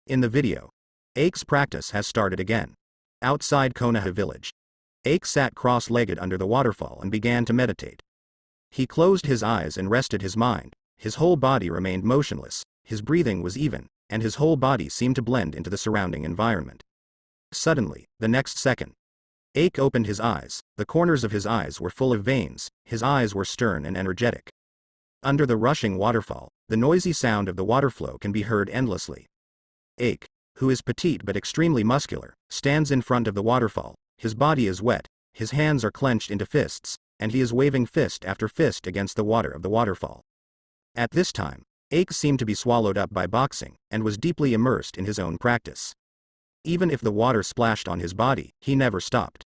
In the video, Ake's practice has started again. Outside Konoha village, Ake sat cross-legged under the waterfall and began to meditate. He closed his eyes and rested his mind. His whole body remained motionless, his breathing was even, and his whole body seemed to blend into the surrounding environment. Suddenly, the next second, Ake opened his eyes. The corners of his eyes were full of veins, his eyes were stern and energetic. Under the rushing waterfall, the noisy sound of the water flow can be heard endlessly. Ake, who is petite but extremely muscular, stands in front of the waterfall. His body is wet, his hands are clenched into fists, and he is waving fist after fist against the water of the waterfall. At this time, Ake seemed to be swallowed up by boxing, and was deeply immersed in his own practice. Even if the water splashed on his body, he never stopped.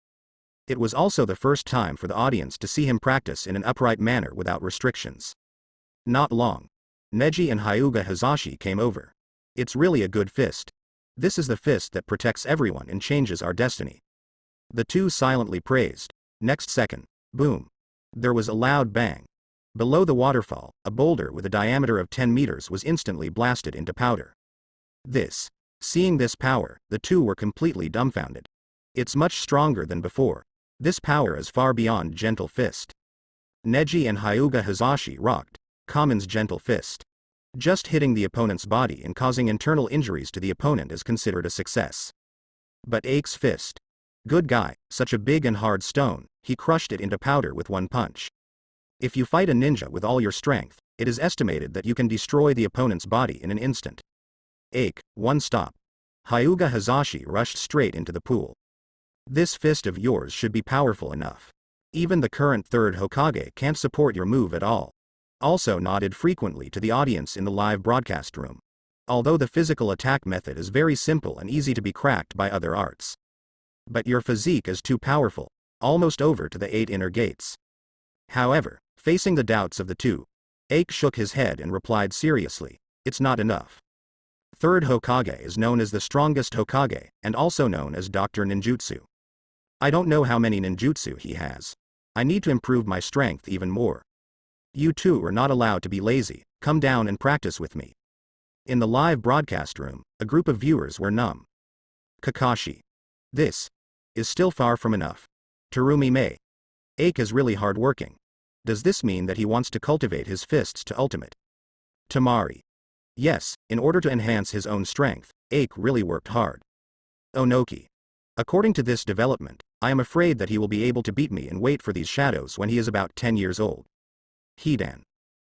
It was also the first time for the audience to see him practice in an upright manner without restrictions. Not long. Neji and Hyuga Hazashi came over. It's really a good fist. This is the fist that protects everyone and changes our destiny. The two silently praised. Next second, boom. There was a loud bang. Below the waterfall, a boulder with a diameter of 10 meters was instantly blasted into powder. Seeing this power, the two were completely dumbfounded. It's much stronger than before. This power is far beyond gentle fist. Neji and Hyuga Hazashi rocked. Kamen's gentle fist. Just hitting the opponent's body and causing internal injuries to the opponent is considered a success. But Ake's fist. Good guy, such a big and hard stone, he crushed it into powder with one punch. If you fight a ninja with all your strength, it is estimated that you can destroy the opponent's body in an instant. Ake, one stop. Hyuga Hazashi rushed straight into the pool. This fist of yours should be powerful enough. Even the current third Hokage can't support your move at all. Also nodded frequently to the audience in the live broadcast room. Although the physical attack method is very simple and easy to be cracked by other arts. But your physique is too powerful, almost over to the 8 inner gates. However, facing the doubts of the two, Ake shook his head and replied seriously, it's not enough. Third Hokage is known as the strongest Hokage, and also known as Dr. Ninjutsu. I don't know how many ninjutsu he has. I need to improve my strength even more. You two are not allowed to be lazy, come down and practice with me. In the live broadcast room, a group of viewers were numb. Kakashi. This is still far from enough. Terumi Mei. Ake is really hard-working. Does this mean that he wants to cultivate his fists to ultimate? Tamari. Yes, in order to enhance his own strength, Ake really worked hard. Onoki. According to this development, I am afraid that he will be able to beat me and wait for these shadows when he is about 10 years old. Hidan.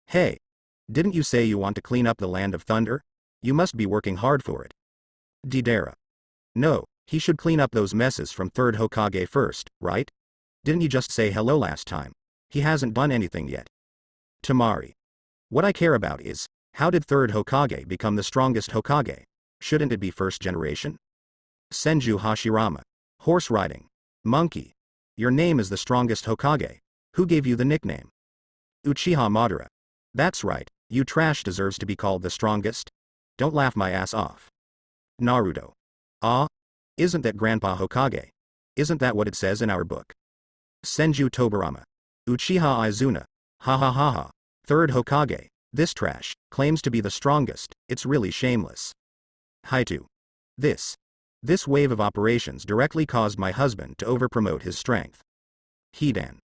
Hey. Didn't you say you want to clean up the land of thunder? You must be working hard for it. Deidara. No, he should clean up those messes from third Hokage first, right? Didn't you just say hello last time? He hasn't done anything yet. Tamari. What I care about is, how did third Hokage become the strongest Hokage? Shouldn't it be first generation? Senju Hashirama. Horse riding. Monkey. Your name is the strongest Hokage. Who gave you the nickname? Uchiha Madara. That's right, you trash deserves to be called the strongest. Don't laugh my ass off. Naruto. Ah? Isn't that Grandpa Hokage? Isn't that what it says in our book? Senju Tobirama. Uchiha Izuna. Ha ha ha ha. Third Hokage. This trash claims to be the strongest, it's really shameless. Haitu. This wave of operations directly caused my husband to overpromote his strength. Hidan.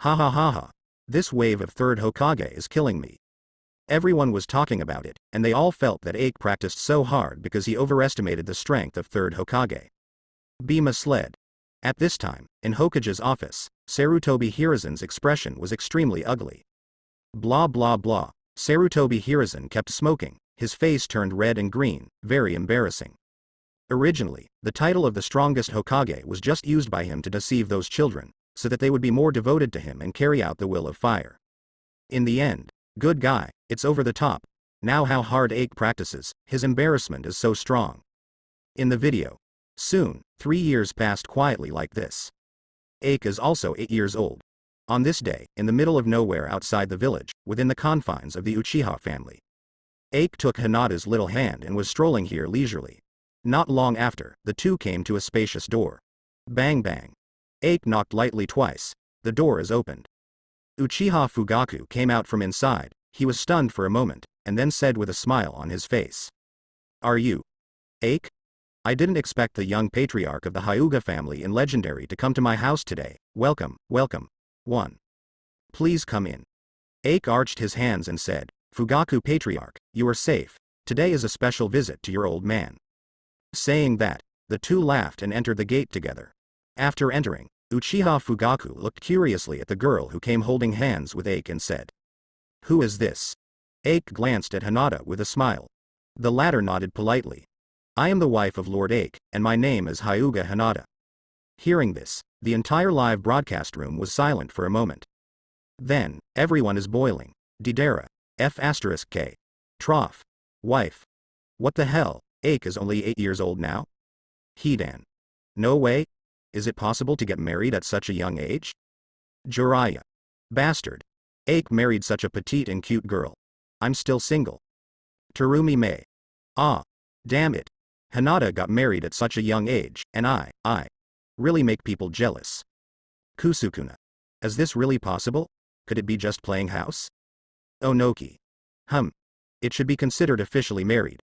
Ha ha ha ha. This wave of third Hokage is killing me. Everyone was talking about it, and they all felt that Ake practiced so hard because he overestimated the strength of third Hokage. Be misled. At this time, in Hokage's office, Sarutobi Hiruzen's expression was extremely ugly. Blah blah blah. Sarutobi Hiruzen kept smoking, his face turned red and green, very embarrassing. Originally, the title of the strongest Hokage was just used by him to deceive those children, so that they would be more devoted to him and carry out the will of fire. In the end, good guy, it's over the top. Now how hard Ake practices, his embarrassment is so strong. In the video. Soon, 3 years passed quietly like this. Ake is also 8 years old. On this day, in the middle of nowhere outside the village, within the confines of the Uchiha family. Ake took Hinata's little hand and was strolling here leisurely. Not long after, the two came to a spacious door. Bang bang. Ake knocked lightly twice. The door is opened. Uchiha Fugaku came out from inside. He was stunned for a moment, and then said with a smile on his face. Are you Ache? I didn't expect the young patriarch of the Hyuga family in Legendary to come to my house today. Welcome, welcome. 1. Please come in. Ache arched his hands and said, Fugaku Patriarch, you are safe. Today is a special visit to your old man. Saying that, the two laughed and entered the gate together. After entering, Uchiha Fugaku looked curiously at the girl who came holding hands with Ache and said, Who is this? Ache glanced at Hinata with a smile. The latter nodded politely. I am the wife of Lord Ache, and my name is Hyuga Hinata. Hearing this, the entire live broadcast room was silent for a moment. Then, everyone is boiling. Didera. F*K. Trough. Wife. What the hell, Ache is only 8 years old now? Hidan. No way? Is it possible to get married at such a young age? Jiraiya. Bastard. Ache married such a petite and cute girl. I'm still single. Terumi Mei. Ah. Damn it. Hinata got married at such a young age, and I really make people jealous. Kusukuna. Is this really possible? Could it be just playing house? Onoki. It should be considered officially married.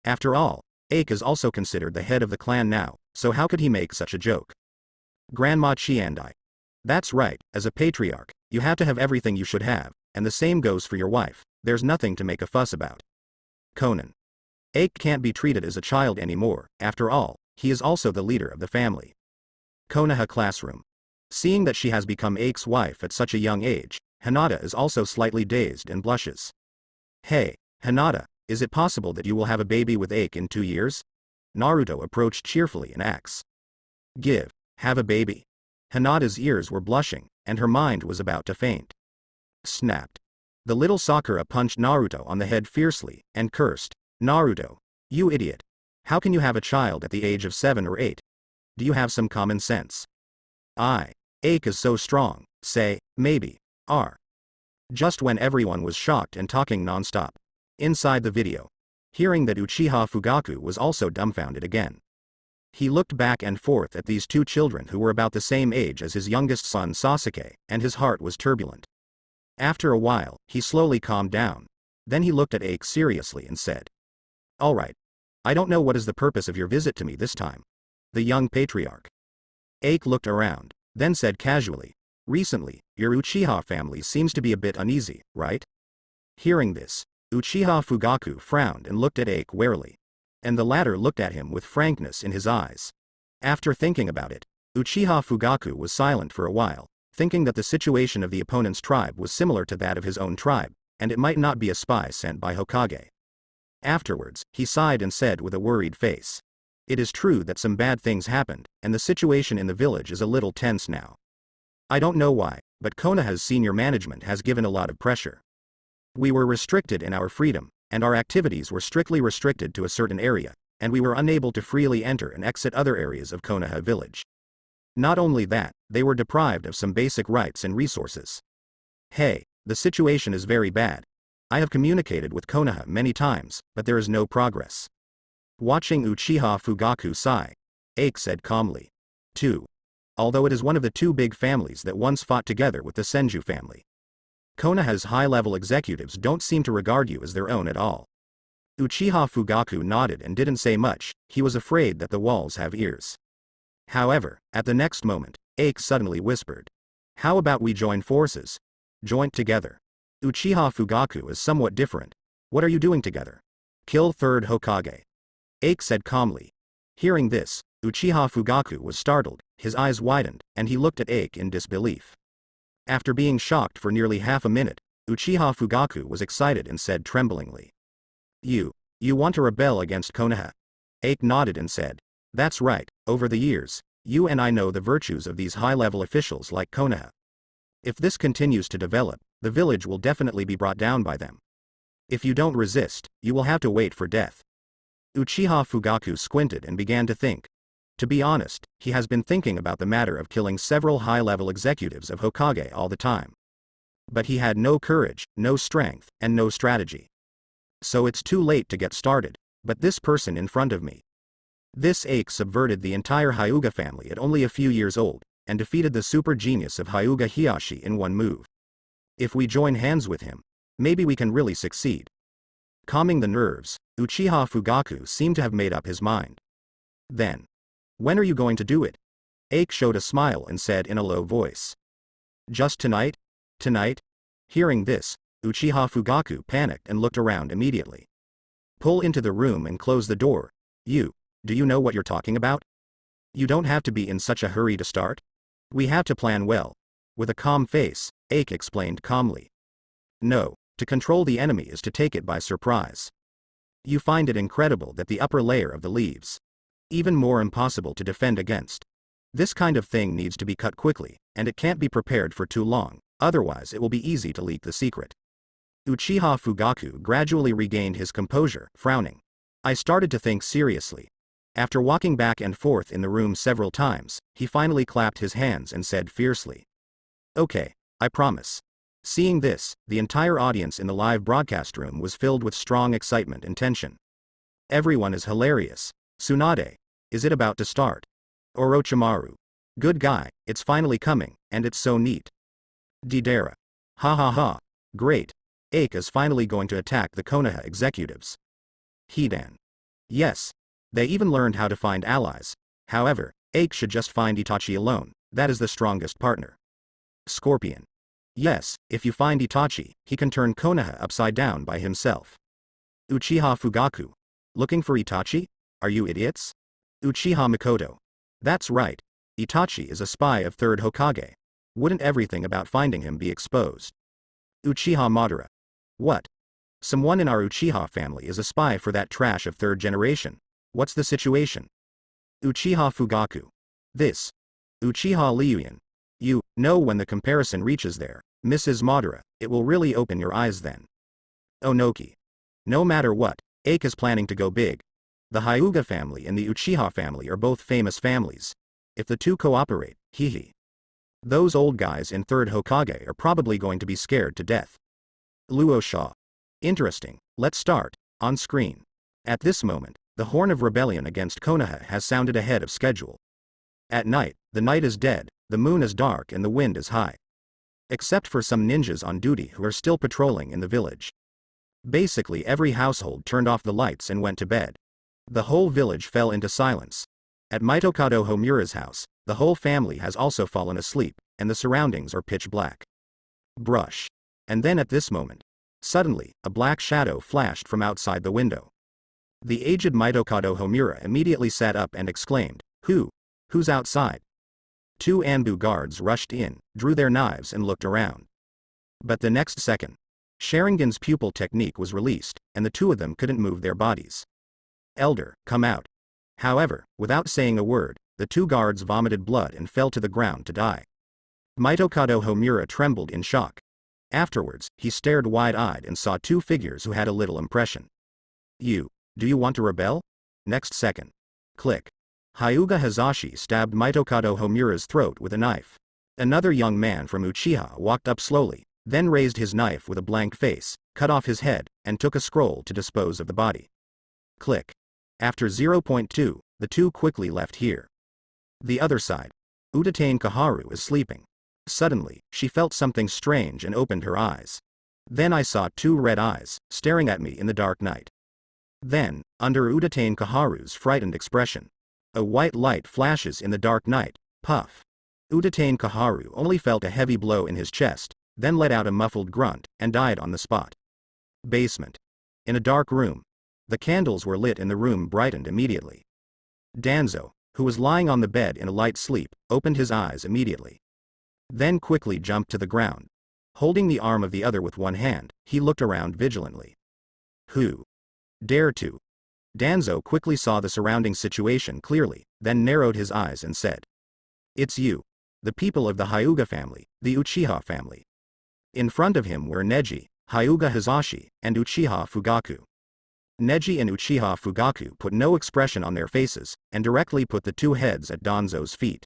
After all, Ache is also considered the head of the clan now, so how could he make such a joke? Grandma Chiandai. That's right, as a patriarch, you have to have everything you should have, and the same goes for your wife, there's nothing to make a fuss about. Conan. Ache can't be treated as a child anymore, after all, he is also the leader of the family. Konoha classroom. Seeing that she has become Ache's wife at such a young age, Hinata is also slightly dazed and blushes. Hey, Hinata, is it possible that you will have a baby with Ache in 2 years? Naruto approached cheerfully and asks. Have a baby? Hinata's ears were blushing, and her mind was about to faint. Snapped. The little Sakura punched Naruto on the head fiercely, and cursed, Naruto, you idiot. How can you have a child at the age of 7 or 8? Do you have some common sense? Ache is so strong, say, maybe, Just when everyone was shocked and talking non-stop. Inside the video. Hearing that Uchiha Fugaku was also dumbfounded again. He looked back and forth at these two children who were about the same age as his youngest son Sasuke, and his heart was turbulent. After a while, he slowly calmed down. Then he looked at Ache seriously and said. Alright. I don't know what is the purpose of your visit to me this time. The young patriarch. Ache looked around, then said casually, Recently, your Uchiha family seems to be a bit uneasy, right? Hearing this, Uchiha Fugaku frowned and looked at Ache warily. And the latter looked at him with frankness in his eyes. After thinking about it, Uchiha Fugaku was silent for a while, thinking that the situation of the opponent's tribe was similar to that of his own tribe, and it might not be a spy sent by Hokage. Afterwards, he sighed and said with a worried face. It is true that some bad things happened, and the situation in the village is a little tense now. I don't know why, but Konoha's senior management has given a lot of pressure. We were restricted in our freedom, and our activities were strictly restricted to a certain area, and we were unable to freely enter and exit other areas of Konoha village. Not only that, they were deprived of some basic rights and resources. Hey, the situation is very bad. I have communicated with Konoha many times, but there is no progress. Watching Uchiha Fugaku sigh, Ache said calmly. 2. Although it is one of the two big families that once fought together with the Senju family. Konoha's high-level executives don't seem to regard you as their own at all. Uchiha Fugaku nodded and didn't say much, he was afraid that the walls have ears. However, at the next moment, Ache suddenly whispered. How about we join forces? Joint together. Uchiha Fugaku is somewhat different. What are you doing together? Kill third Hokage. Ache said calmly. Hearing this, Uchiha Fugaku was startled, his eyes widened, and he looked at Ache in disbelief. After being shocked for nearly half a minute, Uchiha Fugaku was excited and said tremblingly. You want to rebel against Konoha? Ache nodded and said. That's right, over the years, you and I know the virtues of these high-level officials like Konoha. If this continues to develop, the village will definitely be brought down by them. If you don't resist, you will have to wait for death. Uchiha Fugaku squinted and began to think. To be honest, he has been thinking about the matter of killing several high-level executives of Hokage all the time. But he had no courage, no strength, and no strategy. So it's too late to get started, but this person in front of me. This Ache subverted the entire Hyuga family at only a few years old, and defeated the super genius of Hyuga Hiashi in one move. If we join hands with him, maybe we can really succeed. Calming the nerves, Uchiha Fugaku seemed to have made up his mind. Then. When are you going to do it? Ake showed a smile and said in a low voice. Just tonight? Tonight? Hearing this, Uchiha Fugaku panicked and looked around immediately. Pull into the room and close the door. Do you know what you're talking about? You don't have to be in such a hurry to start. We have to plan well. With a calm face, Ake explained calmly. No, to control the enemy is to take it by surprise. You find it incredible that the upper layer of the leaves. Even more impossible to defend against. This kind of thing needs to be cut quickly, and it can't be prepared for too long, otherwise it will be easy to leak the secret. Uchiha Fugaku gradually regained his composure, frowning. I started to think seriously. After walking back and forth in the room several times, he finally clapped his hands and said fiercely. Okay, I promise. Seeing this, the entire audience in the live broadcast room was filled with strong excitement and tension. Everyone is hilarious. Tsunade. Is it about to start? Orochimaru. Good guy, it's finally coming, and it's so neat. Deidara. Ha ha ha. Great. Ake is finally going to attack the Konoha executives. Hidan. Yes. They even learned how to find allies. However, Ake should just find Itachi alone, that is the strongest partner. Scorpion. Yes, if you find Itachi, he can turn Konoha upside down by himself. Uchiha Fugaku. Looking for Itachi? Are you idiots? Uchiha Mikoto. That's right. Itachi is a spy of 3rd Hokage. Wouldn't everything about finding him be exposed? Uchiha Madara. What? Someone in our Uchiha family is a spy for that trash of 3rd generation. What's the situation? Uchiha Fugaku. This. Uchiha Liuyan. You know when the comparison reaches there, Mrs. Madara, it will really open your eyes then. Onoki. No matter what, Ake is planning to go big. The Hyuga family and the Uchiha family are both famous families. If the two cooperate, hehe. Those old guys in 3rd Hokage are probably going to be scared to death. Luo Sha. Interesting, let's start, on screen. At this moment, the horn of rebellion against Konoha has sounded ahead of schedule. At night, the night is dead, the moon is dark and the wind is high. Except for some ninjas on duty who are still patrolling in the village. Basically every household turned off the lights and went to bed. The whole village fell into silence. At Mitokado Homura's house, the whole family has also fallen asleep, and the surroundings are pitch black. Brush. And then at this moment, suddenly, a black shadow flashed from outside the window. The aged Mitokado Homura immediately sat up and exclaimed, Who's outside? 2 Anbu guards rushed in, drew their knives and looked around. But the next second, Sharingan's pupil technique was released, and the two of them couldn't move their bodies. Elder, come out. However, without saying a word, the 2 guards vomited blood and fell to the ground to die. Mitokado Homura trembled in shock. Afterwards, he stared wide-eyed and saw 2 figures who had a little impression. Do you want to rebel? Next second. Click. Hyuga Hazashi stabbed Mitokado Homura's throat with a knife. Another young man from Uchiha walked up slowly, then raised his knife with a blank face, cut off his head, and took a scroll to dispose of the body. Click. After 0.2, the 2 quickly left here. The other side. Utatane Kaharu is sleeping. Suddenly, she felt something strange and opened her eyes. Then I saw 2 red eyes, staring at me in the dark night. Then, under Utatane Kaharu's frightened expression, a white light flashes in the dark night, puff. Utatane Kaharu only felt a heavy blow in his chest, then let out a muffled grunt, and died on the spot. Basement. In a dark room. The candles were lit and the room brightened immediately. Danzo, who was lying on the bed in a light sleep, opened his eyes immediately. Then quickly jumped to the ground. Holding the arm of the other with one hand, he looked around vigilantly. Who dare to? Danzo quickly saw the surrounding situation clearly, then narrowed his eyes and said. It's you. The people of the Hyuga family, the Uchiha family. In front of him were Neji, Hyuga Hazashi, and Uchiha Fugaku. Neji and Uchiha Fugaku put no expression on their faces, and directly put the 2 heads at Danzo's feet.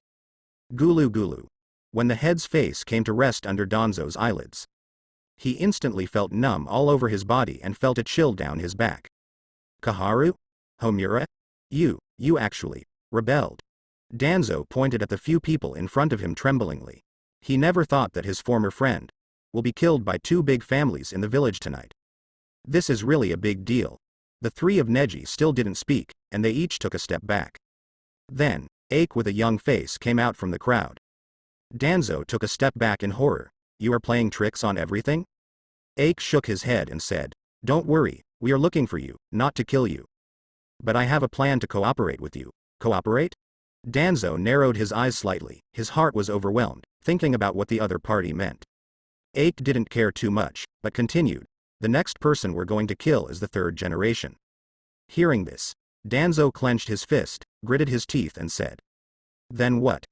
Gulu gulu. When the head's face came to rest under Danzo's eyelids, he instantly felt numb all over his body and felt a chill down his back. Kaharu? Homura? You actually rebelled. Danzo pointed at the few people in front of him tremblingly. He never thought that his former friend will be killed by 2 big families in the village tonight. This is really a big deal. The three of Neji still didn't speak, and they each took a step back. Then, Ache with a young face came out from the crowd. Danzo took a step back in horror. You are playing tricks on everything? Ache shook his head and said, don't worry, we are looking for you, not to kill you. But I have a plan to cooperate with you. Cooperate? Danzo narrowed his eyes slightly, his heart was overwhelmed, thinking about what the other party meant. Ache didn't care too much, but continued, the next person we're going to kill is the third generation. Hearing this, Danzo clenched his fist, gritted his teeth and said. Then what?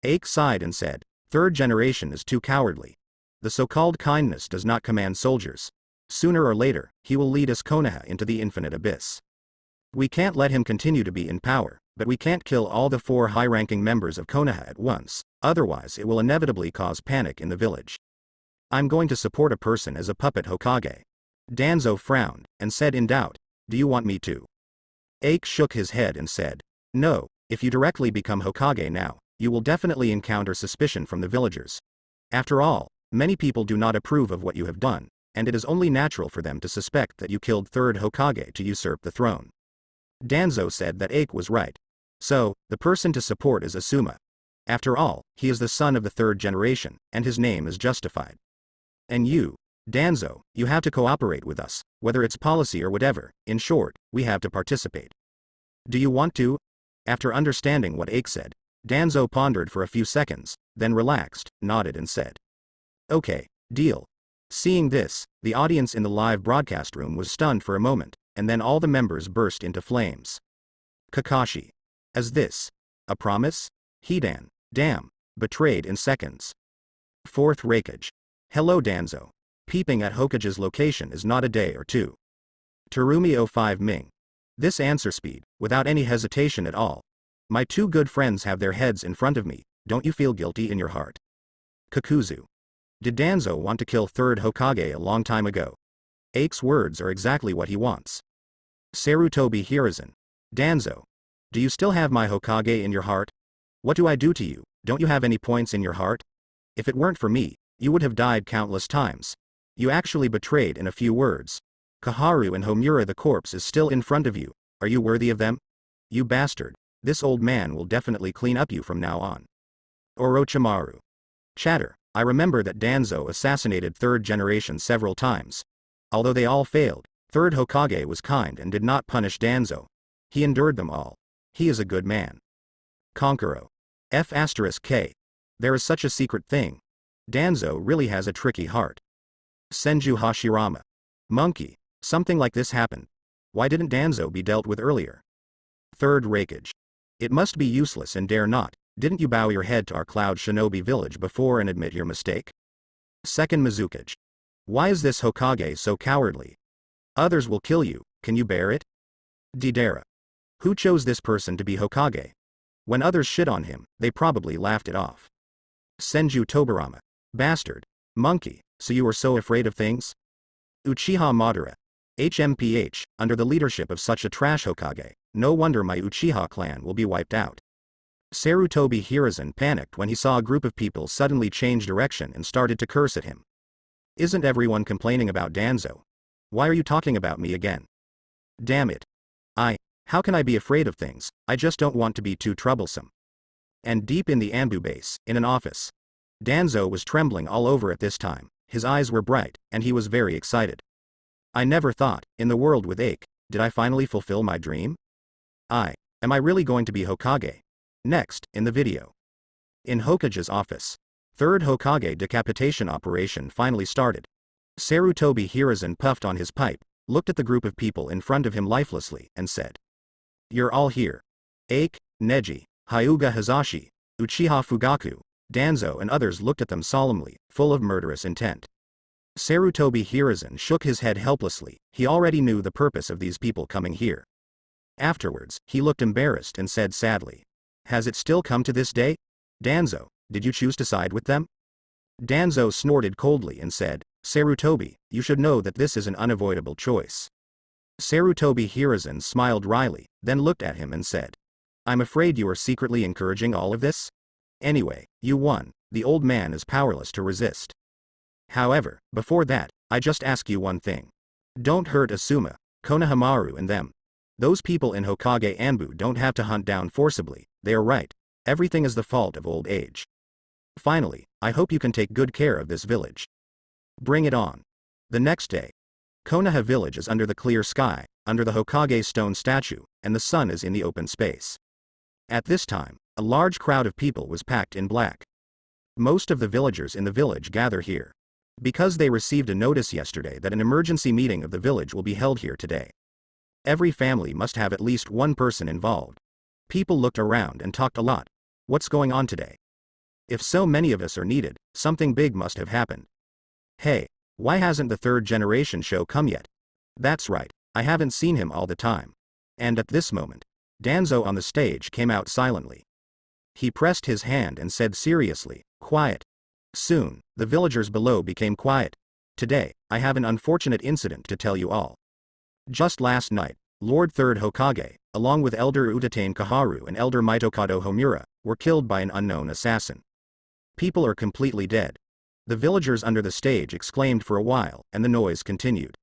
Ache sighed and said, third generation is too cowardly. The so-called kindness does not command soldiers. Sooner or later, he will lead us Konoha into the infinite abyss. We can't let him continue to be in power, but we can't kill all the 4 high-ranking members of Konoha at once, otherwise it will inevitably cause panic in the village. I'm going to support a person as a puppet Hokage. Danzo frowned, and said in doubt, do you want me to? Ache shook his head and said, no, if you directly become Hokage now, you will definitely encounter suspicion from the villagers. After all, many people do not approve of what you have done, and it is only natural for them to suspect that you killed third Hokage to usurp the throne. Danzo said that Ache was right. So, the person to support is Asuma. After all, he is the son of the third generation, and his name is justified. And you, Danzo, you have to cooperate with us, whether it's policy or whatever, in short, we have to participate. Do you want to? After understanding what Ache said, Danzo pondered for a few seconds, then relaxed, nodded and said. Okay, deal. Seeing this, the audience in the live broadcast room was stunned for a moment, and then all the members burst into flames. Kakashi. As this? A promise? Hidan, damn, betrayed in seconds. Fourth Raikage. Hello Danzo. Peeping at Hokage's location is not a day or two. Terumi 05 Ming. This answer speed, without any hesitation at all. My two good friends have their heads in front of me, don't you feel guilty in your heart? Kakuzu. Did Danzo want to kill third Hokage a long time ago? Ache's words are exactly what he wants. Sarutobi Hiruzen. Danzo. Do you still have my Hokage in your heart? What do I do to you, don't you have any points in your heart? If it weren't for me, you would have died countless times. You actually betrayed in a few words. Kaharu and Homura the corpse is still in front of you, are you worthy of them? You bastard, this old man will definitely clean up you from now on. Orochimaru. Chatter, I remember that Danzo assassinated third generation several times. Although they all failed, third Hokage was kind and did not punish Danzo. He endured them all. He is a good man. Konkuro. F*K. There is such a secret thing. Danzo really has a tricky heart. Senju Hashirama. Monkey. Something like this happened. Why didn't Danzo be dealt with earlier? Third Raikage. It must be useless and dare not. Didn't you bow your head to our Cloud Shinobi village before and admit your mistake? Second Mizukage. Why is this Hokage so cowardly? Others will kill you, can you bear it? Deidara. Who chose this person to be Hokage? When others shit on him, they probably laughed it off. Senju Tobirama. Bastard. Monkey, so you were so afraid of things? Uchiha Madara. HMPH, under the leadership of such a trash Hokage, no wonder my Uchiha clan will be wiped out. Sarutobi Hiruzen panicked when he saw a group of people suddenly change direction and started to curse at him. Isn't everyone complaining about Danzo? Why are you talking about me again? Damn it. How can I be afraid of things, I just don't want to be too troublesome. And deep in the Anbu base, in an office. Danzo was trembling all over at this time, his eyes were bright, and he was very excited. I never thought, in the world with Ache, did I finally fulfill my dream? Am I really going to be Hokage? Next, in the video. In Hokage's office. Third Hokage decapitation operation finally started. Sarutobi Hiruzen puffed on his pipe, looked at the group of people in front of him lifelessly, and said. You're all here. Ache, Neji, Hyuga Hazashi, Uchiha Fugaku, Danzo and others looked at them solemnly, full of murderous intent. Sarutobi Hiruzen shook his head helplessly, he already knew the purpose of these people coming here. Afterwards, he looked embarrassed and said sadly. Has it still come to this day? Danzo, did you choose to side with them? Danzo snorted coldly and said, Sarutobi, you should know that this is an unavoidable choice. Sarutobi Hiruzen smiled wryly, then looked at him and said. I'm afraid you are secretly encouraging all of this? Anyway, you won, the old man is powerless to resist. However, before that, I just ask you one thing. Don't hurt Asuma, Konohamaru and them. Those people in Hokage Anbu don't have to hunt down forcibly, they are right. Everything is the fault of old age. Finally, I hope you can take good care of this village. Bring it on. The next day, Konoha village is under the clear sky, under the Hokage stone statue, and the sun is in the open space. At this time, a large crowd of people was packed in black. Most of the villagers in the village gather here, because they received a notice yesterday that an emergency meeting of the village will be held here today. Every family must have at least one person involved. People looked around and talked a lot. What's going on today? If so many of us are needed, something big must have happened. Hey, why hasn't the third generation show come yet? That's right, I haven't seen him all the time. And at this moment, Danzo on the stage came out silently. He pressed his hand and said seriously, quiet. Soon, the villagers below became quiet. Today, I have an unfortunate incident to tell you all. Just last night, Lord Third Hokage, along with Elder Utatane Kaharu and Elder Mitokado Homura, were killed by an unknown assassin. People are completely dead. The villagers under the stage exclaimed for a while, and the noise continued.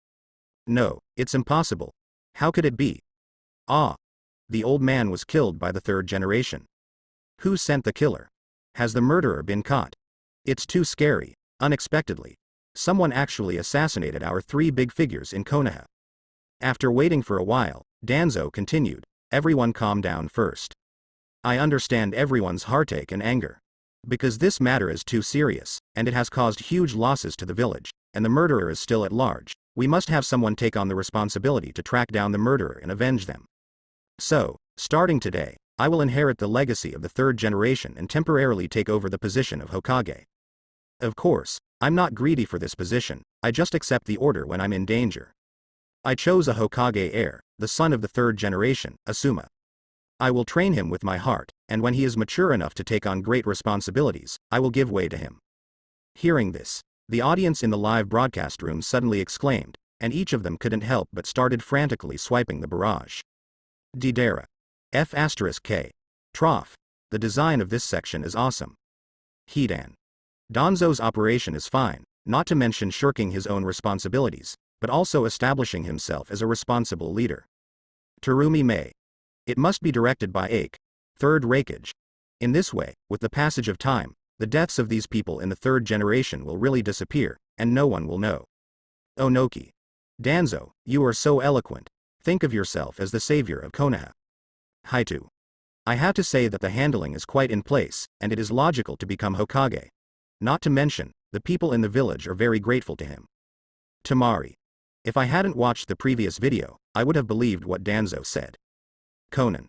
No, it's impossible. How could it be? Ah! The old man was killed by the third generation. Who sent the killer? Has the murderer been caught? It's too scary. Unexpectedly, someone actually assassinated our three big figures in Konoha. After waiting for a while, Danzo continued, everyone calm down first. I understand everyone's heartache and anger. Because this matter is too serious, and it has caused huge losses to the village, and the murderer is still at large, we must have someone take on the responsibility to track down the murderer and avenge them. So, starting today, I will inherit the legacy of the third generation and temporarily take over the position of Hokage. Of course, I'm not greedy for this position, I just accept the order when I'm in danger. I chose a Hokage heir, the son of the third generation, Asuma. I will train him with my heart, and when he is mature enough to take on great responsibilities, I will give way to him. Hearing this, the audience in the live broadcast room suddenly exclaimed, and each of them couldn't help but started frantically swiping the barrage. Didera. F*K. Trough. The design of this section is awesome. Hidan. Danzo's operation is fine, not to mention shirking his own responsibilities, but also establishing himself as a responsible leader. Terumi Mei. It must be directed by Ake. Third Raikage. In this way, with the passage of time, the deaths of these people in the third generation will really disappear, and no one will know. Onoki. Danzo, you are so eloquent. Think of yourself as the savior of Konoha. Haitu. I have to say that the handling is quite in place, and it is logical to become Hokage. Not to mention, the people in the village are very grateful to him. Tamari. If I hadn't watched the previous video, I would have believed what Danzo said. Conan.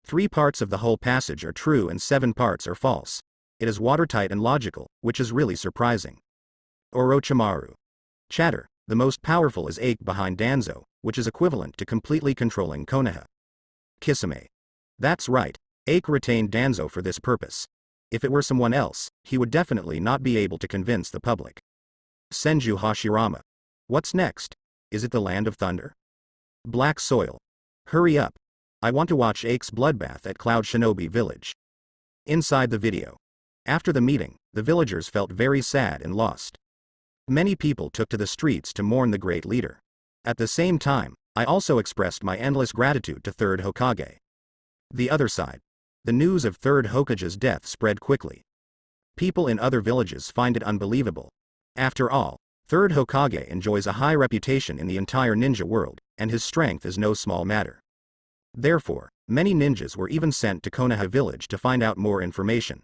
3 parts of the whole passage are true and 7 parts are false. It is watertight and logical, which is really surprising. Orochimaru. Chatter, the most powerful is Ake behind Danzo, which is equivalent to completely controlling Konoha. Kisame. That's right, Ake retained Danzo for this purpose. If it were someone else, he would definitely not be able to convince the public. Senju Hashirama. What's next? Is it the Land of Thunder? Black Soil. Hurry up. I want to watch Ake's bloodbath at Cloud Shinobi Village. Inside the video. After the meeting, the villagers felt very sad and lost. Many people took to the streets to mourn the great leader. At the same time, I also expressed my endless gratitude to Third Hokage. The other side. The news of Third Hokage's death spread quickly. People in other villages find it unbelievable. After all, Third Hokage enjoys a high reputation in the entire ninja world, and his strength is no small matter. Therefore, many ninjas were even sent to Konoha village to find out more information.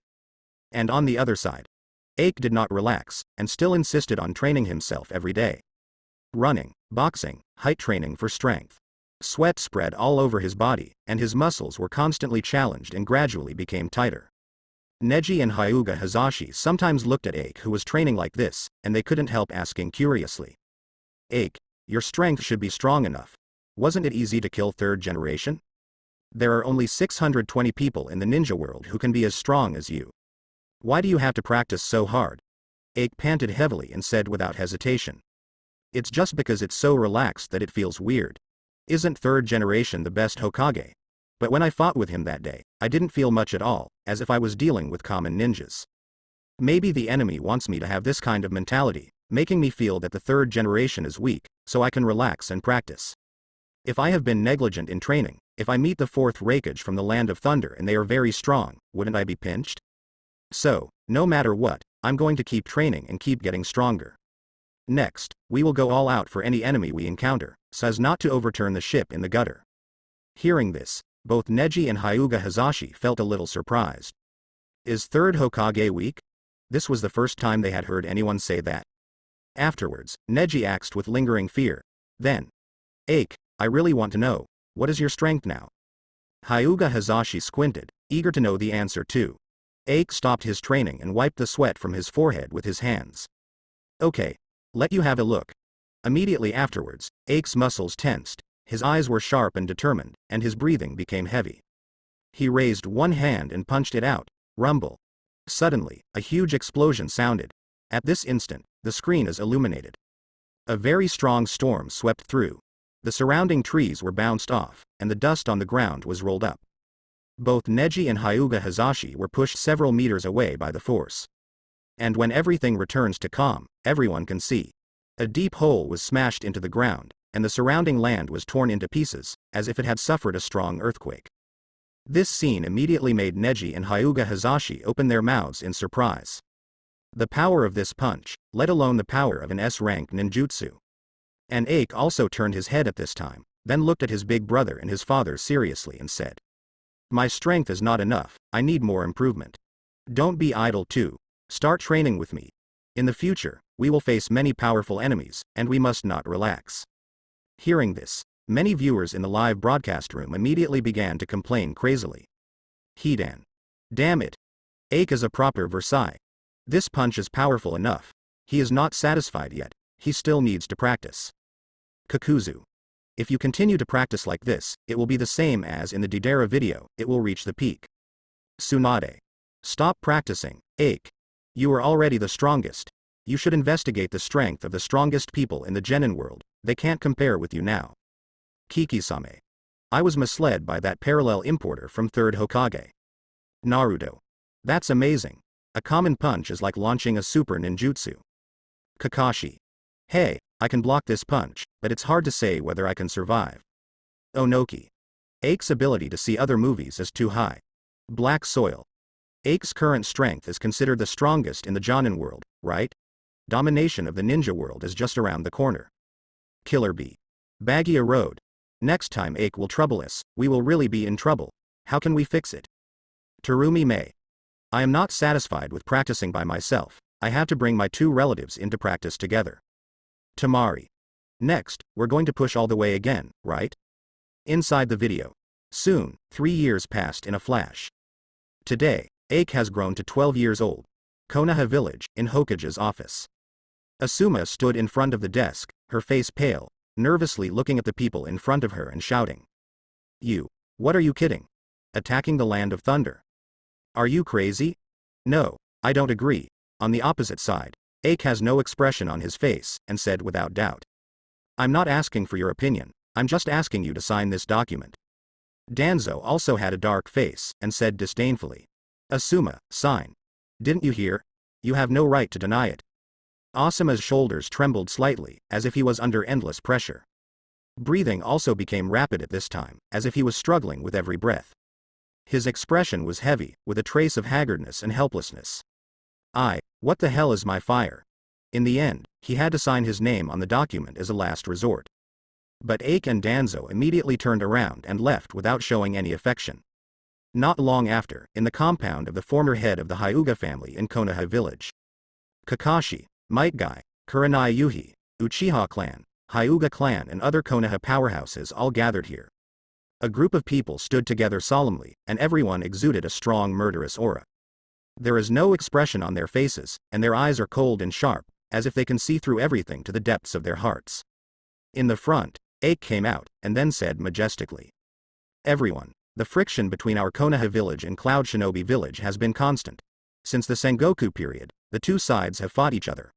And on the other side, Ake did not relax, and still insisted on training himself every day. Running, boxing, height training for strength. Sweat spread all over his body, and his muscles were constantly challenged and gradually became tighter. Neji and Hyuga Hazashi sometimes looked at Ake, who was training like this, and they couldn't help asking curiously. Ake, your strength should be strong enough. Wasn't it easy to kill third generation? There are only 620 people in the ninja world who can be as strong as you. Why do you have to practice so hard? Ake panted heavily and said without hesitation. It's just because it's so relaxed that it feels weird. Isn't third generation the best Hokage? But when I fought with him that day, I didn't feel much at all, as if I was dealing with common ninjas. Maybe the enemy wants me to have this kind of mentality, making me feel that the third generation is weak, so I can relax and practice. If I have been negligent in training, if I meet the fourth Raikage from the Land of Thunder and they are very strong, wouldn't I be pinched? So, no matter what, I'm going to keep training and keep getting stronger. Next, we will go all out for any enemy we encounter, so as not to overturn the ship in the gutter. Hearing this, both Neji and Hyuga Hazashi felt a little surprised. Is third Hokage weak? This was the first time they had heard anyone say that. Afterwards, Neji asked with lingering fear. Then, Ache, I really want to know, what is your strength now? Hyuga Hazashi squinted, eager to know the answer too. Ache stopped his training and wiped the sweat from his forehead with his hands. Okay. Let you have a look. Immediately afterwards, Ache's muscles tensed, his eyes were sharp and determined, and his breathing became heavy. He raised one hand and punched it out. Rumble. Suddenly, a huge explosion sounded. At this instant, the screen is illuminated. A very strong storm swept through. The surrounding trees were bounced off, and the dust on the ground was rolled up. Both Neji and Hyuga Hazashi were pushed several meters away by the force. And when everything returns to calm, everyone can see. A deep hole was smashed into the ground, and the surrounding land was torn into pieces, as if it had suffered a strong earthquake. This scene immediately made Neji and Hyuga Hazashi open their mouths in surprise. The power of this punch, let alone the power of an S-rank ninjutsu. And Ache also turned his head at this time, then looked at his big brother and his father seriously and said, My strength is not enough, I need more improvement. Don't be idle too. Start training with me. In the future, we will face many powerful enemies, and we must not relax. Hearing this, many viewers in the live broadcast room immediately began to complain crazily. Hidan. Damn it. Ache is a proper Versailles. This punch is powerful enough. He is not satisfied yet, he still needs to practice. Kakuzu. If you continue to practice like this, it will be the same as in the Didera video, it will reach the peak. Tsunade. Stop practicing, Ache. You are already the strongest. You should investigate the strength of the strongest people in the genin world, they can't compare with you now. Kikisame. I was misled by that parallel importer from 3rd Hokage. Naruto. That's amazing. A common punch is like launching a super ninjutsu. Kakashi. Hey, I can block this punch, but it's hard to say whether I can survive. Onoki. Ache's ability to see other movies is too high. Black Soil. Ache's current strength is considered the strongest in the Jonin world, right? Domination of the ninja world is just around the corner. Killer Bee. Bagia Road. Next time Ache will trouble us, we will really be in trouble. How can we fix it? Terumi Mei. I am not satisfied with practicing by myself, I have to bring my two relatives into practice together. Tamari. Next, we're going to push all the way again, right? Inside the video. Soon, 3 years passed in a flash. Today, Ache has grown to 12 years old. Konoha village, in Hokage's office. Asuma stood in front of the desk, her face pale, nervously looking at the people in front of her and shouting. What are you kidding? Attacking the Land of Thunder? Are you crazy? No, I don't agree. On the opposite side, Ache has no expression on his face, and said without doubt. I'm not asking for your opinion, I'm just asking you to sign this document. Danzo also had a dark face, and said disdainfully. Asuma, sign. Didn't you hear? You have no right to deny it. Asuma's shoulders trembled slightly, as if he was under endless pressure. Breathing also became rapid at this time, as if he was struggling with every breath. His expression was heavy, with a trace of haggardness and helplessness. What the hell is my fire? In the end, he had to sign his name on the document as a last resort. But Ache and Danzo immediately turned around and left without showing any affection. Not long after, in the compound of the former head of the Hyuga family in Konoha village. Kakashi, Might Guy, Kurenai Yuhi, Uchiha clan, Hyuga clan and other Konoha powerhouses all gathered here. A group of people stood together solemnly, and everyone exuded a strong murderous aura. There is no expression on their faces, and their eyes are cold and sharp, as if they can see through everything to the depths of their hearts. In the front, Ache came out, and then said majestically. Everyone, the friction between our Konoha village and Cloud Shinobi village has been constant. Since the Sengoku period, the two sides have fought each other.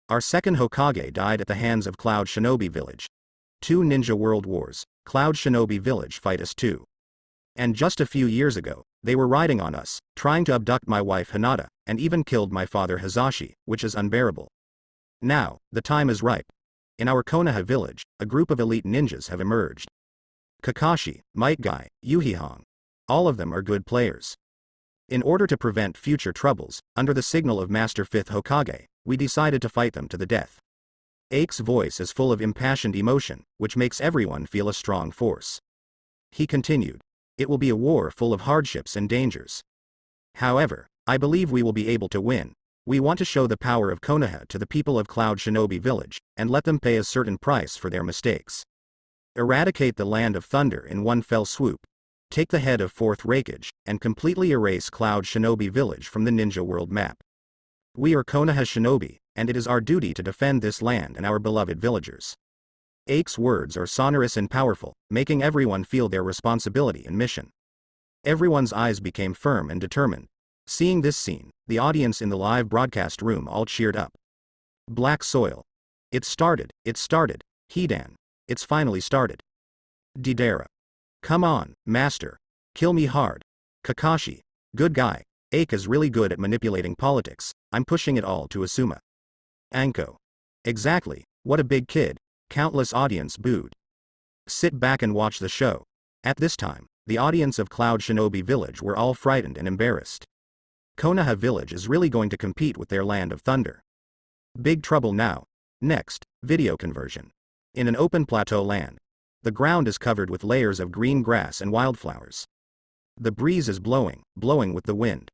Our second Hokage died at the hands of Cloud Shinobi village. 2 ninja world wars, Cloud Shinobi village fight us too. And just a few years ago, they were riding on us, trying to abduct my wife Hinata, and even killed my father Hazashi, which is unbearable. Now, the time is ripe. In our Konoha village, a group of elite ninjas have emerged. Kakashi, Might Guy, Yurihong. All of them are good players. In order to prevent future troubles, under the signal of Master 5th Hokage, we decided to fight them to the death. Ake's voice is full of impassioned emotion, which makes everyone feel a strong force. He continued. It will be a war full of hardships and dangers. However, I believe we will be able to win. We want to show the power of Konoha to the people of Cloud Shinobi Village, and let them pay a certain price for their mistakes. Eradicate the Land of Thunder in one fell swoop. Take the head of 4th Raikage, and completely erase Cloud Shinobi Village from the ninja world map. We are Konoha Shinobi, and it is our duty to defend this land and our beloved villagers. Ake's words are sonorous and powerful, making everyone feel their responsibility and mission. Everyone's eyes became firm and determined. Seeing this scene, the audience in the live broadcast room all cheered up. Black Soil. It started. Hidan. It's finally started. Deidara. Come on, master. Kill me hard. Kakashi. Good guy. Ake is really good at manipulating politics. I'm pushing it all to Asuma. Anko. Exactly, what a big kid. Countless audience booed. Sit back and watch the show. At this time, the audience of Cloud Shinobi Village were all frightened and embarrassed. Konoha Village is really going to compete with their Land of Thunder. Big trouble now. Next, video conversion. In an open plateau land. The ground is covered with layers of green grass and wildflowers. The breeze is blowing with the wind.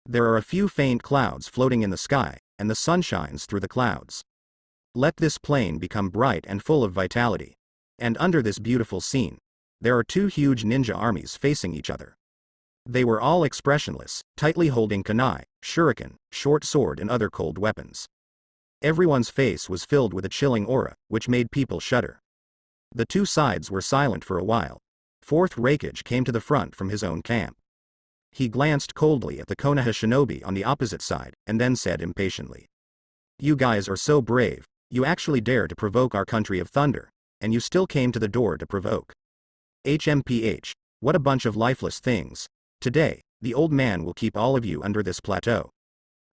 There are a few faint clouds floating in the sky, and the sun shines through the clouds. Let this plain become bright and full of vitality. And under this beautiful scene, there are two huge ninja armies facing each other. They were all expressionless, tightly holding kunai, shuriken, short sword and other cold weapons. Everyone's face was filled with a chilling aura, which made people shudder. The two sides were silent for a while. 4th Raikage came to the front from his own camp. He glanced coldly at the Konoha shinobi on the opposite side, and then said impatiently. You guys are so brave, you actually dare to provoke our country of thunder, and you still came to the door to provoke. HMPH, what a bunch of lifeless things. Today, the old man will keep all of you under this plateau.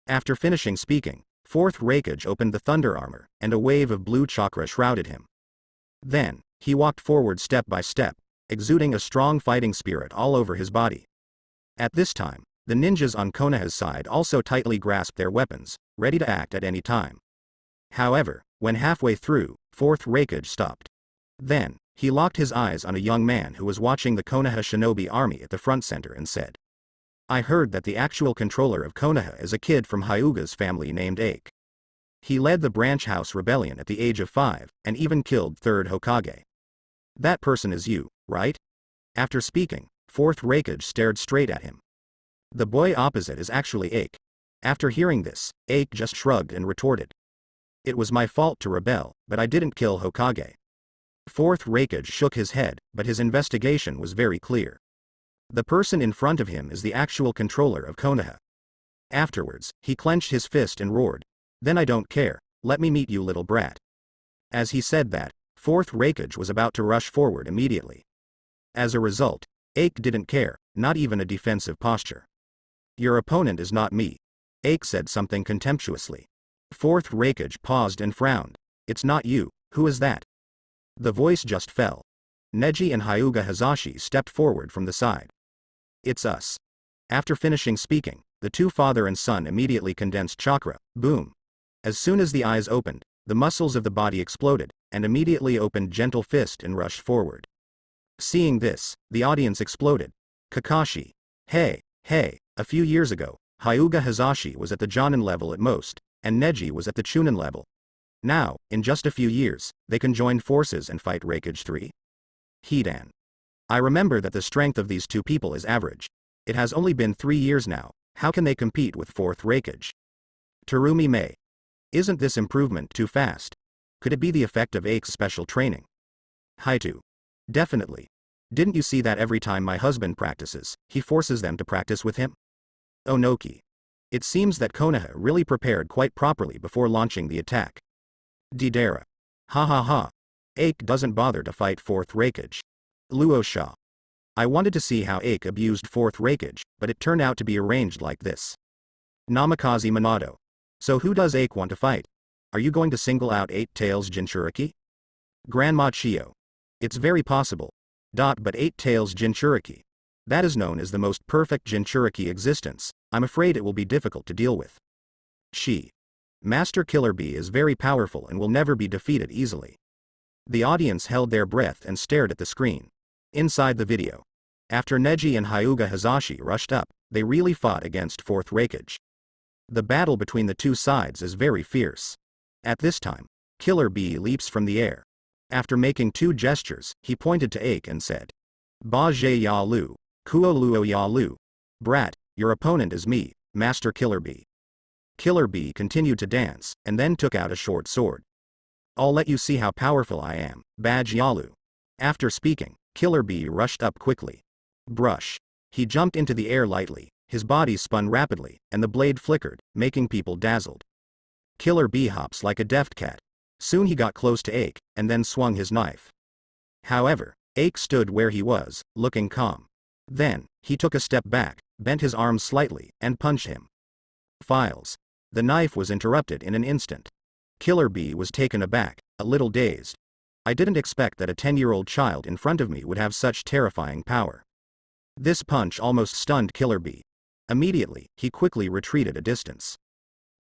After finishing speaking, 4th Raikage opened the thunder armor, and a wave of blue chakra shrouded him. Then, he walked forward step by step, exuding a strong fighting spirit all over his body. At this time, the ninjas on Konoha's side also tightly grasped their weapons, ready to act at any time. However, when halfway through, 4th Raikage stopped. Then, he locked his eyes on a young man who was watching the Konoha shinobi army at the front center and said. I heard that the actual controller of Konoha is a kid from Hyuga's family named Ake. He led the branch house rebellion at the age of 5, and even killed 3rd Hokage. That person is you, right? After speaking, 4th Raikage stared straight at him. The boy opposite is actually Ake. After hearing this, Ake just shrugged and retorted. It was my fault to rebel, but I didn't kill Hokage. 4th Raikage shook his head, but his investigation was very clear. The person in front of him is the actual controller of Konoha. Afterwards, he clenched his fist and roared. Then I don't care, let me meet you little brat. As he said that, 4th Raikage was about to rush forward immediately. As a result, Ake didn't care, not even a defensive posture. Your opponent is not me. Ake said something contemptuously. 4th Raikage paused and frowned. It's not you, who is that? The voice just fell. Neji and Hyuga Hazashi stepped forward from the side. It's us. After finishing speaking, the two father and son immediately condensed chakra, boom. As soon as the eyes opened, the muscles of the body exploded, and immediately opened gentle fist and rushed forward. Seeing this, the audience exploded. Kakashi. Hey, a few years ago, Hyuga Hazashi was at the Jonin level at most, and Neji was at the Chunin level. Now, in just a few years, they can join forces and fight Raikage 3. Hidan. I remember that the strength of these two people is average. It has only been 3 years now, how can they compete with 4th Raikage? Terumi Mei. Isn't this improvement too fast? Could it be the effect of Ake's special training? Haitu. Definitely. Didn't you see that every time my husband practices, he forces them to practice with him? Onoki. It seems that Konoha really prepared quite properly before launching the attack. Deidara. Ha. Ake doesn't bother to fight 4th Raikage. Luosha. I wanted to see how Ake abused 4th Raikage, but it turned out to be arranged like this. Namikaze Minato. So who does Ake want to fight? Are you going to single out 8 Tails Jinchuriki? Grandma Chio. It's very possible. But 8 Tails Jinchuriki. That is known as the most perfect Jinchuriki existence. I'm afraid it will be difficult to deal with. She. Master Killer Bee is very powerful and will never be defeated easily. The audience held their breath and stared at the screen. Inside the video. After Neji and Hyuga Hazashi rushed up, they really fought against Fourth Raikage. The battle between the two sides is very fierce. At this time, Killer Bee leaps from the air. After making 2 gestures, he pointed to Ake and said, Ba Zhe Ya Lu, Kuo Luo Ya Lu. Brat, your opponent is me, Master Killer Bee. Killer Bee continued to dance, and then took out a short sword. I'll let you see how powerful I am, Badge Yalu. After speaking, Killer Bee rushed up quickly. Brush. He jumped into the air lightly, his body spun rapidly, and the blade flickered, making people dazzled. Killer Bee hops like a deft cat. Soon he got close to Ake, and then swung his knife. However, Ake stood where he was, looking calm. Then, he took a step back, bent his arms slightly, and punched him. Files. The knife was interrupted in an instant. Killer Bee was taken aback, a little dazed. I didn't expect that a 10-year-old child in front of me would have such terrifying power. This punch almost stunned Killer Bee. Immediately, he quickly retreated a distance.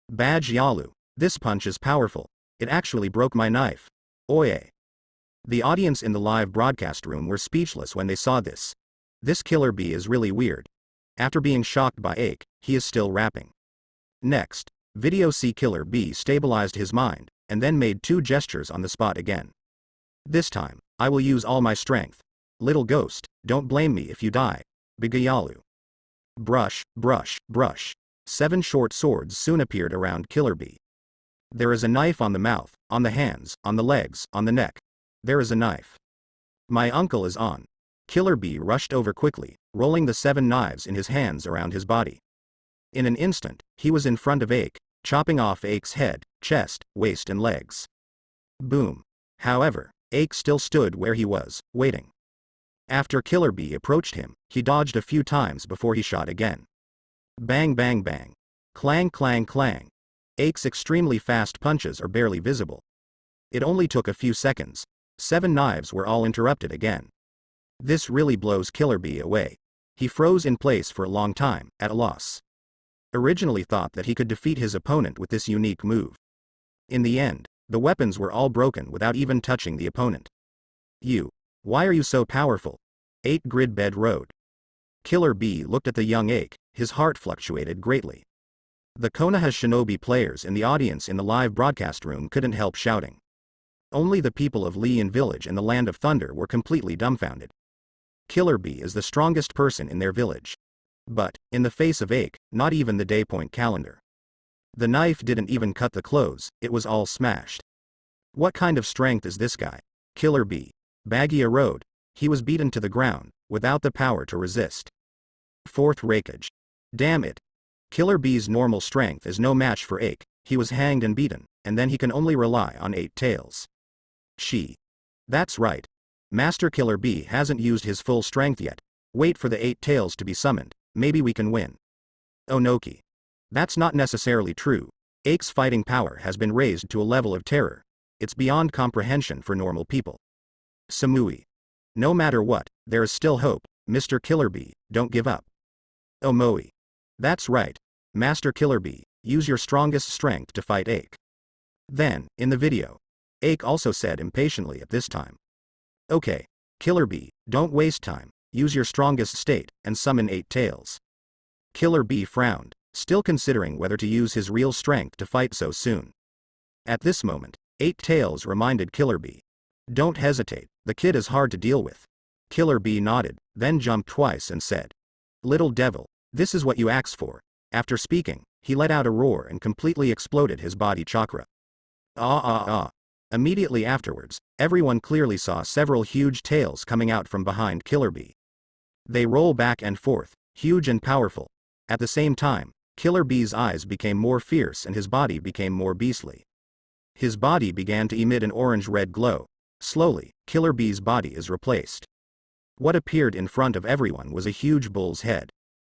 Badge Yalu, this punch is powerful. It actually broke my knife. Oye. The audience in the live broadcast room were speechless when they saw this. This Killer Bee is really weird. After being shocked by Ake, he is still rapping. Next, Video C Killer Bee stabilized his mind, and then made 2 gestures on the spot again. This time, I will use all my strength. Little ghost, don't blame me if you die. Bigayalu. Brush, brush, brush. 7 short swords soon appeared around Killer Bee. There is a knife on the mouth, on the hands, on the legs, on the neck. There is a knife. My uncle is on. Killer Bee rushed over quickly, rolling the 7 knives in his hands around his body. In an instant, he was in front of Ake, chopping off Ake's head, chest, waist and legs. Boom. However, Ake still stood where he was, waiting. After Killer Bee approached him, he dodged a few times before he shot again. Bang bang bang. Clang clang clang. Ake's extremely fast punches are barely visible. It only took a few seconds. 7 knives were all interrupted again. This really blows Killer Bee away. He froze in place for a long time, at a loss. Originally thought that he could defeat his opponent with this unique move. In the end, the weapons were all broken without even touching the opponent. Why are you so powerful? 8 Grid Bed Road. Killer Bee looked at the young Ake, his heart fluctuated greatly. The Konoha shinobi players in the audience in the live broadcast room couldn't help shouting. Only the people of Lian Village and the Land of Thunder were completely dumbfounded. Killer Bee is the strongest person in their village. But, in the face of Ake, not even the Daypoint calendar. The knife didn't even cut the clothes, it was all smashed. What kind of strength is this guy? Killer Bee. Bagia Road. He was beaten to the ground, without the power to resist. Fourth Raikage. Damn it. Killer Bee's normal strength is no match for Ake, he was hanged and beaten, and then he can only rely on 8 tails. That's right. Master Killer Bee hasn't used his full strength yet. Wait for the 8 tails to be summoned, maybe we can win. Onoki. That's not necessarily true. Ake's fighting power has been raised to a level of terror. It's beyond comprehension for normal people. Samui. No matter what, there is still hope, Mr. Killer Bee, don't give up. Omoi. That's right. Master Killer Bee, use your strongest strength to fight Ake. Then, in the video, Ake also said impatiently at this time. Okay, Killer Bee, don't waste time, use your strongest state, and summon 8 tails. Killer Bee frowned, still considering whether to use his real strength to fight so soon. At this moment, 8 tails reminded Killer Bee. Don't hesitate, the kid is hard to deal with. Killer Bee nodded, then jumped twice and said. Little devil, this is what you asked for. After speaking, he let out a roar and completely exploded his body chakra. Immediately afterwards, everyone clearly saw several huge tails coming out from behind Killer Bee. They roll back and forth, huge and powerful. At the same time, Killer Bee's eyes became more fierce and his body became more beastly. His body began to emit an orange-red glow. Slowly, Killer Bee's body is replaced. What appeared in front of everyone was a huge bull's head.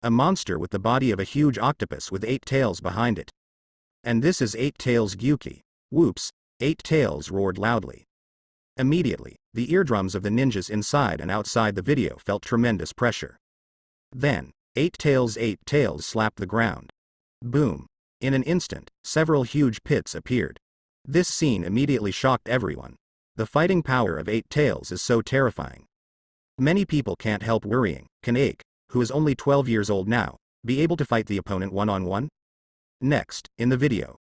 A monster with the body of a huge octopus with 8 tails behind it. And this is 8 tails Gyuki. Whoops! 8 Tails roared loudly. Immediately, the eardrums of the ninjas inside and outside the video felt tremendous pressure. Then, 8 Tails slapped the ground. Boom! In an instant, several huge pits appeared. This scene immediately shocked everyone. The fighting power of 8 Tails is so terrifying. Many people can't help worrying, can 8, who is only 12 years old now, be able to fight the opponent one-on-one? Next, in the video,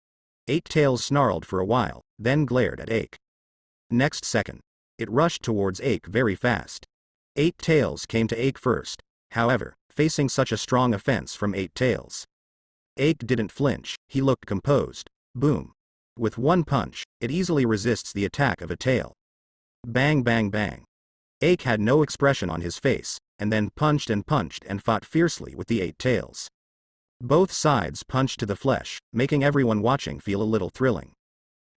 8 Tails snarled for a while, then glared at 8. Next second, it rushed towards 8 very fast. 8 Tails came to 8 first, however, facing such a strong offense from 8 Tails. 8 didn't flinch, he looked composed. Boom. With one punch, it easily resists the attack of a tail. Bang bang bang. 8 had no expression on his face, and then punched and fought fiercely with the 8 Tails. Both sides punched to the flesh, making everyone watching feel a little thrilling.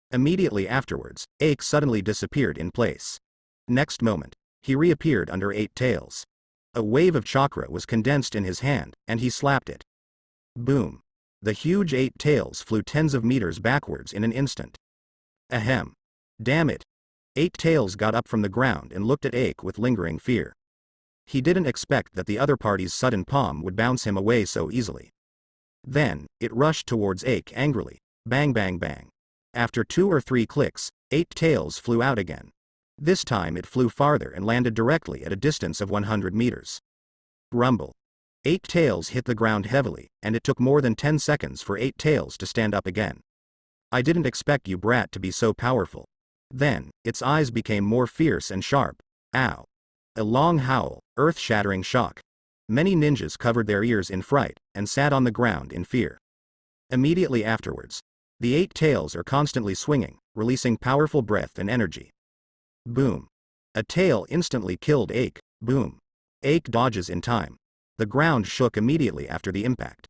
Immediately afterwards, 8 suddenly disappeared in place. Next moment, he reappeared under 8 Tails. A wave of chakra was condensed in his hand, and he slapped it. Boom. The huge 8 Tails flew tens of meters backwards in an instant. Ahem. Damn it. 8 Tails got up from the ground and looked at 8 with lingering fear. He didn't expect that the other party's sudden palm would bounce him away so easily. Then, it rushed towards 8 angrily. Bang bang bang. After 2 or 3 clicks, 8 Tails flew out again. This time it flew farther and landed directly at a distance of 100 meters. Rumble. 8 Tails hit the ground heavily, and it took more than 10 seconds for 8 Tails to stand up again. I didn't expect you brat to be so powerful. Then, its eyes became more fierce and sharp. Ow. A long howl, earth-shattering shock. Many ninjas covered their ears in fright, and sat on the ground in fear. Immediately afterwards, the 8 Tails are constantly swinging, releasing powerful breath and energy. Boom. A tail instantly killed 8. Boom. 8 dodges in time. The ground shook immediately after the impact.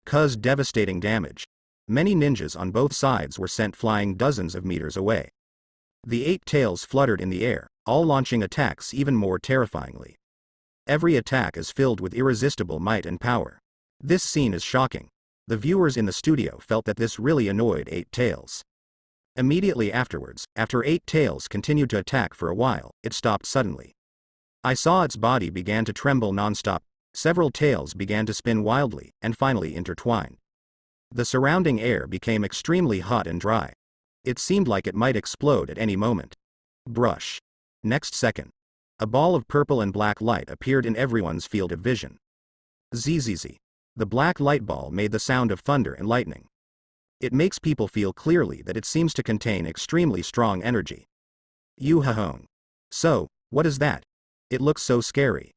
Caused devastating damage. Many ninjas on both sides were sent flying dozens of meters away. The 8 Tails fluttered in the air, all launching attacks even more terrifyingly. Every attack is filled with irresistible might and power. This scene is shocking. The viewers in the studio felt that this really annoyed 8 Tails. Immediately afterwards, after 8 Tails continued to attack for a while, it stopped suddenly. I saw its body began to tremble non-stop. Several tails began to spin wildly, and finally intertwined. The surrounding air became extremely hot and dry. It seemed like it might explode at any moment. Brush. Next second, a ball of purple and black light appeared in everyone's field of vision. Zzz. The black light ball made the sound of thunder and lightning. It makes people feel clearly that it seems to contain extremely strong energy. Yurihong. So, what is that? It looks so scary.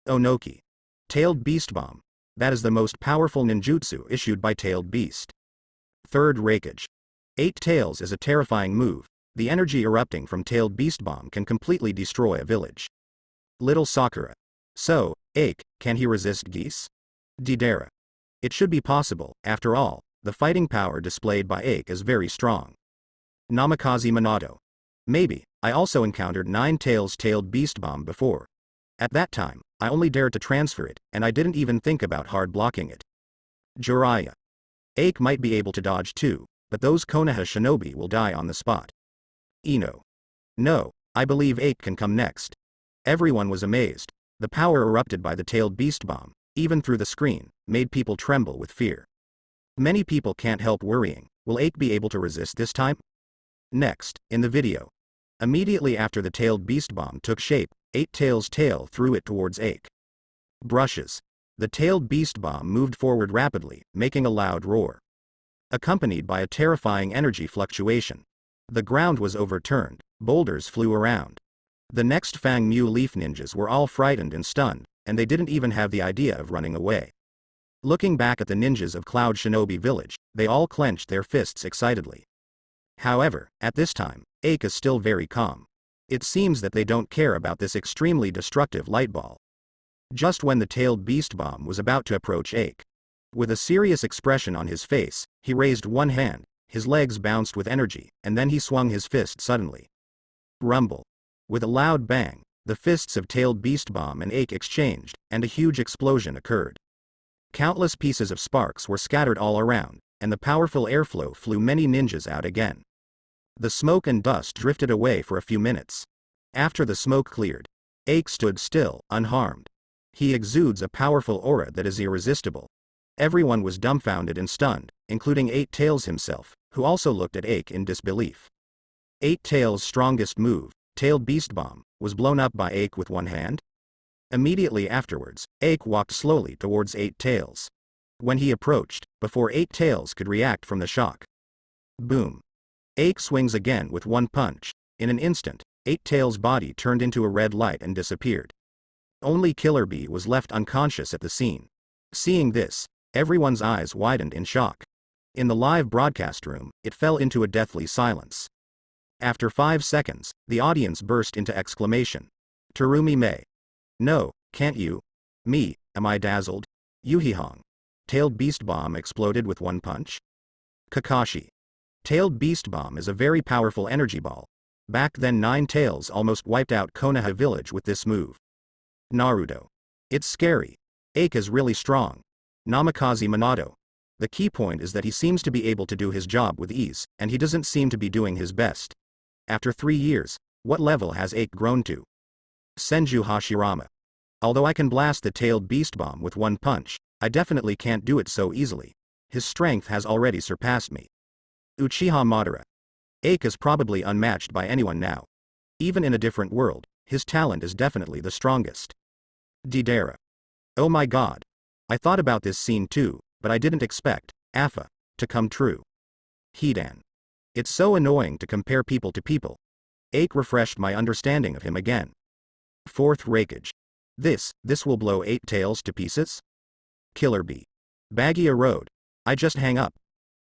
Onoki. Tailed Beast Bomb. That is the most powerful ninjutsu issued by Tailed Beast. Third Raikage. 8 Tails is a terrifying move. The energy erupting from Tailed Beast Bomb can completely destroy a village. Little Sakura. So, 8, can he resist geese? Didera. It should be possible, after all, the fighting power displayed by 8 is very strong. Namikaze Minato. Maybe, I also encountered 9 Tails Tailed Beast Bomb before. At that time, I only dared to transfer it, and I didn't even think about hard blocking it. Jiraiya. 8 might be able to dodge too, but those Konoha shinobi will die on the spot. Ino. No, I believe 8 can come next. Everyone was amazed. The power erupted by the Tailed Beast Bomb, even through the screen, made people tremble with fear. Many people can't help worrying, will 8 be able to resist this time? Next, in the video. Immediately after the Tailed Beast Bomb took shape, 8 Tails' tail threw it towards 8. Brushes. The Tailed Beast Bomb moved forward rapidly, making a loud roar. Accompanied by a terrifying energy fluctuation. The ground was overturned, boulders flew around. The next Fang Mu Leaf ninjas were all frightened and stunned, and they didn't even have the idea of running away. Looking back at the ninjas of Cloud Shinobi Village, they all clenched their fists excitedly. However, at this time, 8 is still very calm. It seems that they don't care about this extremely destructive light ball. Just when the Tailed Beast Bomb was about to approach 8. With a serious expression on his face, he raised one hand, his legs bounced with energy, and then he swung his fist suddenly. Rumble. With a loud bang, the fists of Tailed Beast Bomb and 8 exchanged, and a huge explosion occurred. Countless pieces of sparks were scattered all around, and the powerful airflow flew many ninjas out again. The smoke and dust drifted away for a few minutes. After the smoke cleared, Ake stood still, unharmed. He exudes a powerful aura that is irresistible. Everyone was dumbfounded and stunned, including Eight Tails himself, who also looked at Ake in disbelief. Eight Tails' strongest move, Tailed Beast Bomb, was blown up by Ake with one hand. Immediately afterwards, Ake walked slowly towards Eight Tails. When he approached, before Eight Tails could react from the shock. Boom. Ake swings again with one punch. In an instant, Eight Tails' body turned into a red light and disappeared. Only Killer Bee was left unconscious at the scene. Seeing this, everyone's eyes widened in shock. In the live broadcast room, it fell into a deathly silence. After 5 seconds, the audience burst into exclamation. Terumi Mei. No, can't you? Me, am I dazzled? Yurihong. Tailed Beast Bomb exploded with one punch? Kakashi. Tailed Beast Bomb is a very powerful energy ball. Back then 9 Tails almost wiped out Konoha village with this move. Naruto. It's scary. Ake is really strong. Namikaze Minato. The key point is that he seems to be able to do his job with ease, and he doesn't seem to be doing his best. After 3 years, what level has Ake grown to? Senju Hashirama. Although I can blast the Tailed Beast Bomb with one punch, I definitely can't do it so easily. His strength has already surpassed me. Uchiha Madara. Ake is probably unmatched by anyone now. Even in a different world, his talent is definitely the strongest. Deidara. Oh my god. I thought about this scene too, but I didn't expect, Apha, to come true. Hidan. It's so annoying to compare people to people. Ake refreshed my understanding of him again. Fourth Raikage. This will blow Eight Tails to pieces? Killer Bee. Bagia Road. I just hang up.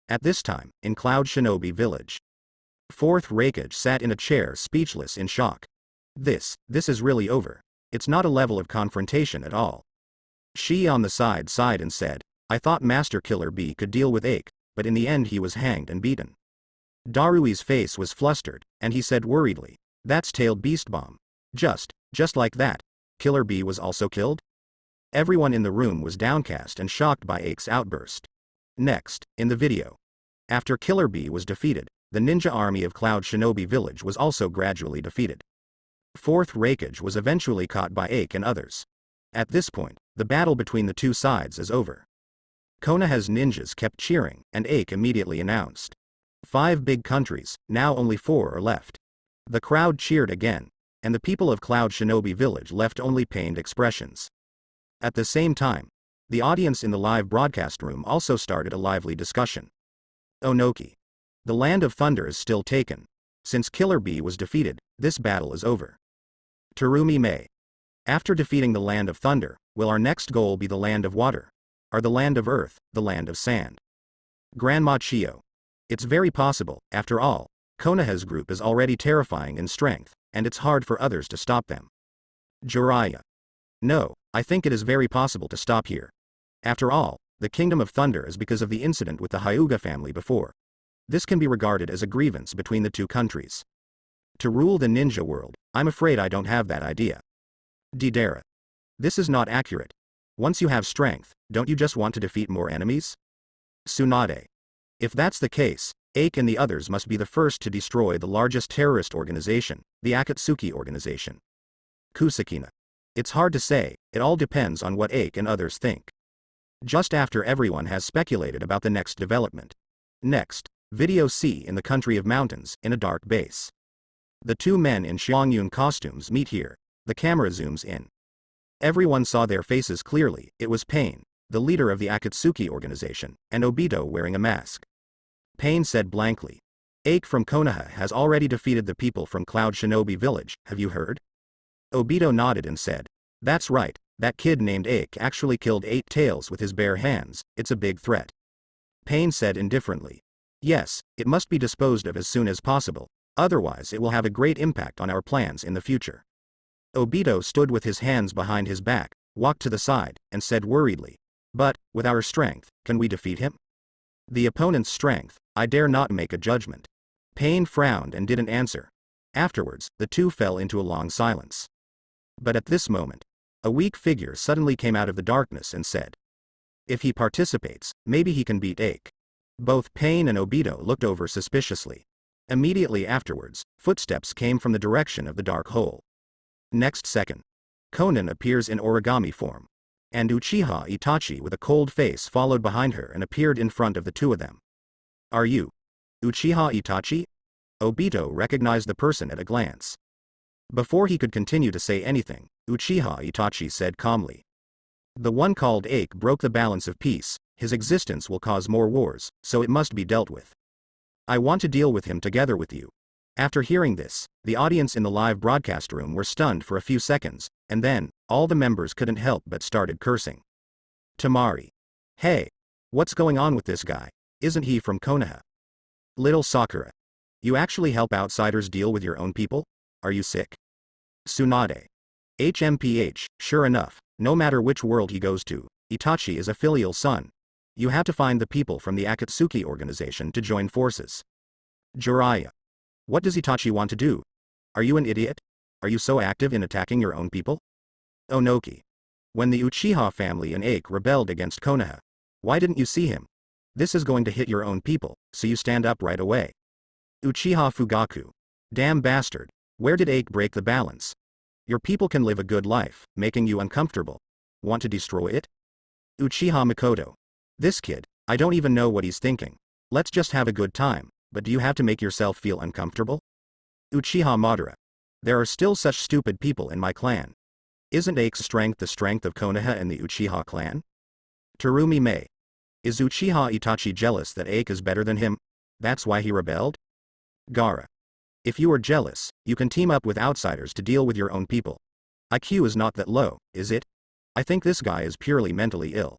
At this time, in Cloud Shinobi Village. Fourth Raikage sat in a chair speechless in shock. This is really over. It's not a level of confrontation at all. She on the side sighed and said, I thought Master Killer Bee could deal with Ake, but in the end he was hanged and beaten. Darui's face was flustered, and he said worriedly, that's Tailed Beast Bomb. Just like that. Killer Bee was also killed? Everyone in the room was downcast and shocked by Ake's outburst. Next, in the video. After Killer Bee was defeated, the ninja army of Cloud Shinobi Village was also gradually defeated. Fourth Raikage was eventually caught by Ake and others. At this point, the battle between the two sides is over. Konoha's ninjas kept cheering, and Ake immediately announced. 5 big countries, now only 4 are left. The crowd cheered again, and the people of Cloud Shinobi Village left only pained expressions. At the same time, the audience in the live broadcast room also started a lively discussion. Onoki. The Land of Thunder is still taken. Since Killer Bee was defeated, this battle is over. Terumi Mei. After defeating the Land of Thunder, will our next goal be the Land of Water? Or the Land of Earth, the Land of Sand? Grandma Chio. It's very possible, after all, Konoha's group is already terrifying in strength, and it's hard for others to stop them. Jiraiya. No, I think it is very possible to stop here. After all, the Kingdom of Thunder is because of the incident with the Hyuga family before. This can be regarded as a grievance between the two countries. To rule the ninja world, I'm afraid I don't have that idea. Deidara. This is not accurate. Once you have strength, don't you just want to defeat more enemies? Tsunade. If that's the case, Ake and the others must be the first to destroy the largest terrorist organization, the Akatsuki organization. Kusakina. It's hard to say, it all depends on what Ake and others think. Just after everyone has speculated about the next development. Next, video C in the country of mountains, in a dark base. The 2 men in Xiangyun costumes meet here. The camera zooms in. Everyone saw their faces clearly. It was Pain, the leader of the Akatsuki organization, and Obito wearing a mask. Pain said blankly. Ake from Konoha has already defeated the people from Cloud Shinobi Village, have you heard? Obito nodded and said, that's right, that kid named Ake actually killed 8 Tails with his bare hands, it's a big threat. Pain said indifferently. Yes, it must be disposed of as soon as possible, otherwise it will have a great impact on our plans in the future. Obito stood with his hands behind his back, walked to the side, and said worriedly, but, with our strength, can we defeat him? The opponent's strength, I dare not make a judgment. Pain frowned and didn't answer. Afterwards, the two fell into a long silence. But at this moment, a weak figure suddenly came out of the darkness and said, if he participates, maybe he can beat Ake. Both Pain and Obito looked over suspiciously. Immediately afterwards, footsteps came from the direction of the dark hole. Next second, Konan appears in origami form. And Uchiha Itachi with a cold face followed behind her and appeared in front of the two of them. Are you Uchiha Itachi? Obito recognized the person at a glance. Before he could continue to say anything, Uchiha Itachi said calmly. The one called Ache broke the balance of peace. His existence will cause more wars, so it must be dealt with. I want to deal with him together with you. After hearing this, the audience in the live broadcast room were stunned for a few seconds, and then, all the members couldn't help but started cursing. Tamari. Hey! What's going on with this guy? Isn't he from Konoha? Little Sakura. You actually help outsiders deal with your own people? Are you sick? Tsunade. HMPH, sure enough, no matter which world he goes to, Itachi is a filial son. You have to find the people from the Akatsuki organization to join forces. Jiraiya. What does Itachi want to do? Are you an idiot? Are you so active in attacking your own people? Onoki. When the Uchiha family and Ache rebelled against Konoha, why didn't you see him? This is going to hit your own people, so you stand up right away. Uchiha Fugaku. Damn bastard, where did Ache break the balance? Your people can live a good life, making you uncomfortable. Want to destroy it? Uchiha Mikoto. This kid, I don't even know what he's thinking. Let's just have a good time, but do you have to make yourself feel uncomfortable? Uchiha Madara. There are still such stupid people in my clan. Isn't Ache's strength the strength of Konoha and the Uchiha clan? Terumi Mei. Is Uchiha Itachi jealous that Ache is better than him? That's why he rebelled? Gaara. If you are jealous, you can team up with outsiders to deal with your own people. IQ is not that low, is it? I think this guy is purely mentally ill.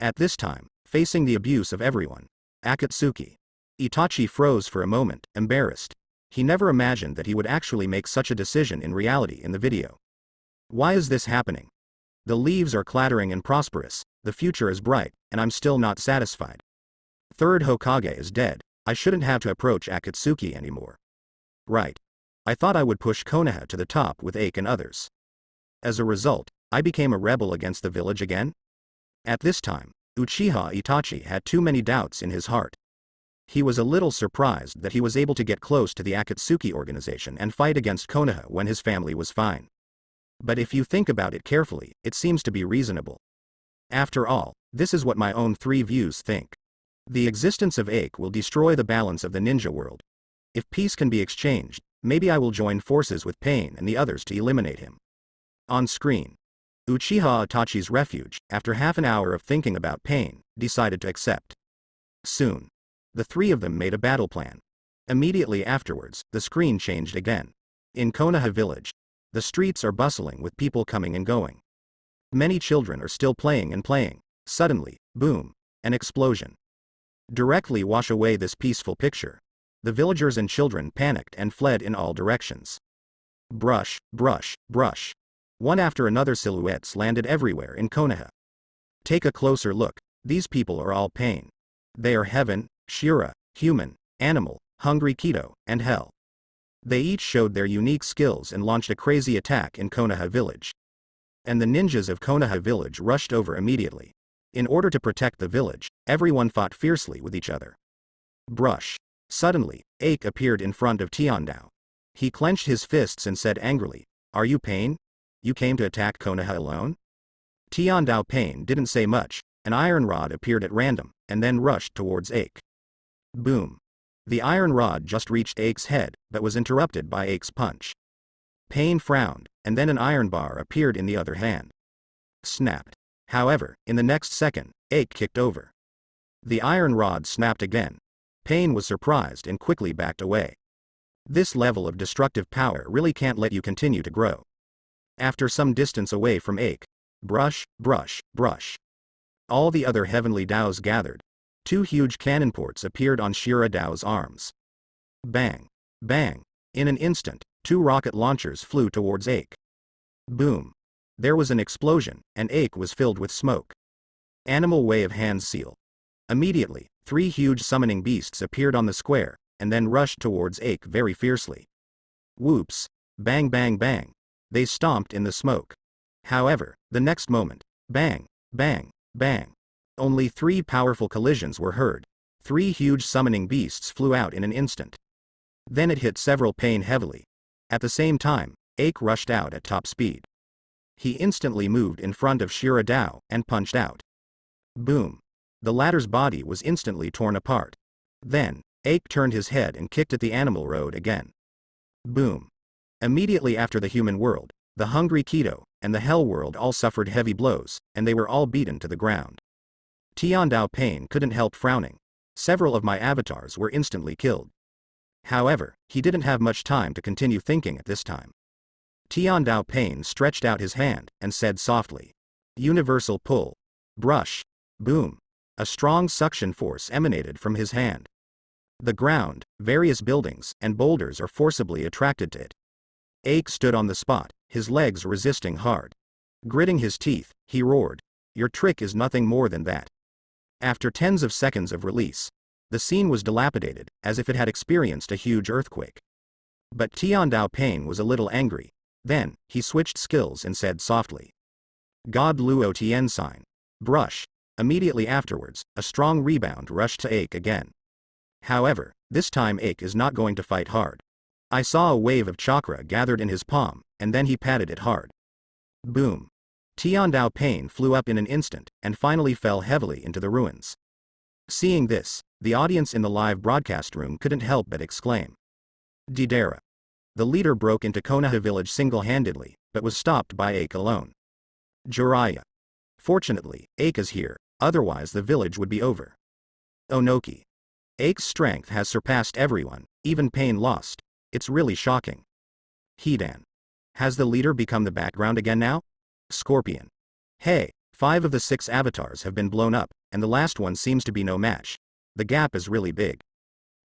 At this time, facing the abuse of everyone, Akatsuki. Itachi froze for a moment, embarrassed. He never imagined that he would actually make such a decision in reality in the video. Why is this happening? The leaves are clattering and prosperous, the future is bright, and I'm still not satisfied. Third Hokage is dead, I shouldn't have to approach Akatsuki anymore. Right. I thought I would push Konoha to the top with Ache and others. As a result, I became a rebel against the village again? At this time, Uchiha Itachi had too many doubts in his heart. He was a little surprised that he was able to get close to the Akatsuki organization and fight against Konoha when his family was fine. But if you think about it carefully, it seems to be reasonable. After all, this is what my own three views think. The existence of Ache will destroy the balance of the ninja world. If peace can be exchanged, maybe I will join forces with Pain and the others to eliminate him. On screen. Uchiha Itachi's refuge, after half an hour of thinking about Pain, decided to accept. Soon. The three of them made a battle plan. Immediately afterwards, the screen changed again. In Konoha village. The streets are bustling with people coming and going. Many children are still playing and playing. Suddenly, boom, an explosion. Directly wash away this peaceful picture. The villagers and children panicked and fled in all directions. Brush, brush, brush. One after another silhouettes landed everywhere in Konoha. Take a closer look, these people are all Pain. They are heaven, Shura, human, animal, hungry Keto, and hell. They each showed their unique skills and launched a crazy attack in Konoha village. And the ninjas of Konoha village rushed over immediately. In order to protect the village, everyone fought fiercely with each other. Brush. Suddenly, Ache appeared in front of Tiantian. He clenched his fists and said angrily, "Are you Pain? You came to attack Konoha alone?" Tiantian Pain didn't say much. An iron rod appeared at random, and then rushed towards Ache. Boom. The iron rod just reached Ache's head, but was interrupted by Ache's punch. Pain frowned, and then an iron bar appeared in the other hand. Snapped. However, in the next second, Ache kicked over. The iron rod snapped again. Pain was surprised and quickly backed away. This level of destructive power really can't let you continue to grow. After some distance away from Ache, brush, brush, brush. All the other heavenly Daos gathered. Two huge cannon ports appeared on Shira Dao's arms. Bang. Bang. In an instant, two rocket launchers flew towards Ache. Boom. There was an explosion, and Ache was filled with smoke. Animal Way of Hands Seal. Immediately, three huge summoning beasts appeared on the square, and then rushed towards Ache very fiercely. Whoops. Bang bang bang. They stomped in the smoke. However, the next moment, bang, bang, bang. Only three powerful collisions were heard. Three huge summoning beasts flew out in an instant. Then it hit several Pain heavily. At the same time, Ake rushed out at top speed. He instantly moved in front of Shiradao and punched out. Boom. The latter's body was instantly torn apart. Then, Ake turned his head and kicked at the animal road again. Boom. Immediately after the human world, the hungry Keto, and the hell world all suffered heavy blows, and they were all beaten to the ground. Tiandao Pain couldn't help frowning. Several of my avatars were instantly killed. However, he didn't have much time to continue thinking at this time. Tiandao Pain stretched out his hand, and said softly. Universal pull. Brush. Boom. A strong suction force emanated from his hand. The ground, various buildings, and boulders are forcibly attracted to it. Ake stood on the spot, his legs resisting hard. Gritting his teeth, he roared. Your trick is nothing more than that. After tens of seconds of release, the scene was dilapidated, as if it had experienced a huge earthquake. But Tiandao Pain was a little angry. Then, he switched skills and said softly. God Luo Tien sign. Brush. Immediately afterwards, a strong rebound rushed to Ake again. However, this time Ake is not going to fight hard. I saw a wave of chakra gathered in his palm, and then he patted it hard. Boom. Tiandao Pain flew up in an instant, and finally fell heavily into the ruins. Seeing this, the audience in the live broadcast room couldn't help but exclaim. Didera. The leader broke into Konoha village single-handedly, but was stopped by Ake alone. Jiraiya. Fortunately, Ake is here, otherwise the village would be over. Onoki. Ake's strength has surpassed everyone, even Pain lost. It's really shocking. Hidan. Has the leader become the background again now? Scorpion. Hey, 5 of the 6 avatars have been blown up, and the last one seems to be no match. The gap is really big.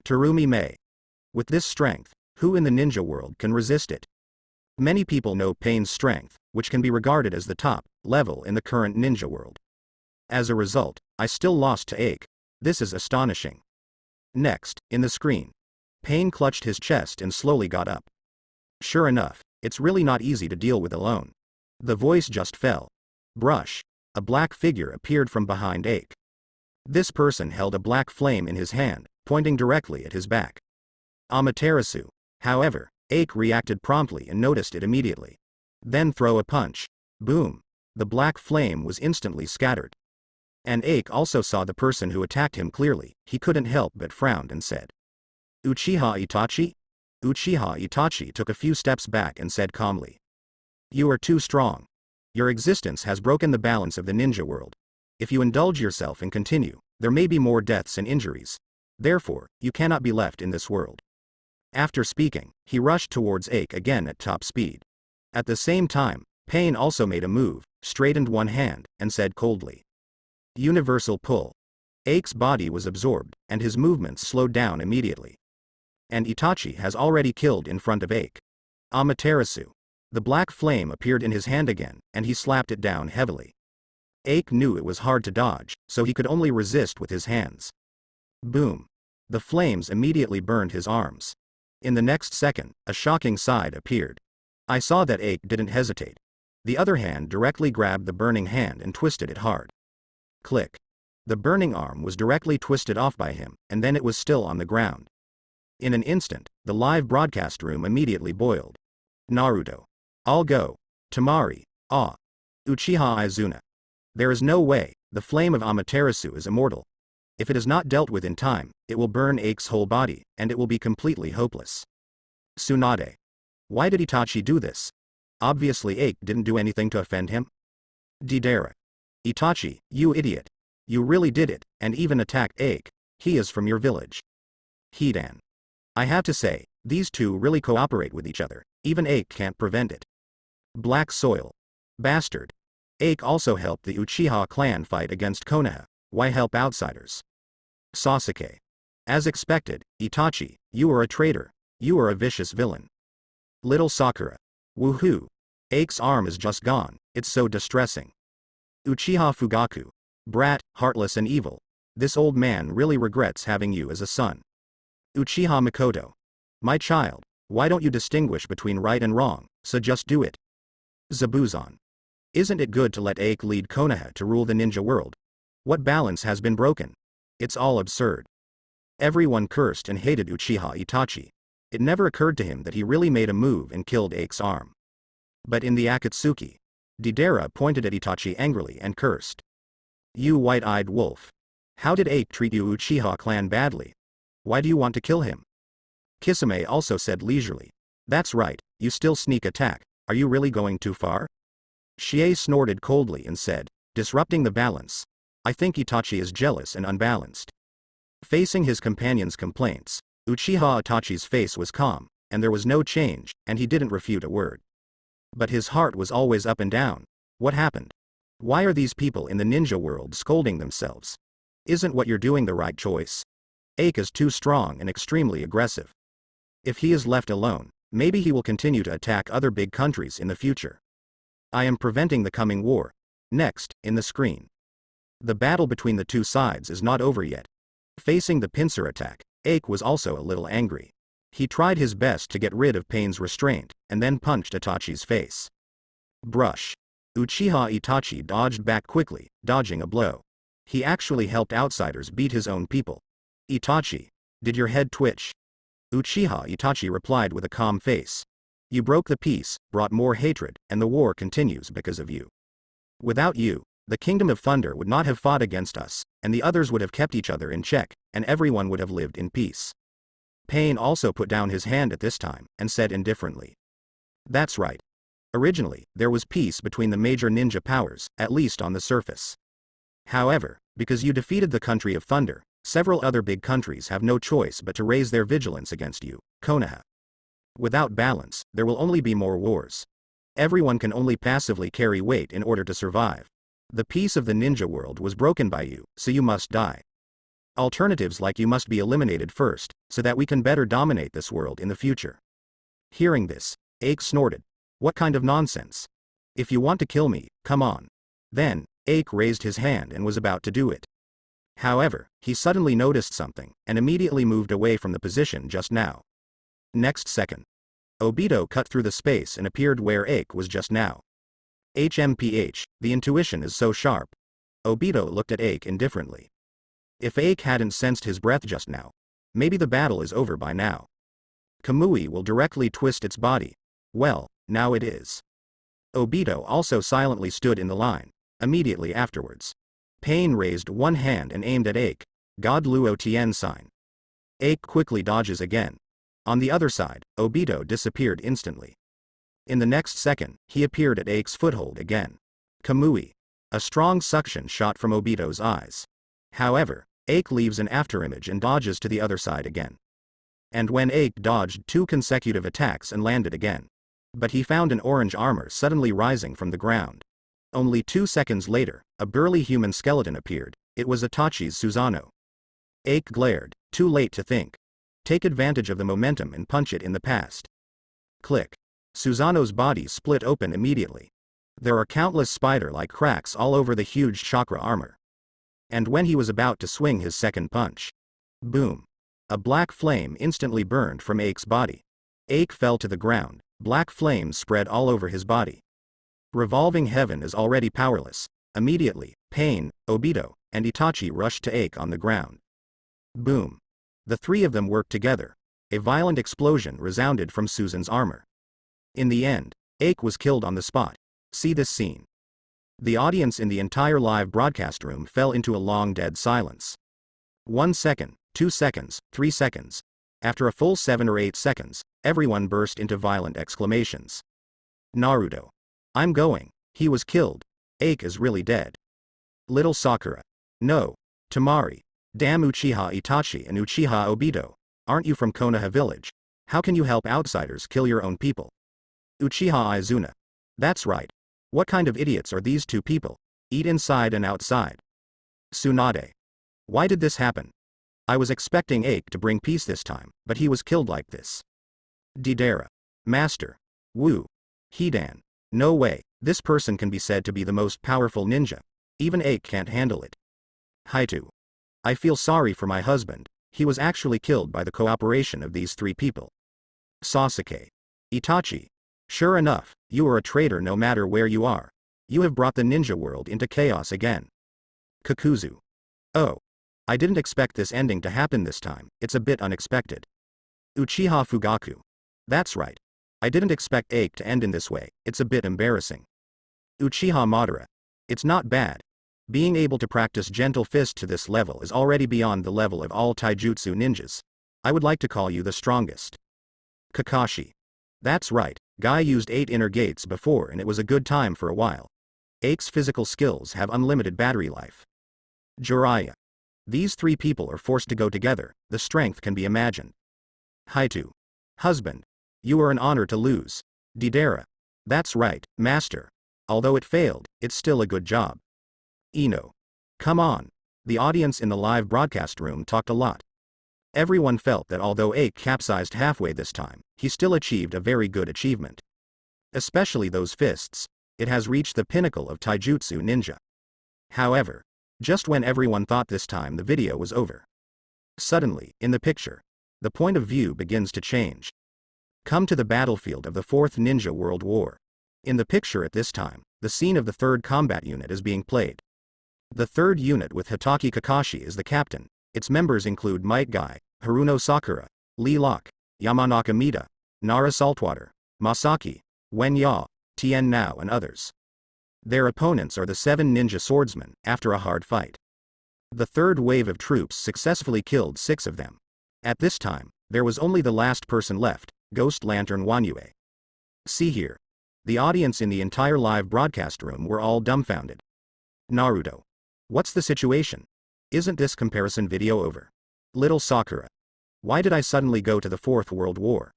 Terumi Mei. With this strength, who in the ninja world can resist it? Many people know Pain's strength, which can be regarded as the top level in the current ninja world. As a result, I still lost to Ake. This is astonishing. Next, in the screen, Pain clutched his chest and slowly got up. Sure enough, it's really not easy to deal with alone. The voice just fell. Brush. A black figure appeared from behind Ake. This person held a black flame in his hand, pointing directly at his back. Amaterasu. However, Ake reacted promptly and noticed it immediately. Then throw a punch. Boom. The black flame was instantly scattered. And Ake also saw the person who attacked him clearly. He couldn't help but frowned and said. Uchiha Itachi? Uchiha Itachi took a few steps back and said calmly. You are too strong. Your existence has broken the balance of the ninja world. If you indulge yourself and continue, there may be more deaths and injuries. Therefore, you cannot be left in this world. After speaking, he rushed towards Ake again at top speed. At the same time, Pain also made a move, straightened one hand, and said coldly. Universal pull. Ake's body was absorbed, and his movements slowed down immediately. And Itachi has already killed in front of Ake. Amaterasu. The black flame appeared in his hand again, and he slapped it down heavily. Ake knew it was hard to dodge, so he could only resist with his hands. Boom. The flames immediately burned his arms. In the next second, a shocking side appeared. I saw that Ake didn't hesitate. The other hand directly grabbed the burning hand and twisted it hard. Click. The burning arm was directly twisted off by him, and then it was still on the ground. In an instant, the live broadcast room immediately boiled. Naruto. I'll go. Tamari. Ah. Uchiha Izuna. There is no way, the flame of Amaterasu is immortal. If it is not dealt with in time, it will burn Ake's whole body, and it will be completely hopeless. Tsunade. Why did Itachi do this? Obviously Ake didn't do anything to offend him. Didera. Itachi, you idiot. You really did it, and even attacked Ake. He is from your village. Hidan. I have to say, these two really cooperate with each other, even Ake can't prevent it. Black Soil. Bastard. Ake also helped the Uchiha clan fight against Konoha. Why help outsiders? Sasuke. As expected, Itachi, you are a traitor. You are a vicious villain. Little Sakura. Woohoo. Ake's arm is just gone, it's so distressing. Uchiha Fugaku. Brat, heartless and evil. This old man really regrets having you as a son. Uchiha Mikoto. My child, why don't you distinguish between right and wrong, so just do it. Zabuzon. Isn't it good to let Ake lead Konoha to rule the ninja world? What balance has been broken? It's all absurd. Everyone cursed and hated Uchiha Itachi. It never occurred to him that he really made a move and killed Ake's arm. But in the Akatsuki, Deidara pointed at Itachi angrily and cursed. You white-eyed wolf. How did Ake treat you Uchiha clan badly? Why do you want to kill him? Kisame also said leisurely. That's right, you still sneak attack, are you really going too far? Xiao snorted coldly and said, disrupting the balance. I think Itachi is jealous and unbalanced. Facing his companion's complaints, Uchiha Itachi's face was calm, and there was no change, and he didn't refute a word. But his heart was always up and down. What happened? Why are these people in the ninja world scolding themselves? Isn't what you're doing the right choice? Ake is too strong and extremely aggressive. If he is left alone, maybe he will continue to attack other big countries in the future. I am preventing the coming war. Next, in the screen. The battle between the two sides is not over yet. Facing the pincer attack, Ake was also a little angry. He tried his best to get rid of Pain's restraint, and then punched Itachi's face. Brush. Uchiha Itachi dodged back quickly, dodging a blow. He actually helped outsiders beat his own people. Itachi, did your head twitch? Uchiha Itachi replied with a calm face. You broke the peace, brought more hatred, and the war continues because of you. Without you, the Kingdom of Thunder would not have fought against us, and the others would have kept each other in check, and everyone would have lived in peace. Pain also put down his hand at this time, and said indifferently. That's right. Originally, there was peace between the major ninja powers, at least on the surface. However, because you defeated the country of Thunder, several other big countries have no choice but to raise their vigilance against you, Konoha. Without balance, there will only be more wars. Everyone can only passively carry weight in order to survive. The peace of the ninja world was broken by you, so you must die. Alternatives like you must be eliminated first, so that we can better dominate this world in the future. Hearing this, Ake snorted. What kind of nonsense? If you want to kill me, come on. Then, Ake raised his hand and was about to do it. However, he suddenly noticed something, and immediately moved away from the position just now. Next second, Obito cut through the space and appeared where Ake was just now. HMPH, the intuition is so sharp. Obito looked at Ake indifferently. If Ake hadn't sensed his breath just now, maybe the battle is over by now. Kamui will directly twist its body. Well, now it is. Obito also silently stood in the line. Immediately afterwards, Pain raised one hand and aimed at Ake. God Luo Tien sign. Ake quickly dodges again. On the other side, Obito disappeared instantly. In the next second, he appeared at Ake's foothold again. Kamui. A strong suction shot from Obito's eyes. However, Ake leaves an afterimage and dodges to the other side again. And when Ake dodged 2 consecutive attacks and landed again. But he found an orange armor suddenly rising from the ground. Only 2 seconds later, a burly human skeleton appeared. It was Itachi's Susanoo. Ake glared. Too late to think. Take advantage of the momentum and punch it in the past. Click. Susanoo's body split open immediately. There are countless spider-like cracks all over the huge chakra armor. And when he was about to swing his second punch, boom! A black flame instantly burned from Ake's body. Ake fell to the ground. Black flames spread all over his body. Revolving heaven is already powerless. Immediately, Pain, Obito, and Itachi rushed to Ake on the ground. Boom! The 3 of them worked together. A violent explosion resounded from Susan's armor. In the end, Ake was killed on the spot. See this scene. The audience in the entire live broadcast room fell into a long dead silence. 1 second, 2 seconds, 3 seconds. After a full 7 or 8 seconds, everyone burst into violent exclamations. Naruto. I'm going. He was killed. Ake is really dead. Little Sakura. No. Temari. Damn Uchiha Itachi and Uchiha Obito. Aren't you from Konoha village? How can you help outsiders kill your own people? Uchiha Izuna. That's right. What kind of idiots are these 2 people? Eat inside and outside. Tsunade. Why did this happen? I was expecting Ake to bring peace this time, but he was killed like this. Deidara. Master. Wu. Hidan. No way, this person can be said to be the most powerful ninja. Even Ake can't handle it. Haitu. I feel sorry for my husband. He was actually killed by the cooperation of these 3 people. Sasuke. Itachi. Sure enough, you are a traitor no matter where you are. You have brought the ninja world into chaos again. Kakuzu. Oh. I didn't expect this ending to happen this time, it's a bit unexpected. Uchiha Fugaku. That's right. I didn't expect Ake to end in this way, it's a bit embarrassing. Uchiha Madara. It's not bad. Being able to practice gentle fist to this level is already beyond the level of all taijutsu ninjas. I would like to call you the strongest. Kakashi. That's right, guy used 8 inner gates before and it was a good time for a while. Ake's physical skills have unlimited battery life. Jiraiya. These 3 people are forced to go together, the strength can be imagined. Haitu. Husband. You are an honor to lose. Deidara. That's right, master. Although it failed, it's still a good job. Ino. Come on. The audience in the live broadcast room talked a lot. Everyone felt that although Ake capsized halfway this time, he still achieved a very good achievement. Especially those fists. It has reached the pinnacle of taijutsu ninja. However, just when everyone thought this time the video was over, suddenly, in the picture, the point of view begins to change. Come to the battlefield of the 4th Ninja World War. In the picture at this time, the scene of the 3rd combat unit is being played. The 3rd unit with Hitaki Kakashi as the captain. Its members include Might Guy, Haruno Sakura, Lee Locke, Yamanaka Mida, Nara Saltwater, Masaki, Wen Ya, Tien Nao and others. Their opponents are the 7 ninja swordsmen, after a hard fight. The 3rd wave of troops successfully killed 6 of them. At this time, there was only the last person left, Ghost Lantern Wanyue. See here. The audience in the entire live broadcast room were all dumbfounded. Naruto. What's the situation? Isn't this comparison video over? Little Sakura. Why did I suddenly go to the 4th World War?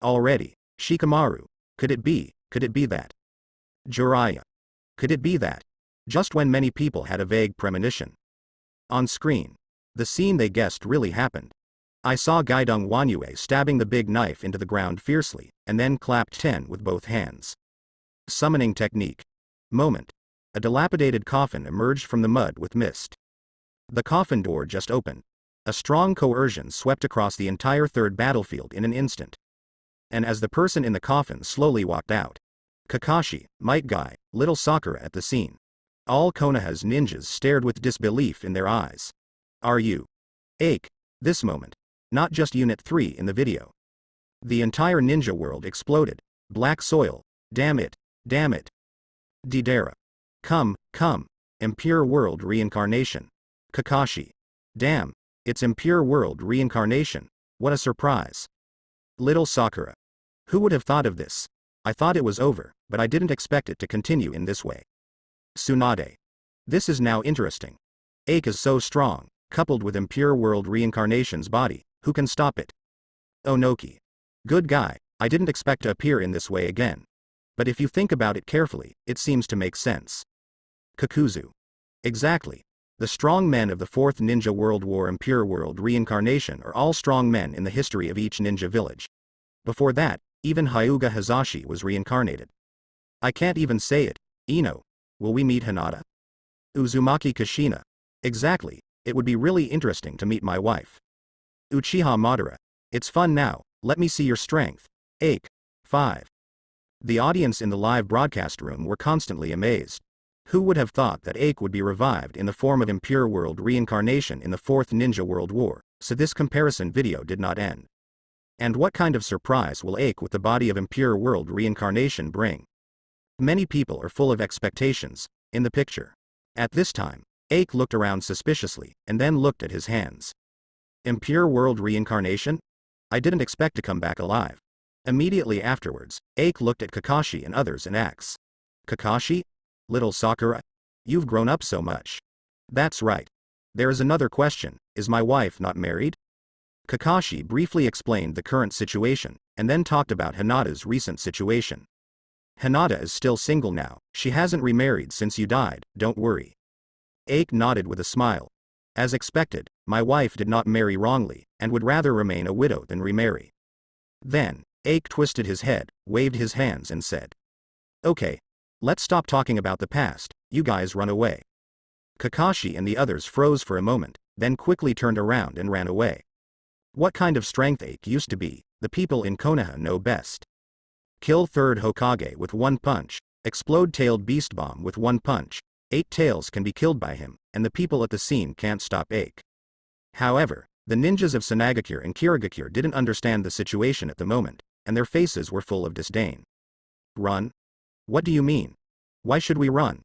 Already. Shikamaru. Could it be that? Jiraiya. Could it be that? Just when many people had a vague premonition. On screen. The scene they guessed really happened. I saw Gaidong Wanyue stabbing the big knife into the ground fiercely, and then clapped 10 with both hands. Summoning technique. Moment. A dilapidated coffin emerged from the mud with mist. The coffin door just opened. A strong coercion swept across the entire 3rd battlefield in an instant. And as the person in the coffin slowly walked out, Kakashi, Might Guy, Little Sakura at the scene. All Konoha's ninjas stared with disbelief in their eyes. Are you Ake? This moment. Not just Unit 3 in the video. The entire ninja world exploded. Black soil. Damn it. Damn it. Deidara. Come. Impure world reincarnation. Kakashi. Damn. It's impure world reincarnation. What a surprise. Little Sakura. Who would have thought of this? I thought it was over, but I didn't expect it to continue in this way. Tsunade. This is now interesting. Ake is so strong, coupled with impure world reincarnation's body, who can stop it? Onoki. Good guy, I didn't expect to appear in this way again. But if you think about it carefully, it seems to make sense. Kakuzu. Exactly. The strong men of the 4th Ninja World War Impure World Reincarnation are all strong men in the history of each ninja village. Before that, even Hyuga Hazashi was reincarnated. I can't even say it. Ino. Will we meet Hinata? Uzumaki Kushina. Exactly, it would be really interesting to meet my wife. Uchiha Madara. It's fun now, let me see your strength. Ake. 5. The audience in the live broadcast room were constantly amazed. Who would have thought that Ake would be revived in the form of impure world reincarnation in the 4th Ninja World War, so this comparison video did not end. And what kind of surprise will Ake with the body of impure world reincarnation bring? Many people are full of expectations, in the picture. At this time, Ake looked around suspiciously, and then looked at his hands. Impure world reincarnation? I didn't expect to come back alive. Immediately afterwards, Ake looked at Kakashi and others and asked, Kakashi? Little Sakura? You've grown up so much. That's right. There is another question, is my wife not married? Kakashi briefly explained the current situation, and then talked about Hinata's recent situation. Hinata is still single now, she hasn't remarried since you died, don't worry. Ake nodded with a smile. As expected, my wife did not marry wrongly, and would rather remain a widow than remarry. Then, Ake twisted his head, waved his hands and said, Okay. Let's stop talking about the past, you guys run away. Kakashi and the others froze for a moment, then quickly turned around and ran away. What kind of strength Ake used to be, the people in Konoha know best. Kill 3rd Hokage with one punch, explode tailed beast bomb with one punch, 8 tails can be killed by him, and the people at the scene can't stop Ake. However, The ninjas of Sanagakure and Kirigakure didn't understand the situation at the moment, and their faces were full of disdain. Run? What do you mean? Why should we run?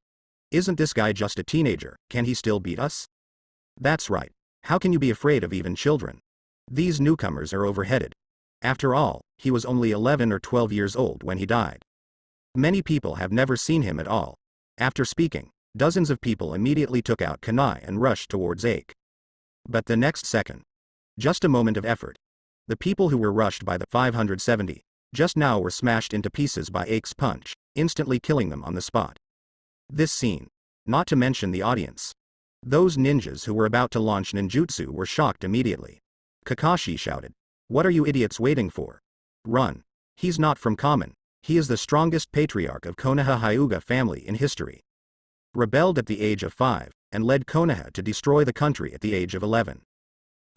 Isn't this guy just a teenager? Can he still beat us? That's right. How can you be afraid of even children? These newcomers are overheated. After all, he was only 11 or 12 years old when he died. Many people have never seen him at all. After speaking, dozens of people immediately took out kunai and rushed towards Ake. But the next second, just a moment of effort. The people who were rushed by the 570 just now were smashed into pieces by Ake's punch, instantly killing them on the spot. This scene, not to mention the audience. Those ninjas who were about to launch ninjutsu were shocked immediately. Kakashi shouted, "What are you idiots waiting for? Run. He's not from common. He is the strongest patriarch of Konoha Hyuga family in history. Rebelled at the age of 5, and led Konoha to destroy the country at the age of 11.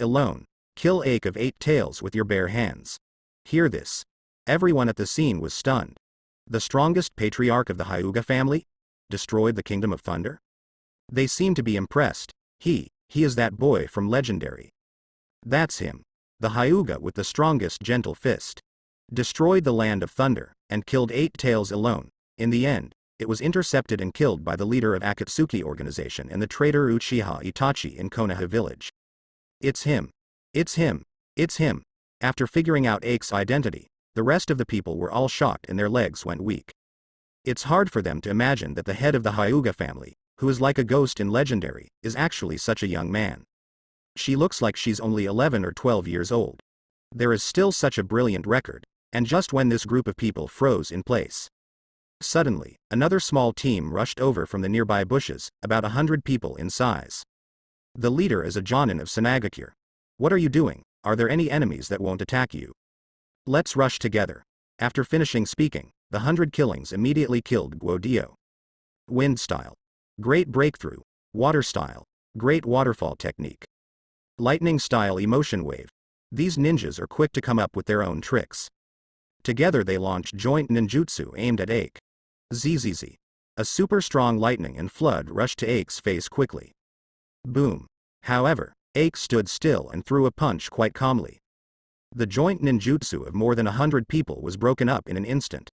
Alone, kill Ake of 8 tails with your bare hands." Hear this. Everyone at the scene was stunned. The strongest patriarch of the Hyuga family? Destroyed the Kingdom of Thunder? They seemed to be impressed. He is that boy from Legendary. That's him. The Hyuga with the strongest gentle fist. Destroyed the Land of Thunder, and killed 8 tails alone. In the end, it was intercepted and killed by the leader of Akatsuki organization and the traitor Uchiha Itachi in Konoha village. It's him. It's him. It's him. After figuring out Ake's identity, the rest of the people were all shocked and their legs went weak. It's hard for them to imagine that the head of the Hyuga family, who is like a ghost in Legendary, is actually such a young man. She looks like she's only 11 or 12 years old. There is still such a brilliant record, and just when this group of people froze in place. Suddenly, another small team rushed over from the nearby bushes, about 100 people in size. The leader is a Jonin of Sanagakure. What are you doing? Are there any enemies that won't attack you? Let's rush together. After finishing speaking, the 100 killings immediately killed Guodio. Wind style. Great breakthrough. Water style. Great waterfall technique. Lightning style emotion wave. These ninjas are quick to come up with their own tricks. Together they launched joint ninjutsu aimed at Ake. ZZZ. A super strong lightning and flood rushed to Ake's face quickly. Boom. However, Ake stood still and threw a punch quite calmly. The joint ninjutsu of more than 100 people was broken up in an instant.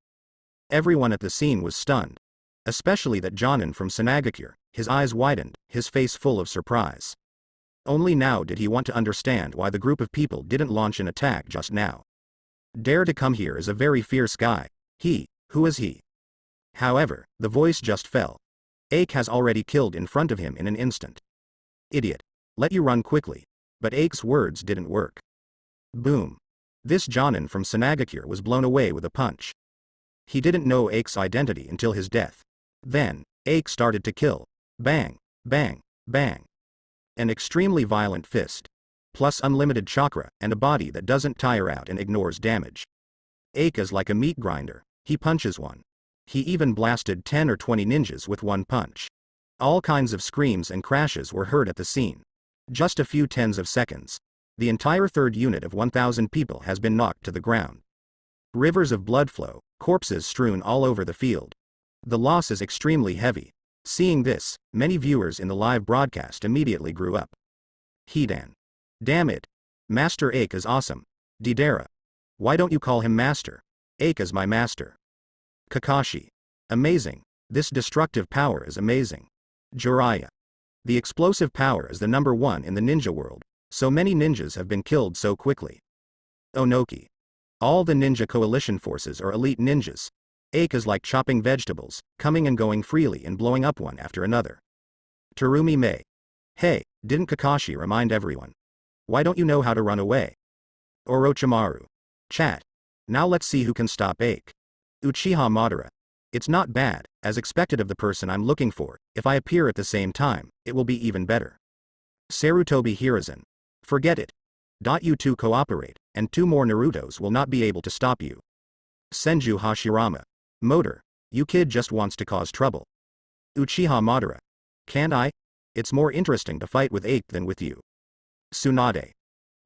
Everyone at the scene was stunned. Especially that Jonin from Sanagakure, his eyes widened, his face full of surprise. Only now did he want to understand why the group of people didn't launch an attack just now. Dare to come here is a very fierce guy. Who is he? However, the voice just fell. Ake has already killed in front of him in an instant. Idiot. Let you run quickly. But Ake's words didn't work. Boom. This Jonin from Sanagakure was blown away with a punch. He didn't know Ake's identity until his death. Then, Ake started to kill. Bang, bang, bang. An extremely violent fist. Plus unlimited chakra and a body that doesn't tire out and ignores damage. Ake is like a meat grinder. He punches one. He even blasted 10 or 20 ninjas with one punch. All kinds of screams and crashes were heard at the scene. Just a few tens of seconds. The entire third unit of 1,000 people has been knocked to the ground. Rivers of blood flow, corpses strewn all over the field. The loss is extremely heavy. Seeing this, many viewers in the live broadcast immediately grew up. Hidan. Damn it. Master Ake is awesome. Deidara. Why don't you call him master? Ake is my master. Kakashi. Amazing. This destructive power is amazing. Jiraiya. The explosive power is the number 1 in the ninja world. So many ninjas have been killed so quickly. Onoki. All the ninja coalition forces are elite ninjas. Ake is like chopping vegetables, coming and going freely and blowing up one after another. Terumi Mei. Hey, didn't Kakashi remind everyone? Why don't you know how to run away? Orochimaru. Chat. Now let's see who can stop Ake. Uchiha Madara. It's not bad, as expected of the person I'm looking for. If I appear at the same time, it will be even better. Sarutobi Hiruzen. Forget it. You two cooperate, and 2 more Narutos will not be able to stop you. Senju Hashirama. Motor. You kid just wants to cause trouble. Uchiha Madara. Can't I? It's more interesting to fight with Ake than with you. Tsunade.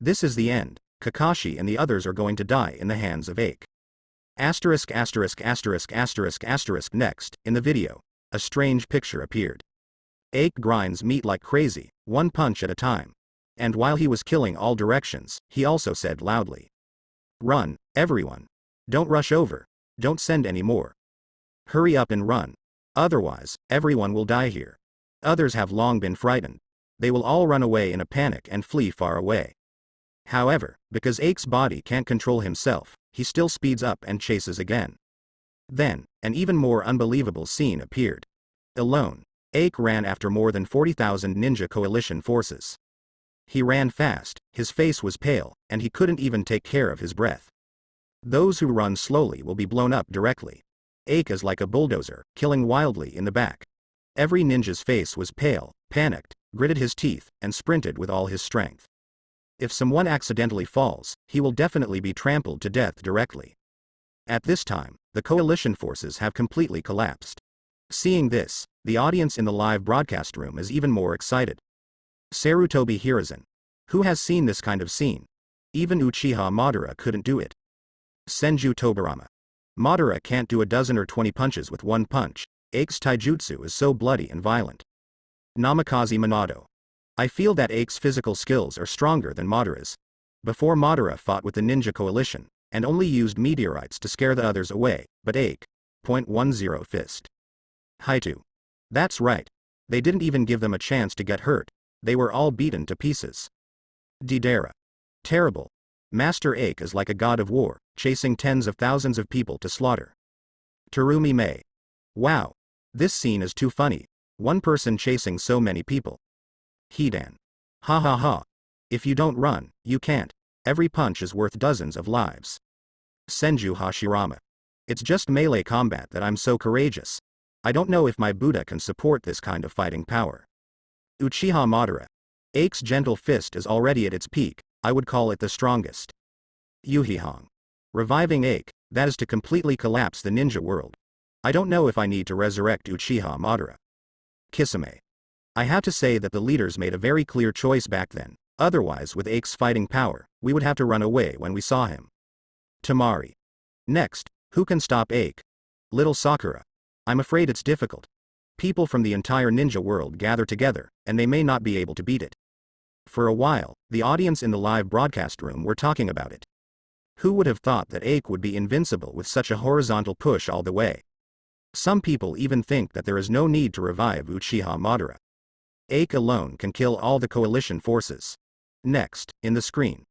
This is the end. Kakashi and the others are going to die in the hands of Ake. Asterisk asterisk asterisk asterisk asterisk next, in the video, a strange picture appeared. Ake grinds meat like crazy, one punch at a time. And while he was killing all directions, he also said loudly, "Run, everyone. Don't rush over. Don't send any more. Hurry up and run. Otherwise, everyone will die here." Others have long been frightened. They will all run away in a panic and flee far away. However, because Ake's body can't control himself, he still speeds up and chases again. Then, an even more unbelievable scene appeared. Alone, Ake ran after more than 40,000 ninja coalition forces. He ran fast, his face was pale, and he couldn't even take care of his breath. Those who run slowly will be blown up directly. Ake is like a bulldozer, killing wildly in the back. Every ninja's face was pale, panicked, gritted his teeth, and sprinted with all his strength. If someone accidentally falls, he will definitely be trampled to death directly. At this time, the coalition forces have completely collapsed. Seeing this, the audience in the live broadcast room is even more excited. Sarutobi Hiruzen. Who has seen this kind of scene? Even Uchiha Madara couldn't do it. Senju Tobirama. Madara can't do a dozen or 20 punches with one punch. Ake's taijutsu is so bloody and violent. Namikaze Minato. I feel that Ake's physical skills are stronger than Madara's. Before Madara fought with the ninja coalition, and only used meteorites to scare the others away, but Ake. .10 fist. Haitu. That's right. They didn't even give them a chance to get hurt. They were all beaten to pieces. Deidara. Terrible. Master Ake is like a god of war, chasing tens of thousands of people to slaughter. Terumi Mei. Wow. This scene is too funny. One person chasing so many people. Hidan. Ha ha ha. If you don't run, you can't. Every punch is worth dozens of lives. Senju Hashirama. It's just melee combat that I'm so courageous. I don't know if my Buddha can support this kind of fighting power. Uchiha Madara. Ake's gentle fist is already at its peak. I would call it the strongest. Yurihong. Reviving Ake, that is to completely collapse the ninja world. I don't know if I need to resurrect Uchiha Madara. Kisame. I have to say that the leaders made a very clear choice back then, otherwise with Ake's fighting power, we would have to run away when we saw him. Tamari. Next, who can stop Ake? Little Sakura. I'm afraid it's difficult. People from the entire ninja world gather together, and they may not be able to beat it. For a while, the audience in the live broadcast room were talking about it. Who would have thought that Ake would be invincible with such a horizontal push all the way? Some people even think that there is no need to revive Uchiha Madara. Ake alone can kill all the coalition forces. Next, in the screen.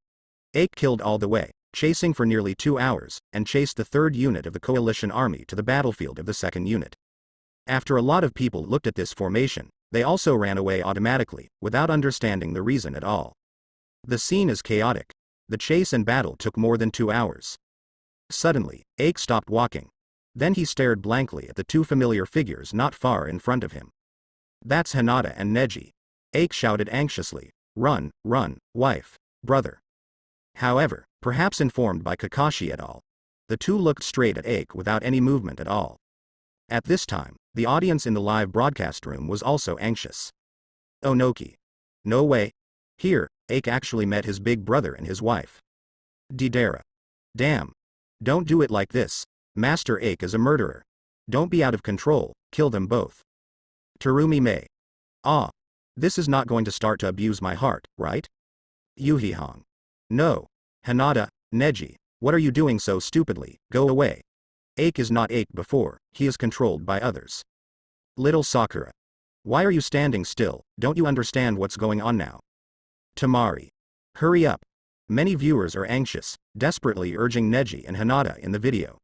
Ake killed all the way, chasing for nearly 2 hours, and chased the third unit of the coalition army to the battlefield of the second unit. After a lot of people looked at this formation, they also ran away automatically, without understanding the reason at all. The scene is chaotic. The chase and battle took more than 2 hours. Suddenly, Ake stopped walking. Then he stared blankly at the two familiar figures not far in front of him. That's Hinata and Neji. Ake shouted anxiously, "Run, run, wife, brother." However, perhaps informed by Kakashi et al., the two looked straight at Ake without any movement at all. At this time, the audience in the live broadcast room was also anxious. Onoki. No way. Here, Ake actually met his big brother and his wife. Deidara. Damn. Don't do it like this. Master Ake is a murderer. Don't be out of control, kill them both. Terumi Mei. Ah. This is not going to start to abuse my heart, right? Yurihong. No. Hinata, Neji, what are you doing so stupidly? Go away. Ake is not Ake before, he is controlled by others. Little Sakura. Why are you standing still? Don't you understand what's going on now? Tamari. Hurry up. Many viewers are anxious, desperately urging Neji and Hinata in the video.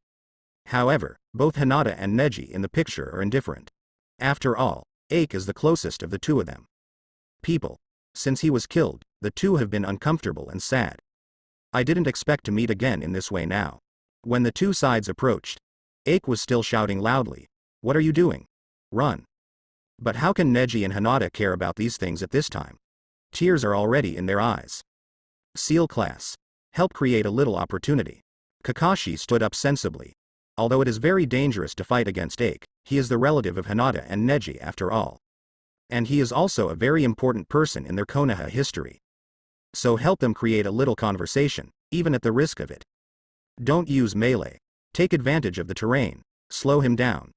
However, both Hinata and Neji in the picture are indifferent. After all, Ake is the closest of the two of them. People. Since he was killed, the two have been uncomfortable and sad. I didn't expect to meet again in this way now. When the two sides approached, Ake was still shouting loudly, "What are you doing? Run." But how can Neji and Hinata care about these things at this time? Tears are already in their eyes. Seal class. Help create a little opportunity. Kakashi stood up sensibly. Although it is very dangerous to fight against Ake, he is the relative of Hinata and Neji after all. And he is also a very important person in their Konoha history. So help them create a little conversation, even at the risk of it. Don't use melee. Take advantage of the terrain. Slow him down.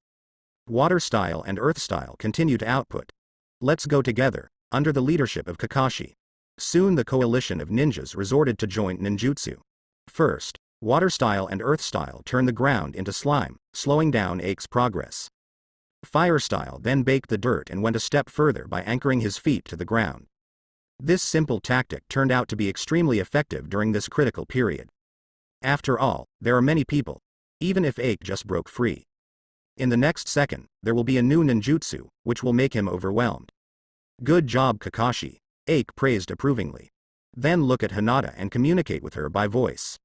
Water style and earth style continue to output. Let's go together, under the leadership of Kakashi. Soon the coalition of ninjas resorted to joint ninjutsu. First, water style and earth style turned the ground into slime, slowing down Ake's progress. Fire style then baked the dirt and went a step further by anchoring his feet to the ground. This simple tactic turned out to be extremely effective during this critical period. After all, there are many people. Even if Ake just broke free. In the next second, there will be a new ninjutsu, which will make him overwhelmed. Good job Kakashi, Ake praised approvingly. Then look at Hinata and communicate with her by voice.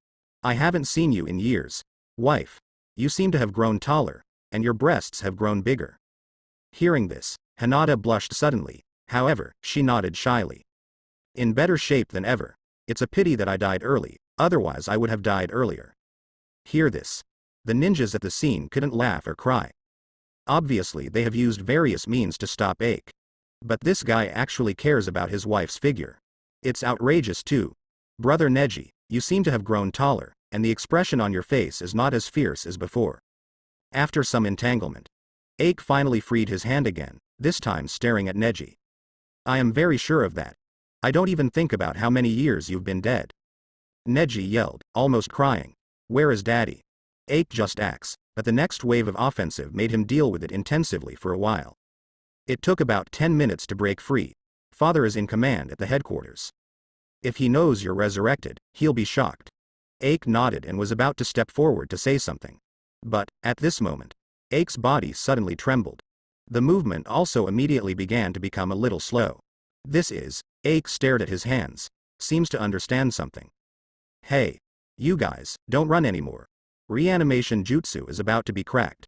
I haven't seen you in years. Wife. You seem to have grown taller, and your breasts have grown bigger. Hearing this, Hinata blushed suddenly, however, she nodded shyly. In better shape than ever. It's a pity that I died early, otherwise I would have died earlier. Hear this. The ninjas at the scene couldn't laugh or cry. Obviously they have used various means to stop Ake. But this guy actually cares about his wife's figure. It's outrageous too. Brother Neji, you seem to have grown taller, and the expression on your face is not as fierce as before. After some entanglement, Ake finally freed his hand again, this time staring at Neji. I am very sure of that. I don't even think about how many years you've been dead. Neji yelled, almost crying. Where is Daddy? Ake just acts, but the next wave of offensive made him deal with it intensively for a while. It took about 10 minutes to break free. Father is in command at the headquarters. If he knows you're resurrected, he'll be shocked. Ake nodded and was about to step forward to say something. But, at this moment, Ake's body suddenly trembled. The movement also immediately began to become a little slow. This is, Ake stared at his hands. Seems to understand something. Hey. You guys, don't run anymore. Reanimation jutsu is about to be cracked.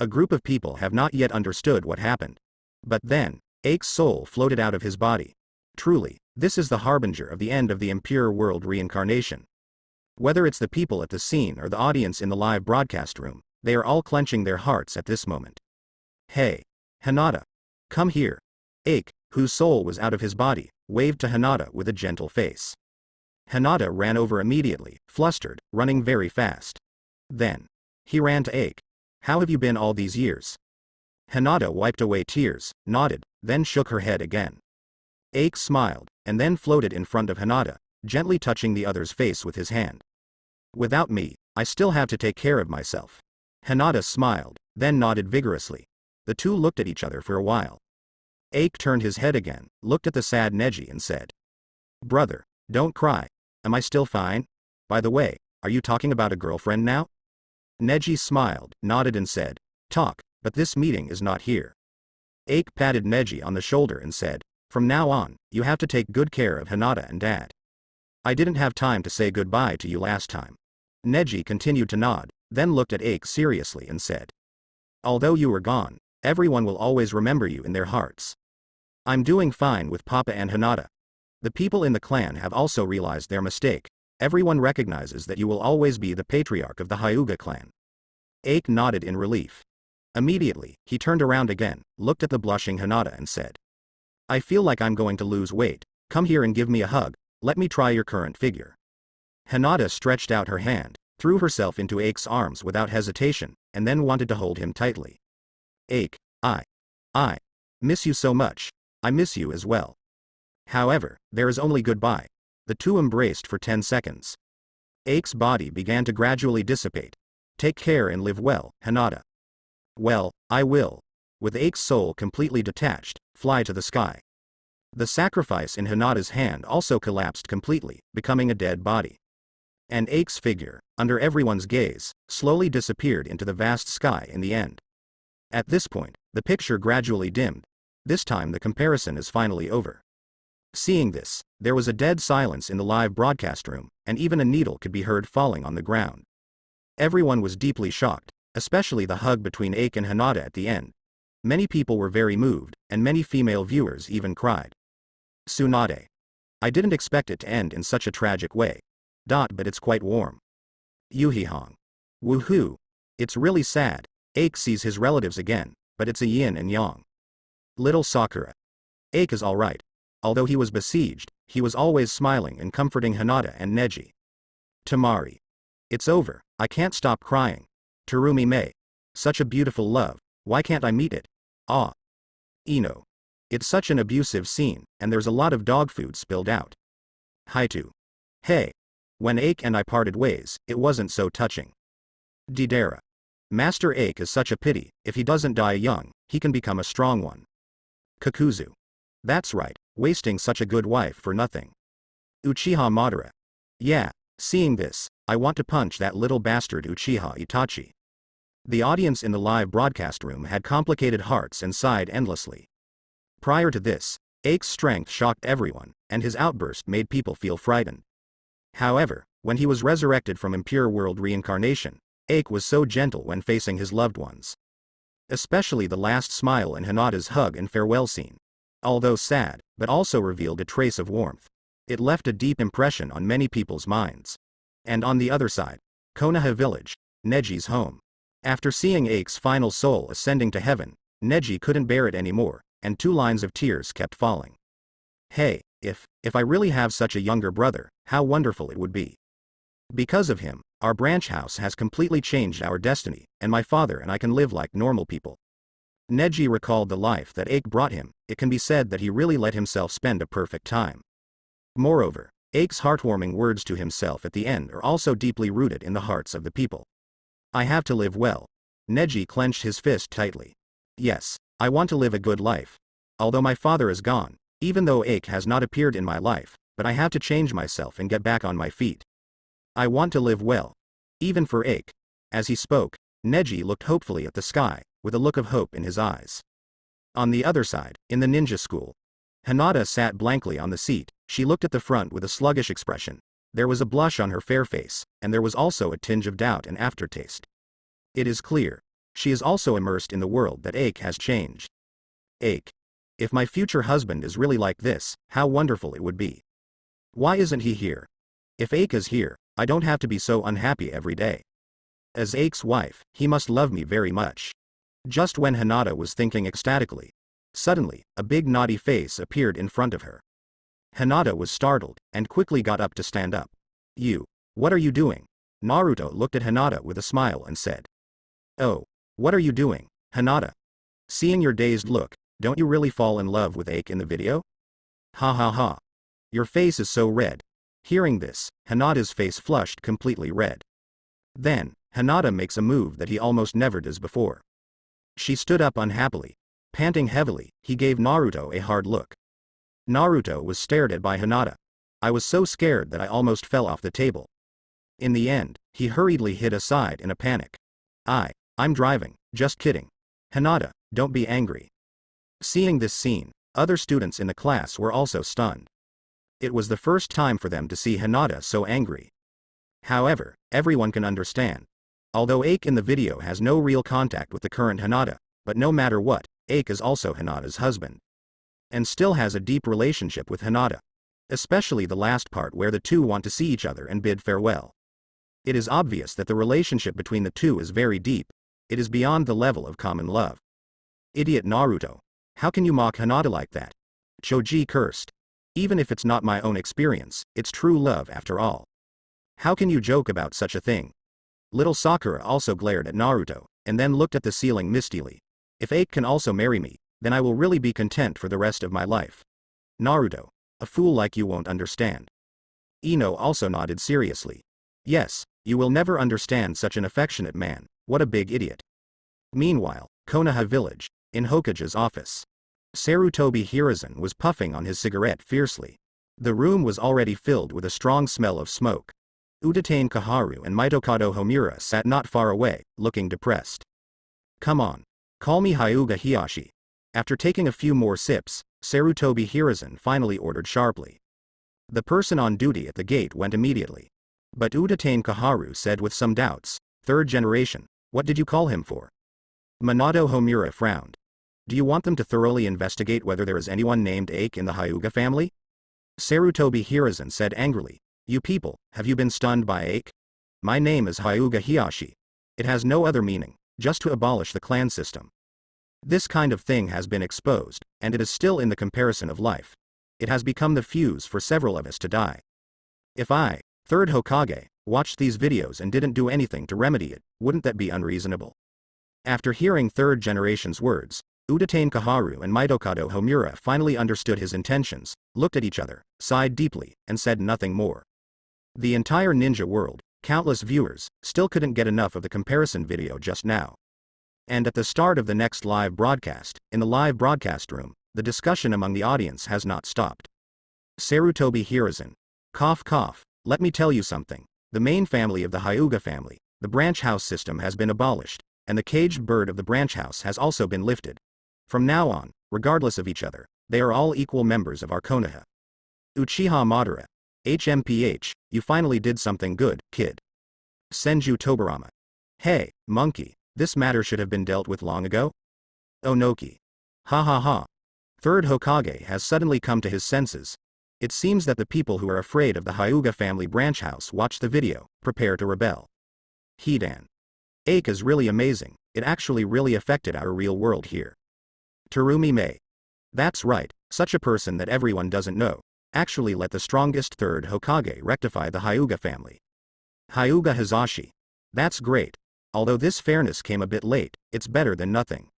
A group of people have not yet understood what happened. But then, Ake's soul floated out of his body. Truly, this is the harbinger of the end of the impure world reincarnation. Whether it's the people at the scene or the audience in the live broadcast room, they are all clenching their hearts at this moment. Hey. Hinata. Come here. Ake, whose soul was out of his body, waved to Hinata with a gentle face. Hinata ran over immediately, flustered, running very fast. Then, he ran to Ake. How have you been all these years? Hinata wiped away tears, nodded, then shook her head again. Ake smiled, and then floated in front of Hinata, gently touching the other's face with his hand. Without me, I still have to take care of myself. Hinata smiled, then nodded vigorously. The two looked at each other for a while. Ake turned his head again, looked at the sad Neji and said. Brother, don't cry. Am I still fine? By the way, are you talking about a girlfriend now? Neji smiled, nodded and said, talk, but this meeting is not here. Ake patted Neji on the shoulder and said, from now on, you have to take good care of Hinata and Dad. I didn't have time to say goodbye to you last time. Neji continued to nod, then looked at Ake seriously and said. Although you were gone, everyone will always remember you in their hearts. I'm doing fine with Papa and Hinata. The people in the clan have also realized their mistake. Everyone recognizes that you will always be the patriarch of the Hyuga clan. Ake nodded in relief. Immediately, he turned around again, looked at the blushing Hinata and said. I feel like I'm going to lose weight. Come here and give me a hug. Let me try your current figure. Hinata stretched out her hand, threw herself into Ake's arms without hesitation, and then wanted to hold him tightly. Ake, I miss you so much. I miss you as well. However, there is only goodbye. The two embraced for 10 seconds. Ake's body began to gradually dissipate. Take care and live well, Hinata. Well, I will. With Ake's soul completely detached, fly to the sky. The sacrifice in Hinata's hand also collapsed completely, becoming a dead body. And Ake's figure, under everyone's gaze, slowly disappeared into the vast sky in the end. At this point, the picture gradually dimmed. This time the comparison is finally over. Seeing this, there was a dead silence in the live broadcast room, and even a needle could be heard falling on the ground. Everyone was deeply shocked, especially the hug between Ake and Hinata at the end. Many people were very moved, and many female viewers even cried. Tsunade. I didn't expect it to end in such a tragic way. But it's quite warm. Yurihong. Woohoo. It's really sad. Ake sees his relatives again, but it's a yin and yang. Little Sakura. Ake is alright. Although he was besieged, he was always smiling and comforting Hinata and Neji. Tamari. It's over, I can't stop crying. Terumi Mei. Such a beautiful love, why can't I meet it? Ah. Ino. It's such an abusive scene, and there's a lot of dog food spilled out. Haitu. Hey. When Ake and I parted ways, it wasn't so touching. Didera. Master Ake is such a pity, if he doesn't die young, he can become a strong one. Kakuzu. That's right, wasting such a good wife for nothing. Uchiha Madara. Yeah, seeing this, I want to punch that little bastard Uchiha Itachi. The audience in the live broadcast room had complicated hearts and sighed endlessly. Prior to this, Ake's strength shocked everyone, and his outburst made people feel frightened. However, when he was resurrected from impure world reincarnation, Ake was so gentle when facing his loved ones. Especially the last smile and Hinata's hug and farewell scene. Although sad, but also revealed a trace of warmth. It left a deep impression on many people's minds. And on the other side, Konoha village, Neji's home. After seeing Ake's final soul ascending to heaven, Neji couldn't bear it anymore, and 2 lines of tears kept falling. Hey, if I really have such a younger brother, how wonderful it would be. Because of him, our branch house has completely changed our destiny, and my father and I can live like normal people. Neji recalled the life that Ake brought him. It can be said that he really let himself spend a perfect time. Moreover, Ake's heartwarming words to himself at the end are also deeply rooted in the hearts of the people. I have to live well. Neji clenched his fist tightly. Yes, I want to live a good life. Although my father is gone, even though Ake has not appeared in my life, but I have to change myself and get back on my feet. I want to live well. Even for Ake. As he spoke, Neji looked hopefully at the sky, with a look of hope in his eyes. On the other side, in the ninja school, Hinata sat blankly on the seat. She looked at the front with a sluggish expression. There was a blush on her fair face, and there was also a tinge of doubt and aftertaste. It is clear. She is also immersed in the world that Ake has changed. Ake. If my future husband is really like this, how wonderful it would be. Why isn't he here? If Ake is here, I don't have to be so unhappy every day. As Ake's wife, he must love me very much. Just when Hinata was thinking ecstatically, suddenly, a big naughty face appeared in front of her. Hinata was startled, and quickly got up to stand up. What are you doing? Naruto looked at Hinata with a smile and said. Oh, what are you doing, Hinata? Seeing your dazed look, don't you really fall in love with Ake in the video? Ha ha ha. Your face is so red. Hearing this, Hinata's face flushed completely red. Then, Hinata makes a move that he almost never does before. She stood up unhappily. Panting heavily, he gave Naruto a hard look. Naruto was stared at by Hinata. I was so scared that I almost fell off the table. In the end, he hurriedly hid aside in a panic. I'm driving, just kidding. Hinata, don't be angry. Seeing this scene, other students in the class were also stunned. It was the first time for them to see Hinata so angry. However, everyone can understand. Although Ake in the video has no real contact with the current Hinata, but no matter what, Ake is also Hinata's husband. And still has a deep relationship with Hinata. Especially the last part where the two want to see each other and bid farewell. It is obvious that the relationship between the two is very deep. It is beyond the level of common love. Idiot Naruto. How can you mock Hinata like that? Choji cursed. Even if it's not my own experience, it's true love after all. How can you joke about such a thing? Little Sakura also glared at Naruto, and then looked at the ceiling mistily. If Ake can also marry me, then I will really be content for the rest of my life. Naruto. A fool like you won't understand. Ino also nodded seriously. Yes, you will never understand such an affectionate man. What a big idiot. Meanwhile, Konoha village, in Hokage's office. Sarutobi Hiruzen was puffing on his cigarette fiercely. The room was already filled with a strong smell of smoke. Utatane Kaharu and Mitokado Homura sat not far away, looking depressed. Come on. Call me Hyuga Hiyashi. After taking a few more sips, Sarutobi Hiruzen finally ordered sharply. The person on duty at the gate went immediately. But Utatane Kaharu said with some doubts, 3rd generation, what did you call him for? Minato Homura frowned. Do you want them to thoroughly investigate whether there is anyone named Ake in the Hyuga family? Sarutobi Hiruzen said angrily. You people, have you been stunned by Ake? My name is Hyuga Hiyashi. It has no other meaning, just to abolish the clan system. This kind of thing has been exposed, and it is still in the comparison of life. It has become the fuse for several of us to die. If I, 3rd Hokage, watched these videos and didn't do anything to remedy it, wouldn't that be unreasonable? After hearing 3rd generation's words, Udatane Kaharu and Mitokado Homura finally understood his intentions, looked at each other, sighed deeply, and said nothing more. The entire ninja world, countless viewers, still couldn't get enough of the comparison video just now. And at the start of the next live broadcast, in the live broadcast room, the discussion among the audience has not stopped. Sarutobi Hiruzen. Cough cough, let me tell you something. The main family of the Hyuga family, the branch house system has been abolished, and the caged bird of the branch house has also been lifted. From now on, regardless of each other, they are all equal members of our Konoha. Uchiha Madara. HMPH, you finally did something good, kid. Senju Tobarama. Hey, monkey, this matter should have been dealt with long ago? Onoki. Ha ha ha. Third Hokage has suddenly come to his senses. It seems that the people who are afraid of the Hyuga family branch house watch the video, prepare to rebel. Hidan. Ache is really amazing, it actually really affected our real world here. Terumi Mei. That's right, such a person that everyone doesn't know, actually let the strongest third Hokage rectify the Hyuga family. Hyuga Hizashi. That's great. Although this fairness came a bit late, it's better than nothing.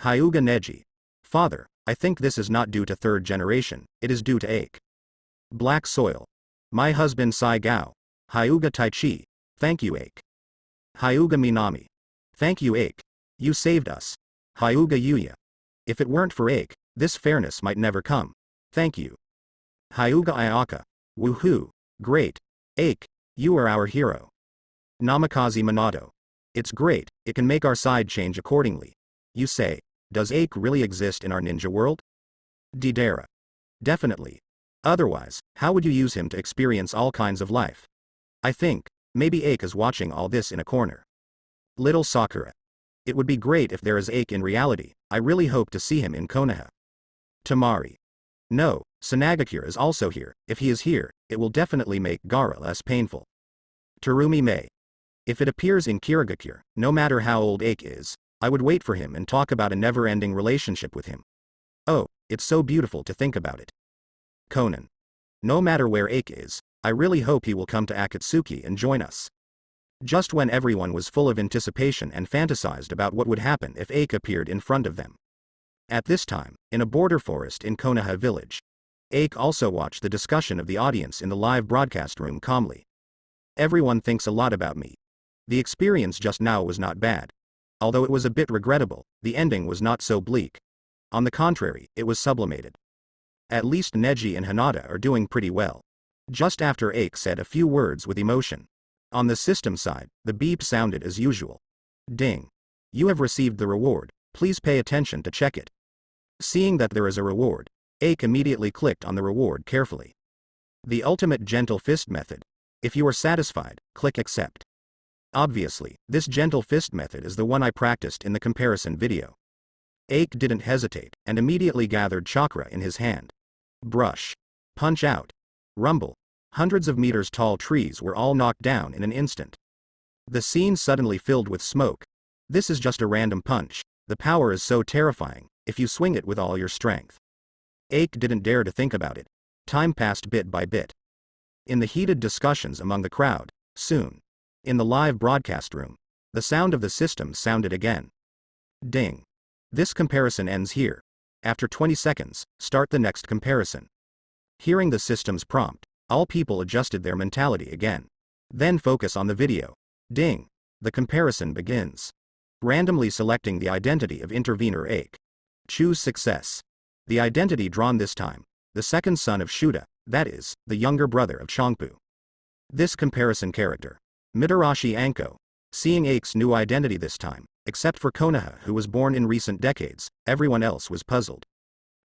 Hyuga Neji. Father, I think this is not due to third generation, it is due to Ache. Black Soil. My husband Sai Gao. Hyuga Taichi. Thank you Ache. Hyuga Minami. Thank you Ache. You saved us. Hyuga Yuya. If it weren't for Ache, this fairness might never come. Thank you. Hyuga Ayaka. Woohoo. Great. Ache, you are our hero. Namikaze Minato. It's great, it can make our side change accordingly. You say, does Ache really exist in our ninja world? Deidara. Definitely. Otherwise, how would you use him to experience all kinds of life? I think, maybe Ache is watching all this in a corner. Little Sakura. It would be great if there is Ache in reality, I really hope to see him in Konoha. Tamari. No, Sanagakure is also here, if he is here, it will definitely make Gaara less painful. Terumi Mei. If it appears in Kirigakure, no matter how old Ache is, I would wait for him and talk about a never-ending relationship with him. Oh, it's so beautiful to think about it. Conan. No matter where Ache is, I really hope he will come to Akatsuki and join us. Just when everyone was full of anticipation and fantasized about what would happen if Ache appeared in front of them. At this time, in a border forest in Konoha village, Ache also watched the discussion of the audience in the live broadcast room calmly. Everyone thinks a lot about me. The experience just now was not bad. Although it was a bit regrettable, the ending was not so bleak. On the contrary, it was sublimated. At least Neji and Hinata are doing pretty well. Just after Ache said a few words with emotion. On the system side, the beep sounded as usual. Ding. You have received the reward, please pay attention to check it. Seeing that there is a reward, Ache immediately clicked on the reward carefully. The ultimate gentle fist method. If you are satisfied, click accept. Obviously, this gentle fist method is the one I practiced in the comparison video. Ache didn't hesitate, and immediately gathered chakra in his hand. Brush. Punch out. Rumble. Hundreds of meters tall trees were all knocked down in an instant. The scene suddenly filled with smoke. This is just a random punch, the power is so terrifying, if you swing it with all your strength. Ache didn't dare to think about it. Time passed bit by bit. In the heated discussions among the crowd, soon. In the live broadcast room, the sound of the system sounded again. Ding. This comparison ends here. After 20 seconds, start the next comparison. Hearing the system's prompt, all people adjusted their mentality again. Then focus on the video. Ding. The comparison begins. Randomly selecting the identity of intervener Ache. Choose success. The identity drawn this time, the second son of Shuda, that is, the younger brother of Chongpu. This comparison character. Mitarashi Anko. Seeing Ache's new identity this time, except for Konoha who was born in recent decades, everyone else was puzzled.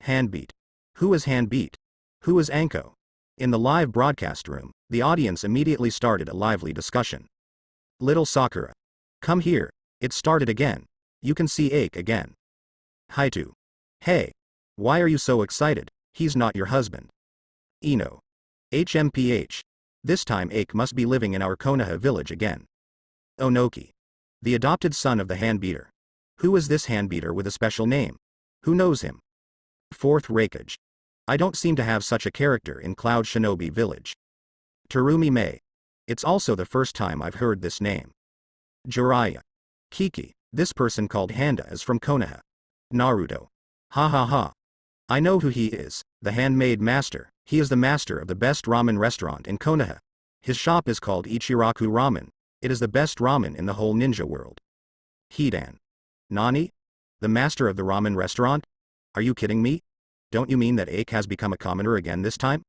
Handbeat. Who is Handbeat? Who is Anko? In the live broadcast room, the audience immediately started a lively discussion. Little Sakura. Come here, it started again. You can see Ache again. Haitu. Hey. Why are you so excited? He's not your husband. Ino. HMPH. This time Ache must be living in our Konoha village again. Onoki. The adopted son of the handbeater. Who is this handbeater with a special name? Who knows him? Fourth Raikage. I don't seem to have such a character in Cloud Shinobi Village. Terumi Mei. It's also the first time I've heard this name. Jiraiya. Kiki. This person called Handa is from Konoha. Naruto. Ha ha ha. I know who he is, the handmade master. He is the master of the best ramen restaurant in Konoha. His shop is called Ichiraku Ramen. It is the best ramen in the whole ninja world. Hidan. Nani? The master of the ramen restaurant? Are you kidding me? Don't you mean that Ake has become a commoner again this time?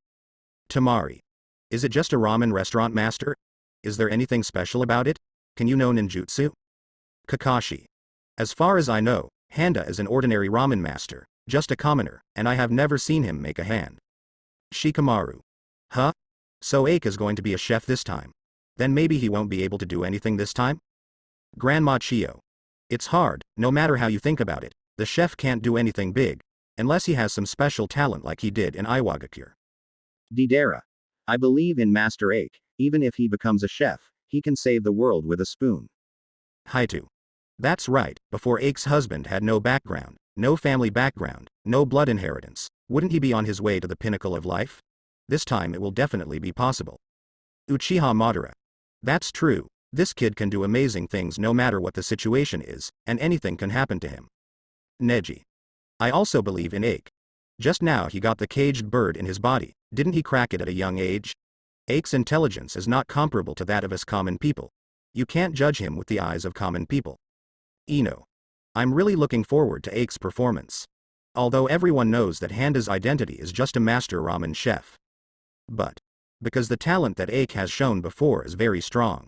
Tamari. Is it just a ramen restaurant master? Is there anything special about it? Can you know ninjutsu? Kakashi. As far as I know, Handa is an ordinary ramen master, just a commoner, and I have never seen him make a hand. Shikamaru. Huh? So Ake is going to be a chef this time. Then maybe he won't be able to do anything this time? Grandma Chio. It's hard, no matter how you think about it, the chef can't do anything big, unless he has some special talent like he did in Iwagakure. Didera. I believe in Master Ake, even if he becomes a chef, he can save the world with a spoon. Haitu. That's right, before Ake's husband had no background, no family background, no blood inheritance, wouldn't he be on his way to the pinnacle of life? This time it will definitely be possible. Uchiha Madara. That's true, this kid can do amazing things no matter what the situation is, and anything can happen to him. Neji. I also believe in Ake. Just now he got the caged bird in his body, didn't he crack it at a young age? Ake's intelligence is not comparable to that of us common people. You can't judge him with the eyes of common people. Ino. I'm really looking forward to Ake's performance. Although everyone knows that Handa's identity is just a master ramen chef. But, because the talent that Ake has shown before is very strong,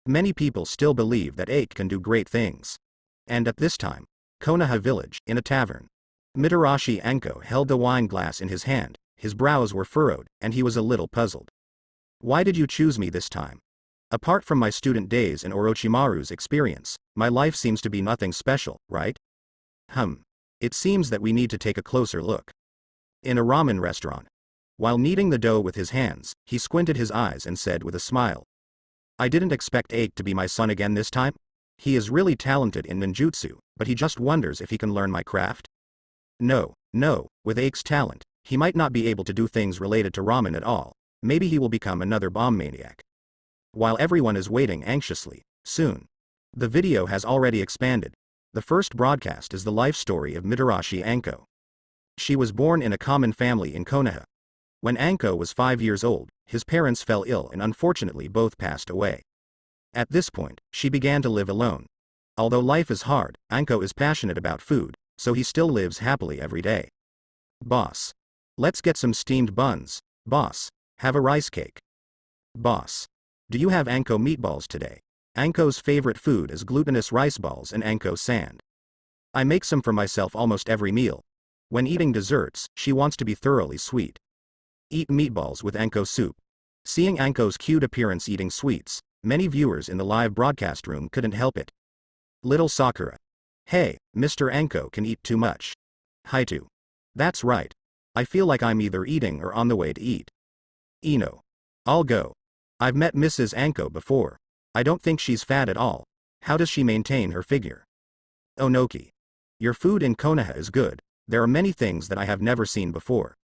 many people still believe that Ake can do great things. And at this time, Konoha village, in a tavern, Mitarashi Anko held the wine glass in his hand, his brows were furrowed, and he was a little puzzled. Why did you choose me this time? Apart from my student days and Orochimaru's experience, my life seems to be nothing special, right? It seems that we need to take a closer look. In a ramen restaurant. While kneading the dough with his hands, he squinted his eyes and said with a smile. I didn't expect Ake to be my son again this time. He is really talented in ninjutsu, but he just wonders if he can learn my craft. No, with Ake's talent, he might not be able to do things related to ramen at all. Maybe he will become another bomb maniac. While everyone is waiting anxiously, soon. The video has already expanded. The first broadcast is the life story of Mitarashi Anko. She was born in a common family in Konoha. When Anko was 5 years old, his parents fell ill and unfortunately both passed away. At this point, she began to live alone. Although life is hard, Anko is passionate about food, so he still lives happily every day. Boss. Let's get some steamed buns. Boss. Have a rice cake. Boss. Do you have Anko meatballs today? Anko's favorite food is glutinous rice balls and Anko sand. I make some for myself almost every meal. When eating desserts, she wants to be thoroughly sweet. Eat meatballs with Anko soup. Seeing Anko's cute appearance eating sweets, many viewers in the live broadcast room couldn't help it. Little Sakura. Hey, Mr. Anko can eat too much. Haitu. That's right. I feel like I'm either eating or on the way to eat. Ino. I'll go. I've met Mrs. Anko before. I don't think she's fat at all. How does she maintain her figure? Onoki. Your food in Konoha is good. There are many things that I have never seen before.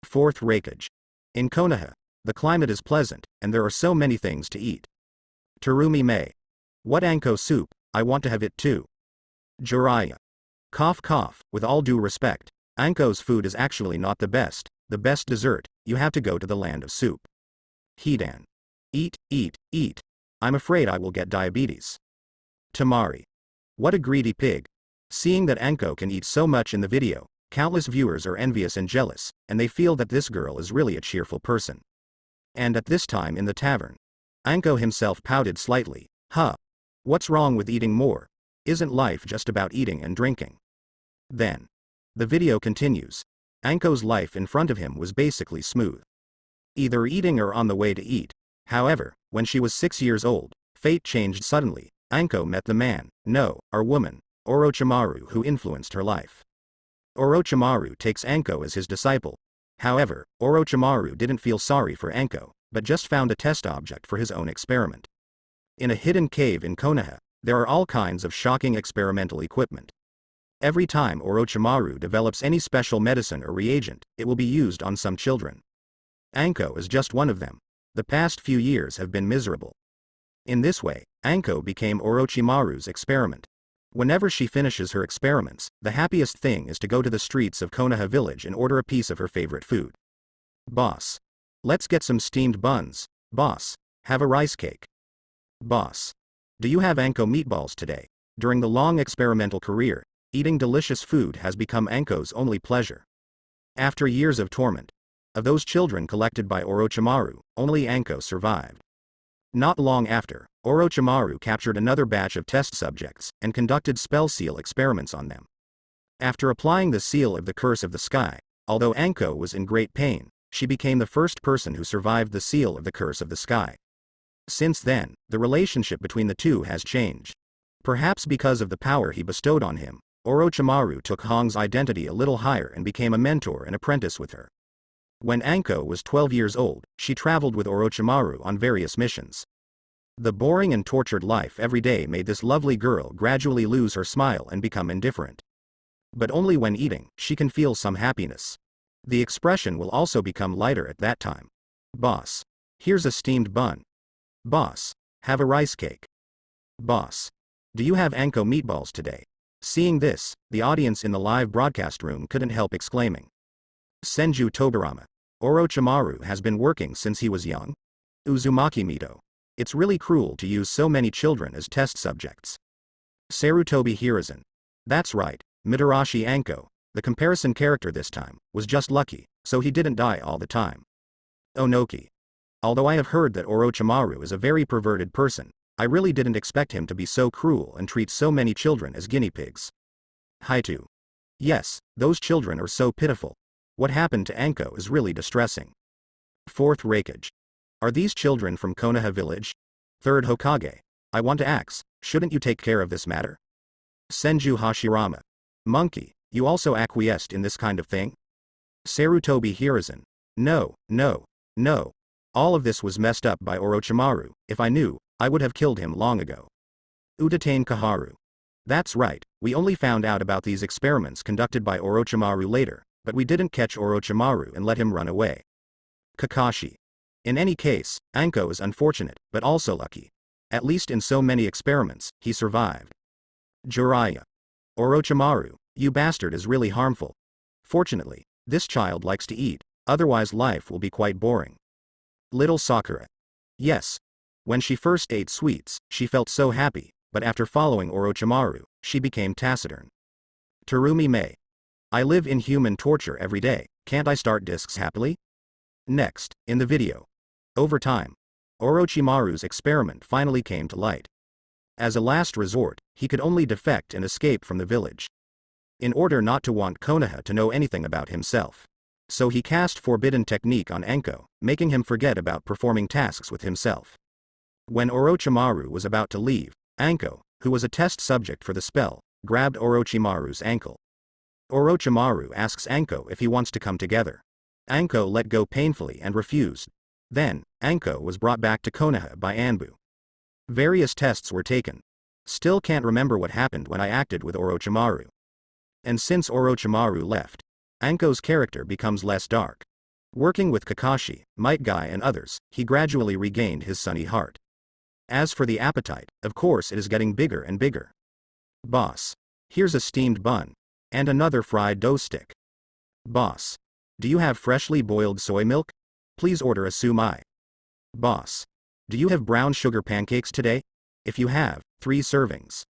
Fourth Raikage. In Konoha, the climate is pleasant, and there are so many things to eat. Terumi Mei. What Anko soup, I want to have it too. Jiraiya. Cough, with all due respect, Anko's food is actually not the best dessert, you have to go to the land of soup. Hidan. Eat. I'm afraid I will get diabetes. Tamari. What a greedy pig. Seeing that Anko can eat so much in the video, countless viewers are envious and jealous, and they feel that this girl is really a cheerful person. And at this time in the tavern, Anko himself pouted slightly. What's wrong with eating more? Isn't life just about eating and drinking? Then. The video continues. Anko's life in front of him was basically smooth. Either eating or on the way to eat. However, when she was 6 years old, fate changed suddenly. Anko met the man, or woman, Orochimaru, who influenced her life. Orochimaru takes Anko as his disciple. However, Orochimaru didn't feel sorry for Anko, but just found a test object for his own experiment. In a hidden cave in Konoha, there are all kinds of shocking experimental equipment. Every time Orochimaru develops any special medicine or reagent, it will be used on some children. Anko is just one of them. The past few years have been miserable. In this way, Anko became Orochimaru's experiment. Whenever she finishes her experiments, the happiest thing is to go to the streets of Konoha village and order a piece of her favorite food. Boss. Let's get some steamed buns. Boss. Have a rice cake. Boss. Do you have Anko meatballs today? During the long experimental career, eating delicious food has become Anko's only pleasure. After years of torment, of those children collected by Orochimaru, only Anko survived. Not long after, Orochimaru captured another batch of test subjects and conducted spell seal experiments on them. After applying the seal of the Curse of the Sky, although Anko was in great pain, she became the first person who survived the seal of the Curse of the Sky. Since then, the relationship between the two has changed. Perhaps because of the power he bestowed on him, Orochimaru took Hong's identity a little higher and became a mentor and apprentice with her. When Anko was 12 years old, she traveled with Orochimaru on various missions. The boring and tortured life every day made this lovely girl gradually lose her smile and become indifferent. But only when eating, she can feel some happiness. The expression will also become lighter at that time. Boss. Here's a steamed bun. Boss. Have a rice cake. Boss. Do you have Anko meatballs today? Seeing this, the audience in the live broadcast room couldn't help exclaiming. Senju Tobirama. Orochimaru has been working since he was young. Uzumaki Mito. It's really cruel to use so many children as test subjects. Sarutobi Hiruzen. That's right, Mitarashi Anko, the comparison character this time, was just lucky, so he didn't die all the time. Onoki. Although I have heard that Orochimaru is a very perverted person, I really didn't expect him to be so cruel and treat so many children as guinea pigs. Haitu. Yes, those children are so pitiful. What happened to Anko is really distressing. Fourth Raikage. Are these children from Konoha village? Third Hokage. I want to ask, shouldn't you take care of this matter? Senju Hashirama. Monkey, you also acquiesced in this kind of thing? Sarutobi Hiruzen. No. All of this was messed up by Orochimaru. If I knew, I would have killed him long ago. Udatain Kaharu. That's right, we only found out about these experiments conducted by Orochimaru later, but we didn't catch Orochimaru and let him run away. Kakashi. In any case, Anko is unfortunate, but also lucky. At least in so many experiments, he survived. Jiraiya. Orochimaru, you bastard is really harmful. Fortunately, this child likes to eat, otherwise life will be quite boring. Little Sakura. Yes. When she first ate sweets, she felt so happy, but after following Orochimaru, she became taciturn. Terumi Mei. I live in human torture every day, can't I start discs happily? Next, in the video. Over time, Orochimaru's experiment finally came to light. As a last resort, he could only defect and escape from the village. In order not to want Konoha to know anything about himself. So he cast forbidden technique on Anko, making him forget about performing tasks with himself. When Orochimaru was about to leave, Anko, who was a test subject for the spell, grabbed Orochimaru's ankle. Orochimaru asks Anko if he wants to come together. Anko let go painfully and refused. Then, Anko was brought back to Konoha by Anbu. Various tests were taken. Still can't remember what happened when I acted with Orochimaru. And since Orochimaru left, Anko's character becomes less dark. Working with Kakashi, Might Guy and others, he gradually regained his sunny heart. As for the appetite, of course it is getting bigger and bigger. Boss. Here's a steamed bun. And another fried dough stick. Boss. Do you have freshly boiled soy milk? Please order a sumai. Boss. Do you have brown sugar pancakes today? If you have, 3 servings.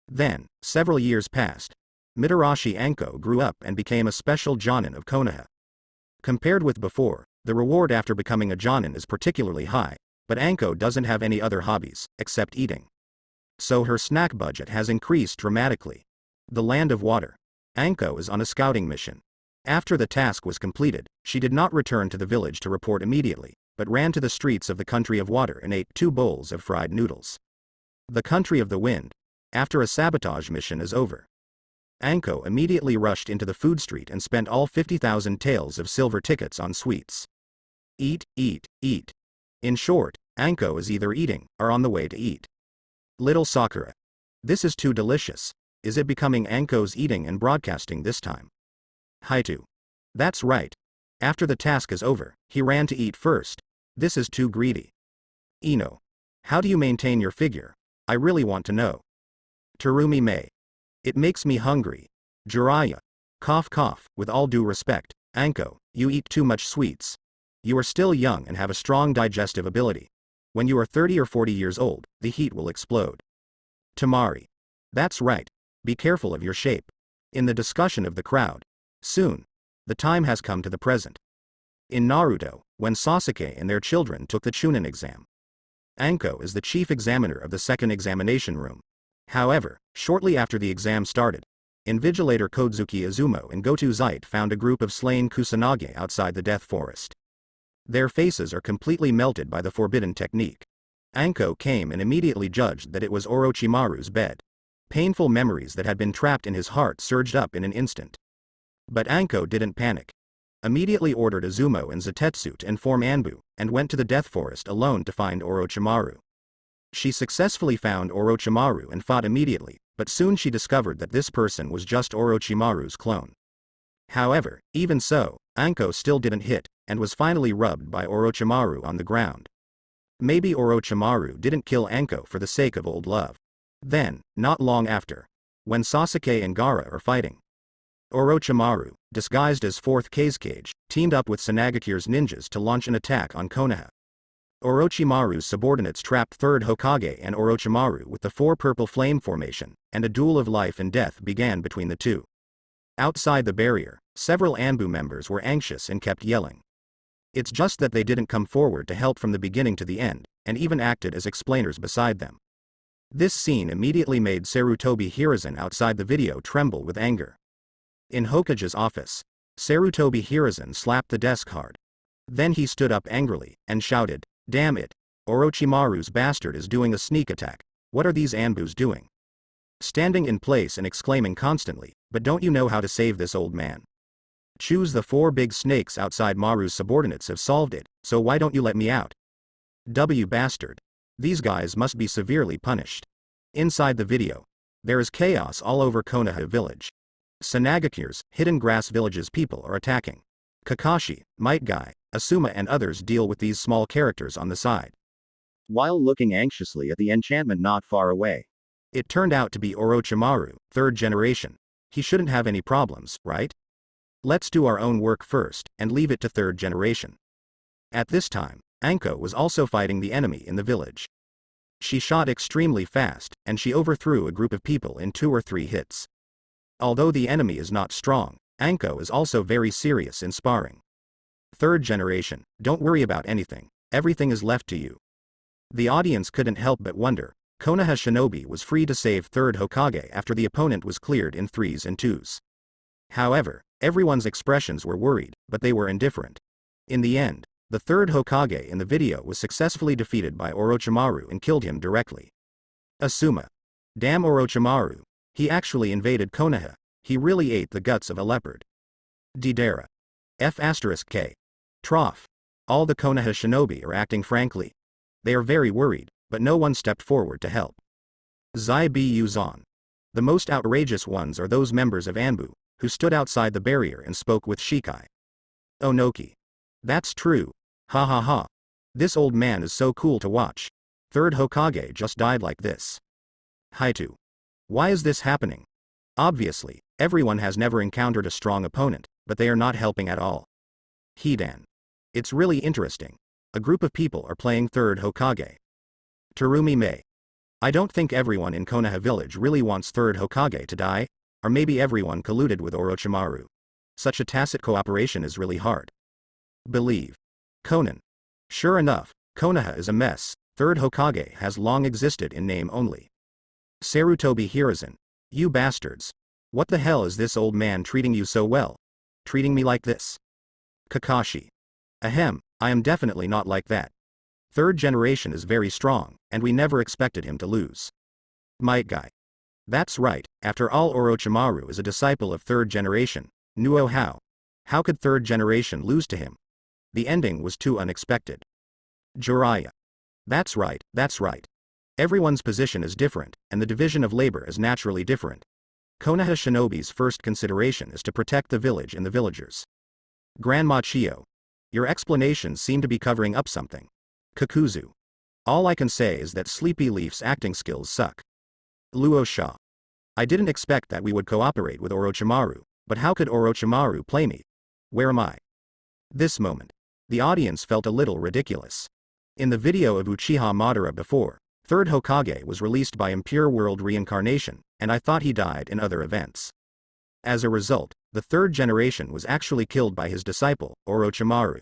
Then, several years passed. Mitarashi Anko grew up and became a special jonin of Konoha. Compared with before, the reward after becoming a jonin is particularly high, but Anko doesn't have any other hobbies, except eating. So her snack budget has increased dramatically. The Land of Water. Anko is on a scouting mission. After the task was completed, she did not return to the village to report immediately, but ran to the streets of the Country of Water and ate 2 bowls of fried noodles. The Country of the Wind. After a sabotage mission is over, Anko immediately rushed into the food street and spent all 50,000 taels of silver tickets on sweets. Eat, eat, eat. In short, Anko is either eating, or on the way to eat. Little Sakura. This is too delicious. Is it becoming Anko's eating and broadcasting this time? Haitu. That's right. After the task is over, he ran to eat first. This is too greedy. Ino. How do you maintain your figure? I really want to know. Terumi Mei. It makes me hungry. Jiraiya. Cough cough, with all due respect, Anko, you eat too much sweets. You are still young and have a strong digestive ability. When you are 30 or 40 years old, the heat will explode. Tamari. That's right. Be careful of your shape. In the discussion of the crowd. Soon. The time has come to the present. In Naruto, when Sasuke and their children took the Chunin exam. Anko is the chief examiner of the second examination room. However, shortly after the exam started, Invigilator Kodzuki Izumo and Goto Zeit found a group of slain Kusanage outside the Death Forest. Their faces are completely melted by the forbidden technique. Anko came and immediately judged that it was Orochimaru's bed. Painful memories that had been trapped in his heart surged up in an instant. But Anko didn't panic. Immediately ordered Izumo and Zetetsu to inform Anbu, and went to the Death Forest alone to find Orochimaru. She successfully found Orochimaru and fought immediately, but soon she discovered that this person was just Orochimaru's clone. However, even so, Anko still didn't hit, and was finally rubbed by Orochimaru on the ground. Maybe Orochimaru didn't kill Anko for the sake of old love. Then, not long after, when Sasuke and Gaara are fighting, Orochimaru, disguised as 4th Kazekage, teamed up with Sanagekire's ninjas to launch an attack on Konoha. Orochimaru's subordinates trapped 3rd Hokage and Orochimaru with the 4 purple flame formation, and a duel of life and death began between the two. Outside the barrier, several Anbu members were anxious and kept yelling. It's just that they didn't come forward to help from the beginning to the end, and even acted as explainers beside them. This scene immediately made Sarutobi Hiruzen outside the video tremble with anger. In Hokage's office, Sarutobi Hiruzen slapped the desk hard. Then he stood up angrily, and shouted, "Damn it! Orochimaru's bastard is doing a sneak attack. What are these Anbus doing? Standing in place and exclaiming constantly, but don't you know how to save this old man? Choose the 4 big snakes outside Maru's subordinates have solved it, so why don't you let me out? Bastard. These guys must be severely punished." Inside the video, there is chaos all over Konoha village. Sanagekire's Hidden Grass Village's people are attacking. Kakashi, Might Guy, Asuma and others deal with these small characters on the side, while looking anxiously at the enchantment not far away. It turned out to be Orochimaru, 3rd generation. He shouldn't have any problems, right? Let's do our own work first, and leave it to 3rd generation. At this time, Anko was also fighting the enemy in the village. She shot extremely fast, and she overthrew a group of people in 2 or 3 hits. Although the enemy is not strong, Anko is also very serious in sparring. 3rd generation, don't worry about anything, everything is left to you. The audience couldn't help but wonder. Konoha Shinobi was free to save 3rd Hokage after the opponent was cleared in 3s and 2s. However, everyone's expressions were worried, but they were indifferent. In the end, the 3rd Hokage in the video was successfully defeated by Orochimaru and killed him directly. Asuma. Damn Orochimaru. He actually invaded Konoha. He really ate the guts of a leopard. Deidara. F*K. Trough. All the Konoha shinobi are acting frankly. They are very worried, but no one stepped forward to help. Zai Bu Zan. The most outrageous ones are those members of Anbu, who stood outside the barrier and spoke with Shikai. Onoki. That's true. Ha ha ha. This old man is so cool to watch. 3rd Hokage just died like this. Haitu. Why is this happening? Obviously, everyone has never encountered a strong opponent, but they are not helping at all. Hidan. It's really interesting. A group of people are playing 3rd Hokage. Terumi Mei. I don't think everyone in Konoha village really wants 3rd Hokage to die, or maybe everyone colluded with Orochimaru. Such a tacit cooperation is really hard. Believe. Conan. Sure enough, Konoha is a mess. 3rd Hokage has long existed in name only. Sarutobi Hiruzen. You bastards. What the hell is this old man treating you so well? Treating me like this? Kakashi. Ahem, I am definitely not like that. 3rd generation is very strong, and we never expected him to lose. Might Guy. That's right, after all Orochimaru is a disciple of 3rd generation. Nuo how? How could 3rd generation lose to him? The ending was too unexpected. Jiraiya. That's right, that's right. Everyone's position is different, and the division of labor is naturally different. Konoha shinobi's first consideration is to protect the village and the villagers. Grandma Chio. Your explanations seem to be covering up something. Kakuzu. All I can say is that Sleepy Leaf's acting skills suck. Luo Sha. I didn't expect that we would cooperate with Orochimaru, but how could Orochimaru play me? Where am I? This moment. The audience felt a little ridiculous. In the video of Uchiha Madara before, third Hokage was released by Impure World Reincarnation, and I thought he died in other events. As a result, the third generation was actually killed by his disciple, Orochimaru.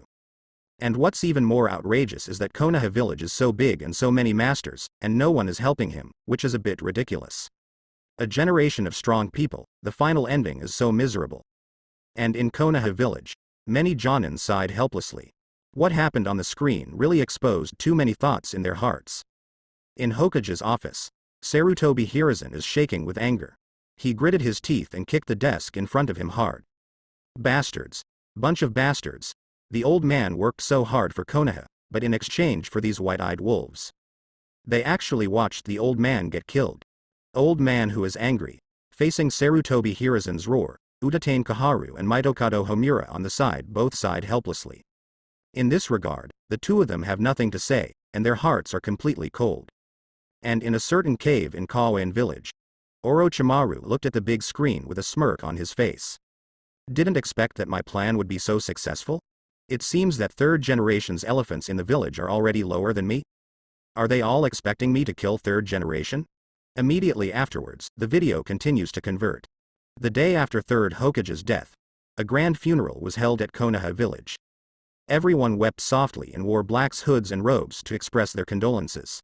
And what's even more outrageous is that Konoha village is so big and so many masters, and no one is helping him, which is a bit ridiculous. A generation of strong people, the final ending is so miserable. And in Konoha village, many Jonin sighed helplessly. What happened on the screen really exposed too many thoughts in their hearts. In Hokage's office, Sarutobi Hiruzen is shaking with anger. He gritted his teeth and kicked the desk in front of him hard. Bastards. Bunch of bastards. The old man worked so hard for Konoha, but in exchange for these white-eyed wolves. They actually watched the old man get killed. Old man who is angry. Facing Sarutobi Hiruzen's roar, Utatane Kaharu and Mitokado Homura on the side both sighed helplessly. In this regard, the two of them have nothing to say, and their hearts are completely cold. And in a certain cave in Kawen village, Orochimaru looked at the big screen with a smirk on his face. Didn't expect that my plan would be so successful? It seems that third generation's elephants in the village are already lower than me? Are they all expecting me to kill third generation? Immediately afterwards, the video continues to convert. The day after third Hokage's death, a grand funeral was held at Konoha village. Everyone wept softly and wore blacks hoods and robes to express their condolences.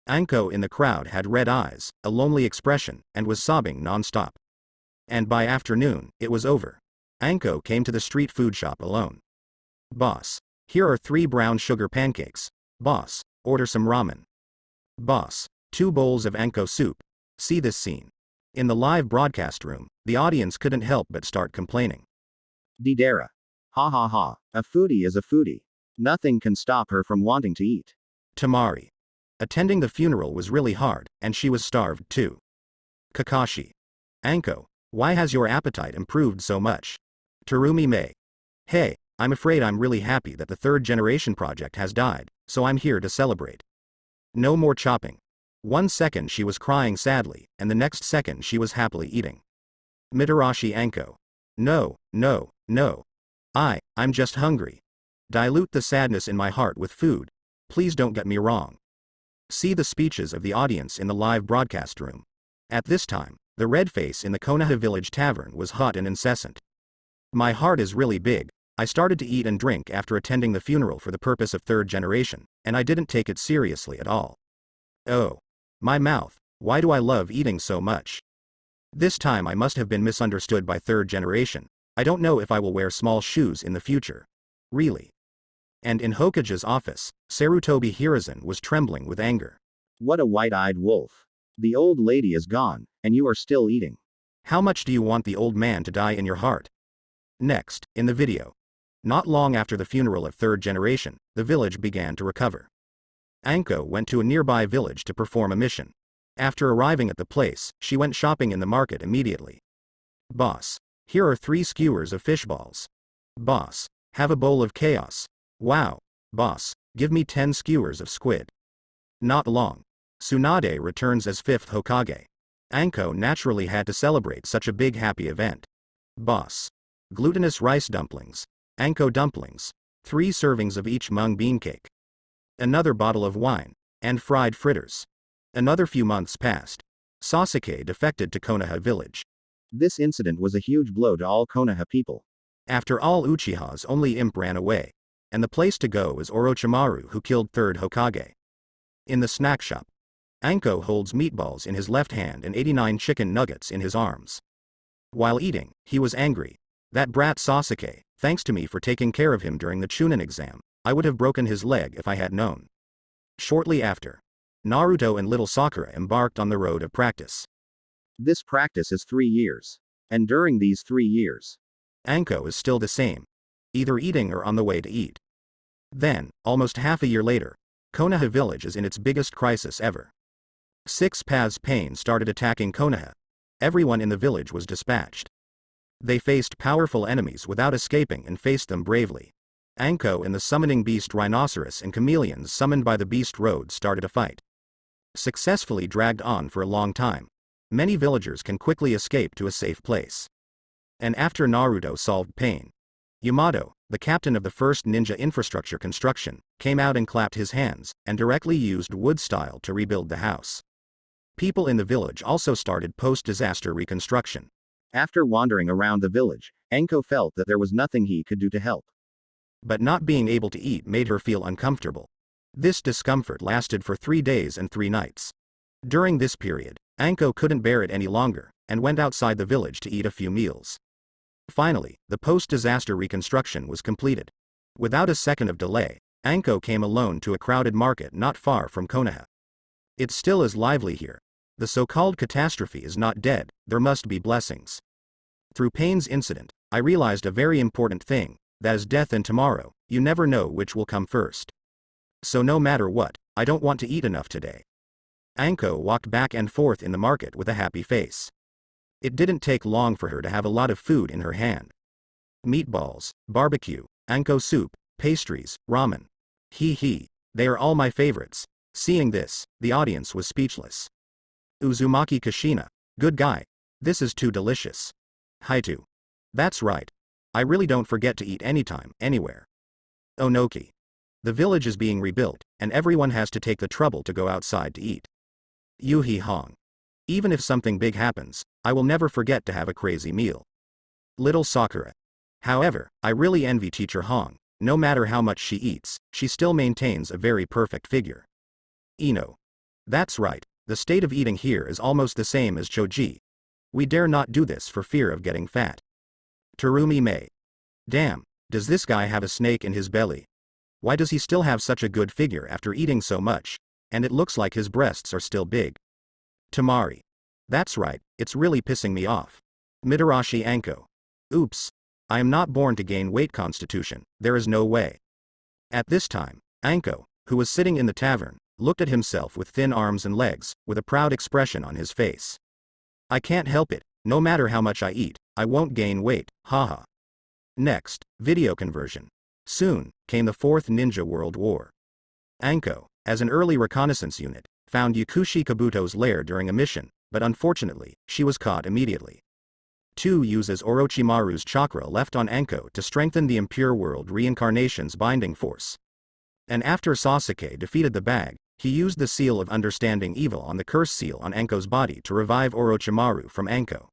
Anko in the crowd had red eyes, a lonely expression, and was sobbing non-stop. And by afternoon, it was over. Anko came to the street food shop alone. Boss, here are 3 brown sugar pancakes. Boss, order some ramen. Boss, 2 bowls of Anko soup. See this scene. In the live broadcast room, the audience couldn't help but start complaining. Didera. Ha ha ha. A foodie is a foodie. Nothing can stop her from wanting to eat. Tamari. Attending the funeral was really hard, and she was starved too. Kakashi. Anko, why has your appetite improved so much? Terumi Mei. Hey, I'm afraid I'm really happy that the third generation project has died, so I'm here to celebrate. No more chopping. 1 second she was crying sadly, and the next second she was happily eating. Mitarashi Anko. No, no, no. I'm just hungry. Dilute the sadness in my heart with food. Please don't get me wrong. See the speeches of the audience in the live broadcast room. At this time, the red face in the Konoha village tavern was hot and incessant. My heart is really big. I started to eat and drink after attending the funeral for the purpose of third generation, and I didn't take it seriously at all. Oh. My mouth, why do I love eating so much? This time I must have been misunderstood by third generation. I don't know if I will wear small shoes in the future. Really. And in Hokage's office, Sarutobi Hiruzen was trembling with anger. What a white-eyed wolf. The old lady is gone, and you are still eating. How much do you want the old man to die in your heart? Next, in the video. Not long after the funeral of third generation, the village began to recover. Anko went to a nearby village to perform a mission. After arriving at the place, she went shopping in the market immediately. Boss, here are 3 skewers of fish balls. Boss, have a bowl of chaos. Wow. Boss, give me 10 skewers of squid. Not long. Tsunade returns as 5th Hokage. Anko naturally had to celebrate such a big happy event. Boss. Glutinous rice dumplings. Anko dumplings. 3 servings of each mung bean cake. Another bottle of wine. And fried fritters. Another few months passed. Sasuke defected to Konoha village. This incident was a huge blow to all Konoha people. After all Uchihas, only Imp ran away. And the place to go is Orochimaru, who killed third Hokage. In the snack shop, Anko holds meatballs in his left hand and 89 chicken nuggets in his arms. While eating, he was angry. That brat Sasuke, thanks to me for taking care of him during the Chunin exam, I would have broken his leg if I had known. Shortly after, Naruto and little Sakura embarked on the road of practice. This practice is 3 years. And during these 3 years, Anko is still the same. Either eating or on the way to eat. Then, almost half a year later, Konoha village is in its biggest crisis ever. 6 paths pain started attacking Konoha. Everyone in the village was dispatched. They faced powerful enemies without escaping and faced them bravely. Anko and the summoning beast rhinoceros and chameleons summoned by the beast road started a fight. Successfully dragged on for a long time. many villagers can quickly escape to a safe place. And after Naruto solved pain, Yamato, the captain of the first ninja infrastructure construction, came out and clapped his hands, and directly used wood style to rebuild the house. People in the village also started post-disaster reconstruction. After wandering around the village, Enko felt that there was nothing he could do to help. But not being able to eat made her feel uncomfortable. This discomfort lasted for 3 days and 3 nights. During this period, Anko couldn't bear it any longer, and went outside the village to eat a few meals. Finally, the post-disaster reconstruction was completed. Without a second of delay, Anko came alone to a crowded market not far from Konoha. It still is lively here. The so-called catastrophe is not dead, there must be blessings. Through Pain's incident, I realized a very important thing, that is death and tomorrow, you never know which will come first. So no matter what, I don't want to eat enough today. Anko walked back and forth in the market with a happy face. It didn't take long for her to have a lot of food in her hand. Meatballs, barbecue, Anko soup, pastries, ramen. They are all my favorites. Seeing this, the audience was speechless. Uzumaki Kushina, good guy. This is too delicious. Haitu. That's right. I really don't forget to eat anytime, anywhere. Onoki. The village is being rebuilt, and everyone has to take the trouble to go outside to eat. Yurihong. Even if something big happens, I will never forget to have a crazy meal. Little Sakura. However, I really envy Teacher Hong. No matter how much she eats, she still maintains a very perfect figure. Ino. That's right, the state of eating here is almost the same as Choji. We dare not do this for fear of getting fat. Terumi Mei. Damn, does this guy have a snake in his belly? Why does he still have such a good figure after eating so much? And it looks like his breasts are still big. Tamari. That's right, it's really pissing me off. Mitarashi Anko. Oops. I am not born to gain weight constitution, there is no way. At this time, Anko, who was sitting in the tavern, looked at himself with thin arms and legs, with a proud expression on his face. I can't help it, no matter how much I eat, I won't gain weight, haha. Next, video conversion. Soon, came the Fourth Ninja World War. Anko, as an early reconnaissance unit, found Yakushi Kabuto's lair during a mission, but unfortunately, she was caught immediately. 2 uses Orochimaru's chakra left on Anko to strengthen the Impure World Reincarnation's binding force. And after Sasuke defeated the bag, he used the Seal of Understanding Evil on the curse seal on Anko's body to revive Orochimaru from Anko.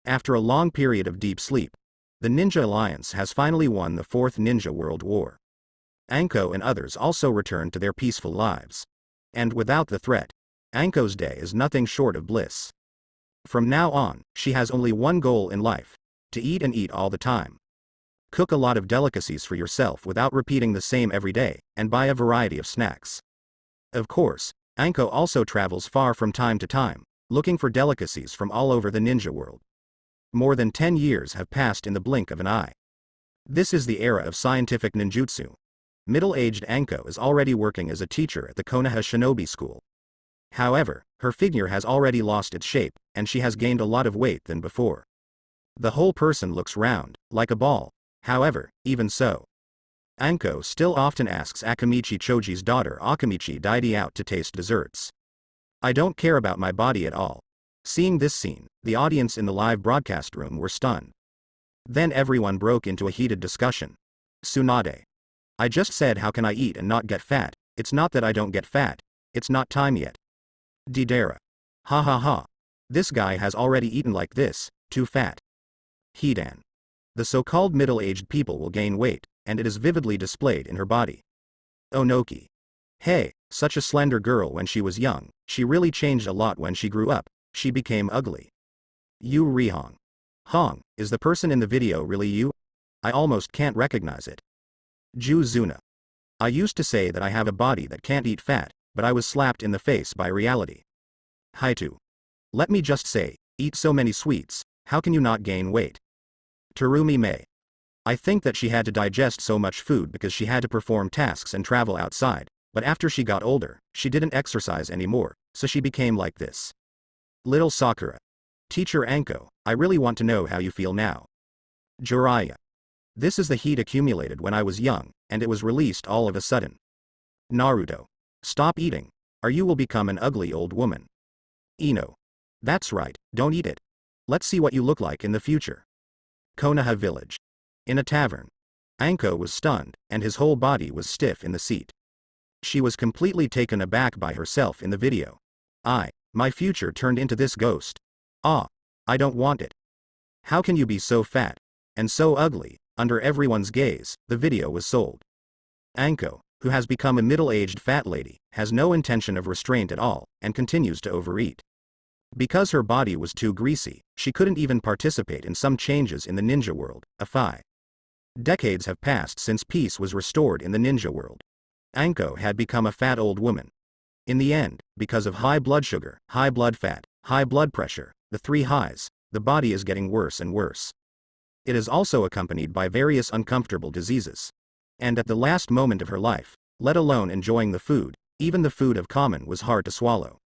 After a long period of deep sleep, the Ninja Alliance has finally won the Fourth Ninja World War. Anko and others also returned to their peaceful lives. And without the threat, Anko's day is nothing short of bliss. From now on, she has only one goal in life: to eat and eat all the time. Cook a lot of delicacies for yourself without repeating the same every day, and buy a variety of snacks. Of course, Anko also travels far from time to time, looking for delicacies from all over the ninja world. More than 10 years have passed in the blink of an eye. This is the era of scientific ninjutsu. Middle-aged Anko is already working as a teacher at the Konoha Shinobi School. However, her figure has already lost its shape, and she has gained a lot of weight than before. The whole person looks round, like a ball. However, even so, Anko still often asks Akamichi Choji's daughter Akamichi Daidi out to taste desserts. I don't care about my body at all. Seeing this scene, the audience in the live broadcast room were stunned. Then everyone broke into a heated discussion. Tsunade. I just said how can I eat and not get fat? It's not that I don't get fat, it's not time yet. Didera. Ha ha ha. This guy has already eaten like this, too fat. Hidan. The so-called middle-aged people will gain weight, and it is vividly displayed in her body. Onoki. Hey, such a slender girl when she was young, she really changed a lot when she grew up, she became ugly. Yurihong. Hong, is the person in the video really you? I almost can't recognize it. Juzuna. I used to say that I have a body that can't eat fat, but I was slapped in the face by reality. Haitu. Let me just say, eat so many sweets, how can you not gain weight? Terumi Mei. I think that she had to digest so much food because she had to perform tasks and travel outside, but after she got older, she didn't exercise anymore, so she became like this. Little Sakura. Teacher Anko, I really want to know how you feel now. Jiraiya. This is the heat accumulated when I was young, and it was released all of a sudden. Naruto. Stop eating, or you will become an ugly old woman. Ino. That's right, don't eat it. Let's see what you look like in the future. Konoha village. In a tavern. Anko was stunned, and his whole body was stiff in the seat. She was completely taken aback by herself in the video. My future turned into this ghost. Ah, I don't want it. How can you be so fat? And so ugly? Under everyone's gaze, the video was sold. Anko, who has become a middle-aged fat lady, has no intention of restraint at all, and continues to overeat. Because her body was too greasy, she couldn't even participate in some changes in the ninja world, Decades have passed since peace was restored in the ninja world. Anko had become a fat old woman. In the end, because of high blood sugar, high blood fat, high blood pressure, the three highs, the body is getting worse and worse. It is also accompanied by various uncomfortable diseases. And at the last moment of her life, let alone enjoying the food, even the food of common was hard to swallow.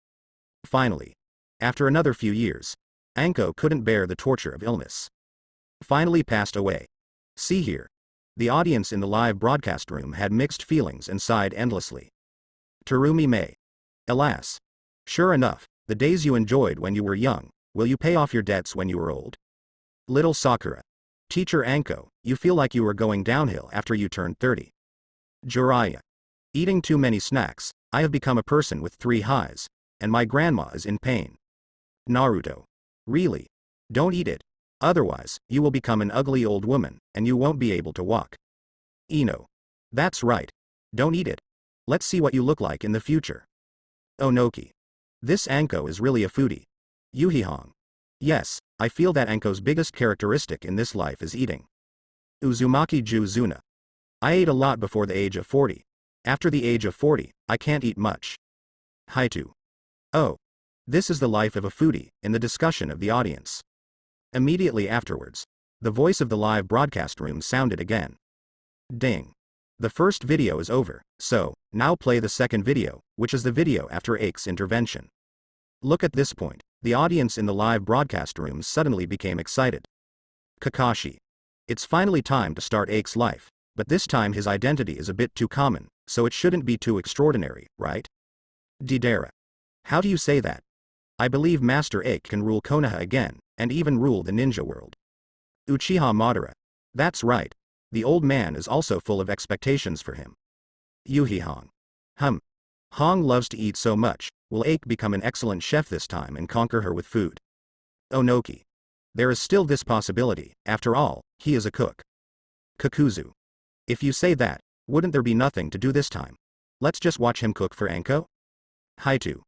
Finally, after another few years, Anko couldn't bear the torture of illness. Finally passed away. See here. The audience in the live broadcast room had mixed feelings and sighed endlessly. Terumi May. Alas. Sure enough, the days you enjoyed when you were young, will you pay off your debts when you are old? Little Sakura. Teacher Anko, you feel like you are going downhill after you turned 30. Jiraiya. Eating too many snacks, I have become a person with three highs, and my grandma is in pain. Naruto. Really? Don't eat it. Otherwise, you will become an ugly old woman, and you won't be able to walk. Ino. That's right. Don't eat it. Let's see what you look like in the future. Onoki. This Anko is really a foodie. Yurihong. Yes, I feel that Anko's biggest characteristic in this life is eating. Uzumaki Zuna. I ate a lot before the age of 40. After the age of 40, I can't eat much. Haitu. Oh. This is the life of a foodie, in the discussion of the audience. Immediately afterwards, the voice of the live broadcast room sounded again. Ding. The first video is over, so, now play the second video, which is the video after Ake's intervention. Look at this point, the audience in the live broadcast room suddenly became excited. Kakashi. It's finally time to start Ake's life, but this time his identity is a bit too common, so it shouldn't be too extraordinary, right? Deidara. How do you say that? I believe Master Ake can rule Konoha again, and even rule the ninja world. Uchiha Madara. That's right. The old man is also full of expectations for him. Yurihong. Hong loves to eat so much, will Ake become an excellent chef this time and conquer her with food? Onoki. There is still this possibility, after all, he is a cook. Kakuzu. If you say that, wouldn't there be nothing to do this time? Let's just watch him cook for Anko? Haitu.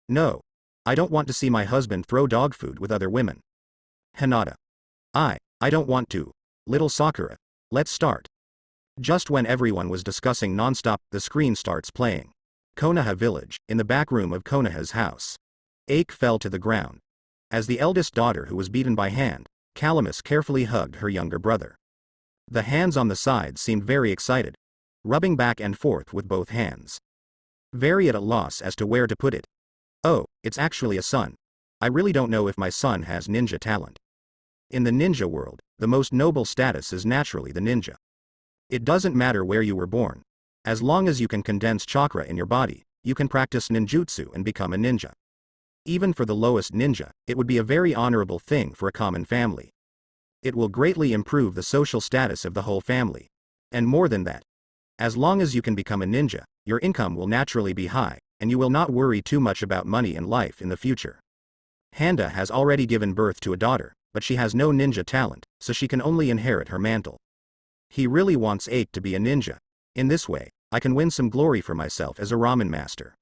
No. I don't want to see my husband throw dog food with other women. Hinata. I don't want to. Little Sakura. Let's start. Just when everyone was discussing non-stop, the screen starts playing. Konoha village, in the back room of Konoha's house. Ake fell to the ground. As the eldest daughter who was beaten by hand, Calamus carefully hugged her younger brother. The hands on the side seemed very excited, rubbing back and forth with both hands. Very at a loss as to where to put it. Oh, it's actually a son. I really don't know if my son has ninja talent. In the ninja world, the most noble status is naturally the ninja. It doesn't matter where you were born. As long as you can condense chakra in your body, you can practice ninjutsu and become a ninja. Even for the lowest ninja, it would be a very honorable thing for a common family. It will greatly improve the social status of the whole family. And more than that, as long as you can become a ninja, your income will naturally be high, and you will not worry too much about money and life in the future. Handa has already given birth to a daughter, but she has no ninja talent, so she can only inherit her mantle. He really wants Ake to be a ninja. In this way, I can win some glory for myself as a ramen master.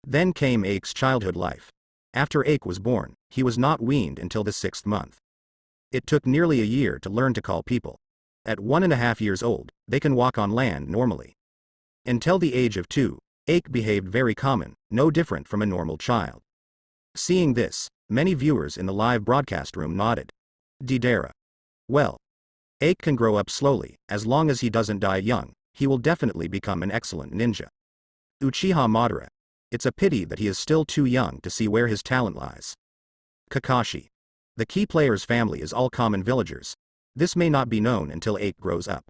Then came Ake's childhood life. After Ake was born, he was not weaned until the 6th month. It took nearly a year to learn to call people. At 1.5 years old, they can walk on land normally. Until the age of 2, Ake behaved very common, no different from a normal child. Seeing this, many viewers in the live broadcast room nodded. Deidara. Well, Ake can grow up slowly, as long as he doesn't die young, he will definitely become an excellent ninja. Uchiha Madara. It's a pity that he is still too young to see where his talent lies. Kakashi. The key player's family is all common villagers. This may not be known until Ake grows up.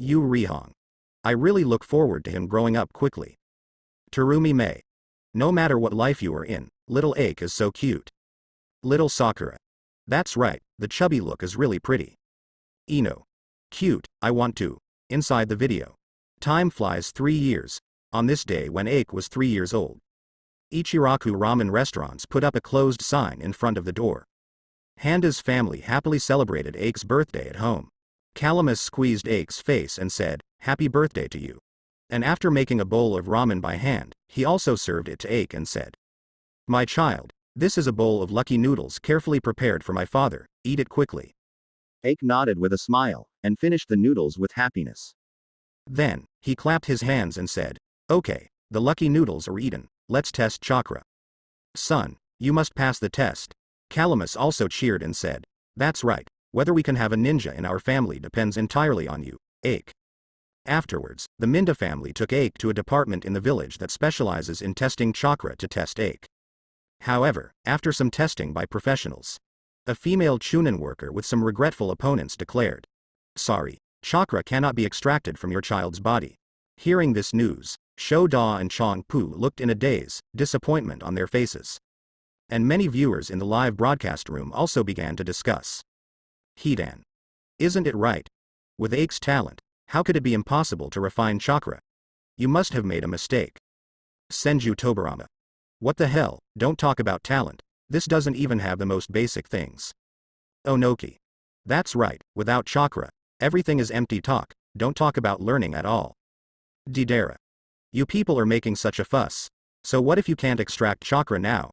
Yurihong. I really look forward to him growing up quickly. Terumi May. No matter what life you are in, little Ake is so cute. Little Sakura. That's right, the chubby look is really pretty. Ino. Cute, I want to. Inside the video. Time flies 3 years. On this day when Ake was 3 years old. Ichiraku ramen restaurants put up a closed sign in front of the door. Handa's family happily celebrated Ake's birthday at home. Calamus squeezed Ake's face and said, "Happy birthday to you." And after making a bowl of ramen by hand, he also served it to Ake and said, "My child, this is a bowl of lucky noodles carefully prepared for my father, eat it quickly." Ake nodded with a smile, and finished the noodles with happiness. Then, he clapped his hands and said, "Okay, the lucky noodles are eaten, let's test chakra. Son, you must pass the test." Calamus also cheered and said, "That's right, whether we can have a ninja in our family depends entirely on you, Ake." Afterwards, the Minda family took Ake to a department in the village that specializes in testing chakra to test Ake. However, after some testing by professionals, a female Chunin worker with some regretful opponents declared, "Sorry, chakra cannot be extracted from your child's body." Hearing this news, Shou Da and Chong Pu looked in a daze, disappointment on their faces. And many viewers in the live broadcast room also began to discuss. Hidan. Isn't it right? With Ake's talent, how could it be impossible to refine chakra? You must have made a mistake. Senju Tobarama. What the hell, don't talk about talent, this doesn't even have the most basic things. Onoki. That's right, without chakra, everything is empty talk, don't talk about learning at all. Didera. You people are making such a fuss, so what if you can't extract chakra now?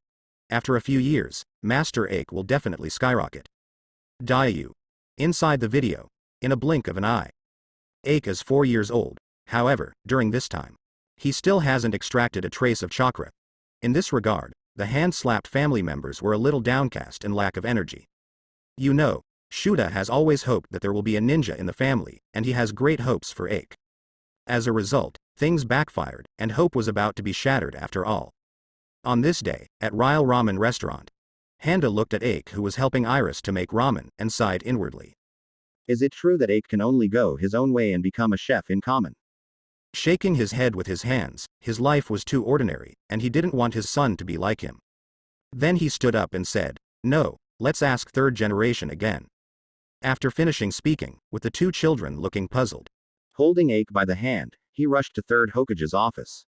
After a few years, Master Ake will definitely skyrocket. Daiyu. Inside the video, in a blink of an eye. Ake is 4 years old, however, during this time, he still hasn't extracted a trace of chakra. In this regard, the hand-slapped family members were a little downcast and lack of energy. You know, Shuda has always hoped that there will be a ninja in the family, and he has great hopes for Ake. As a result, things backfired, and hope was about to be shattered after all. On this day, at Ryle Ramen Restaurant, Handa looked at Ake who was helping Iris to make ramen, and sighed inwardly. Is it true that Ake can only go his own way and become a chef in common? Shaking his head with his hands, his life was too ordinary, and he didn't want his son to be like him. Then he stood up and said, "No, let's ask third generation again." After finishing speaking, with the 2 children looking puzzled. Holding Ake by the hand, he rushed to third Hokage's office.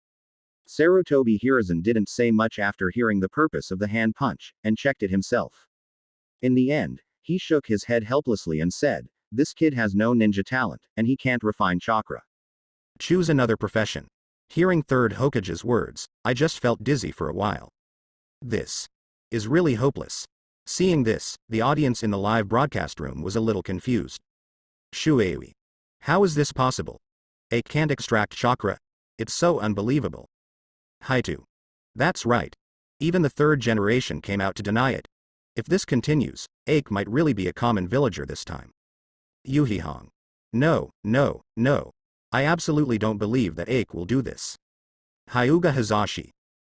Sarutobi Hiruzen didn't say much after hearing the purpose of the hand punch, and checked it himself. In the end, he shook his head helplessly and said, "This kid has no ninja talent, and he can't refine chakra. Choose another profession." Hearing third Hokage's words, I just felt dizzy for a while. This is really hopeless. Seeing this, the audience in the live broadcast room was a little confused. Shuei. How is this possible? Ake can't extract chakra? It's so unbelievable. Haitu. That's right. Even the third generation came out to deny it. If this continues, Ake might really be a common villager this time. Yurihong. No, no, no. I absolutely don't believe that Ake will do this. Hyuga Hazashi.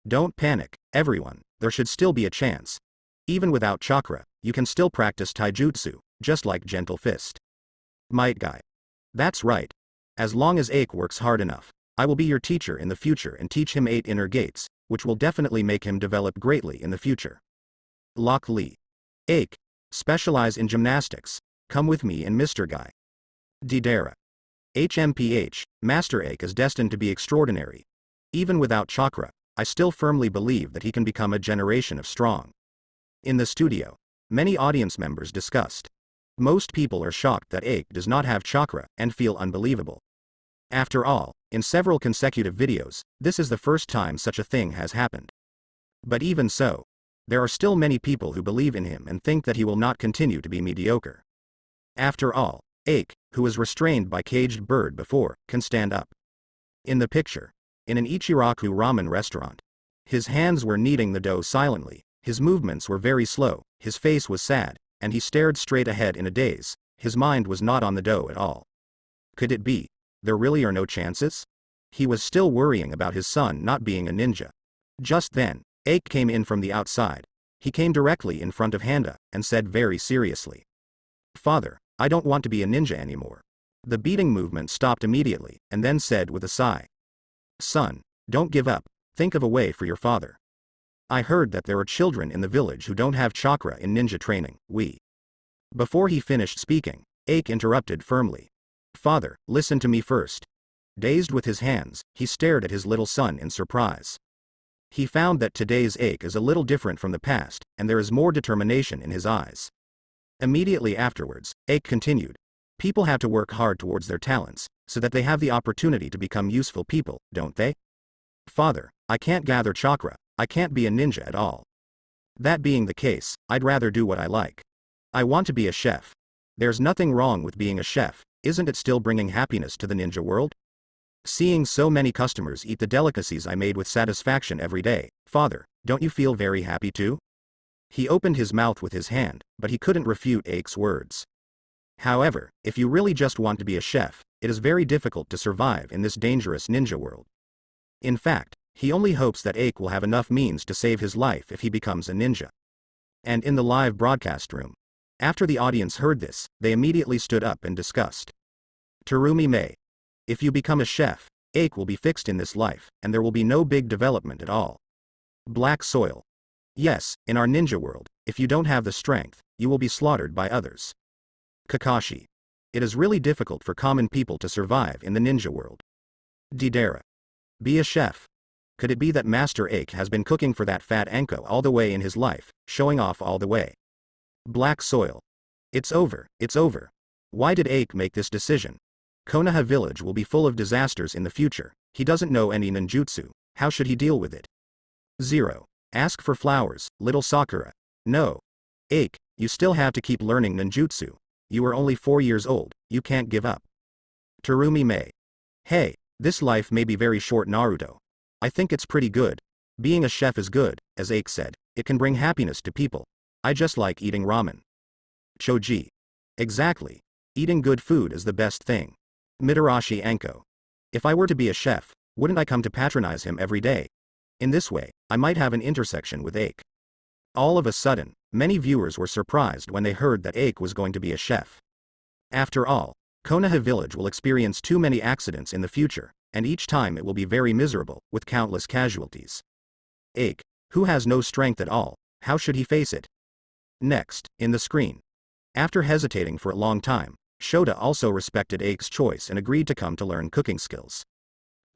Don't panic, everyone, there should still be a chance. Even without chakra, you can still practice taijutsu, just like Gentle Fist. Might Guy. That's right. As long as Ake works hard enough, I will be your teacher in the future and teach him 8 inner gates, which will definitely make him develop greatly in the future. Lock Lee. Ake. Specialize in gymnastics. Come with me and Mr. Guy. Didera. HMPH, Master Ake is destined to be extraordinary. Even without chakra, I still firmly believe that he can become a generation of strong. In the studio, many audience members discussed. Most people are shocked that Ake does not have chakra, and feel unbelievable. After all, in several consecutive videos, this is the first time such a thing has happened. But even so, there are still many people who believe in him and think that he will not continue to be mediocre. After all, Ake, who was restrained by caged bird before, can stand up. In the picture, in an Ichiraku ramen restaurant, his hands were kneading the dough silently, his movements were very slow, his face was sad, and he stared straight ahead in a daze, his mind was not on the dough at all. Could it be? There really are no chances? He was still worrying about his son not being a ninja. Just then, Ake came in from the outside. He came directly in front of Handa, and said very seriously, "Father, I don't want to be a ninja anymore." The beating movement stopped immediately, and then said with a sigh, "Son, don't give up, think of a way for your father." I heard that there are children in the village who don't have chakra in ninja training, Before he finished speaking, Ake interrupted firmly. Father, listen to me first. Dazed with his hands, he stared at his little son in surprise. He found that today's Ake is a little different from the past, and there is more determination in his eyes. Immediately afterwards, Ake continued. People have to work hard towards their talents, so that they have the opportunity to become useful people, don't they? Father, I can't gather chakra, I can't be a ninja at all. That being the case, I'd rather do what I like. I want to be a chef. There's nothing wrong with being a chef, isn't it still bringing happiness to the ninja world? Seeing so many customers eat the delicacies I made with satisfaction every day, Father, don't you feel very happy too? He opened his mouth with his hand, but he couldn't refute Ake's words. However, if you really just want to be a chef, it is very difficult to survive in this dangerous ninja world. In fact, he only hopes that Ake will have enough means to save his life if he becomes a ninja. And in the live broadcast room, after the audience heard this, they immediately stood up in disgust. Terumi Mei. If you become a chef, Ake will be fixed in this life, and there will be no big development at all. Black soil. Yes, in our ninja world, if you don't have the strength, you will be slaughtered by others. Kakashi. It is really difficult for common people to survive in the ninja world. Deidara. Be a chef. Could it be that Master Ake has been cooking for that fat Anko all the way in his life, showing off all the way? Black soil. It's over, it's over. Why did Ake make this decision? Konoha village will be full of disasters in the future, he doesn't know any ninjutsu, how should he deal with it? 0. Ask for flowers, little Sakura. No. Ake, you still have to keep learning ninjutsu. You are only 4 years old, you can't give up. Terumi Mei. Hey, this life may be very short Naruto. I think it's pretty good. Being a chef is good, as Ake said, it can bring happiness to people. I just like eating ramen. Choji. Exactly. Eating good food is the best thing. Mitarashi Anko. If I were to be a chef, wouldn't I come to patronize him every day? In this way, I might have an intersection with Ake. All of a sudden, many viewers were surprised when they heard that Ake was going to be a chef. After all, Konoha village will experience too many accidents in the future, and each time it will be very miserable, with countless casualties. Ake, who has no strength at all, how should he face it? Next, in the screen. After hesitating for a long time, Shota also respected Ake's choice and agreed to come to learn cooking skills.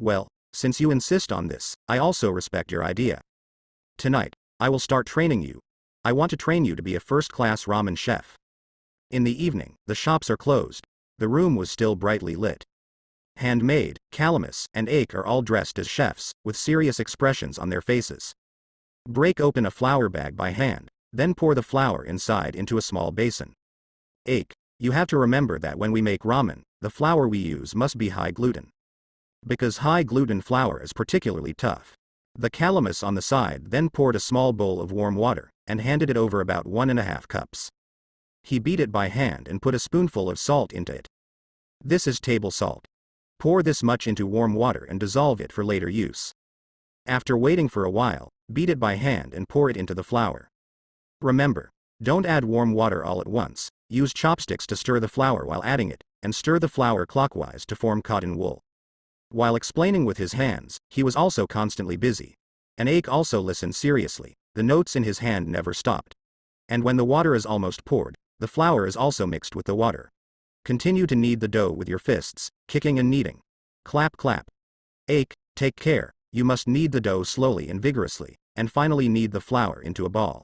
Well, since you insist on this, I also respect your idea. Tonight, I will start training you. I want to train you to be a first-class ramen chef. In the evening, the shops are closed. The room was still brightly lit. Handmaid, Calamus, and Ake are all dressed as chefs, with serious expressions on their faces. Break open a flour bag by hand, then pour the flour inside into a small basin. Ake, you have to remember that when we make ramen, the flour we use must be high gluten. Because high gluten flour is particularly tough. The Calamus on the side then poured a small bowl of warm water, and handed it over about 1.5 cups. He beat it by hand and put a spoonful of salt into it. This is table salt. Pour this much into warm water and dissolve it for later use. After waiting for a while, beat it by hand and pour it into the flour. Remember, don't add warm water all at once. Use chopsticks to stir the flour while adding it, and stir the flour clockwise to form cotton wool. While explaining with his hands, he was also constantly busy. And Ake also listened seriously, the notes in his hand never stopped. And when the water is almost poured, the flour is also mixed with the water. Continue to knead the dough with your fists, kicking and kneading. Clap clap. Ake, take care, you must knead the dough slowly and vigorously, and finally knead the flour into a ball.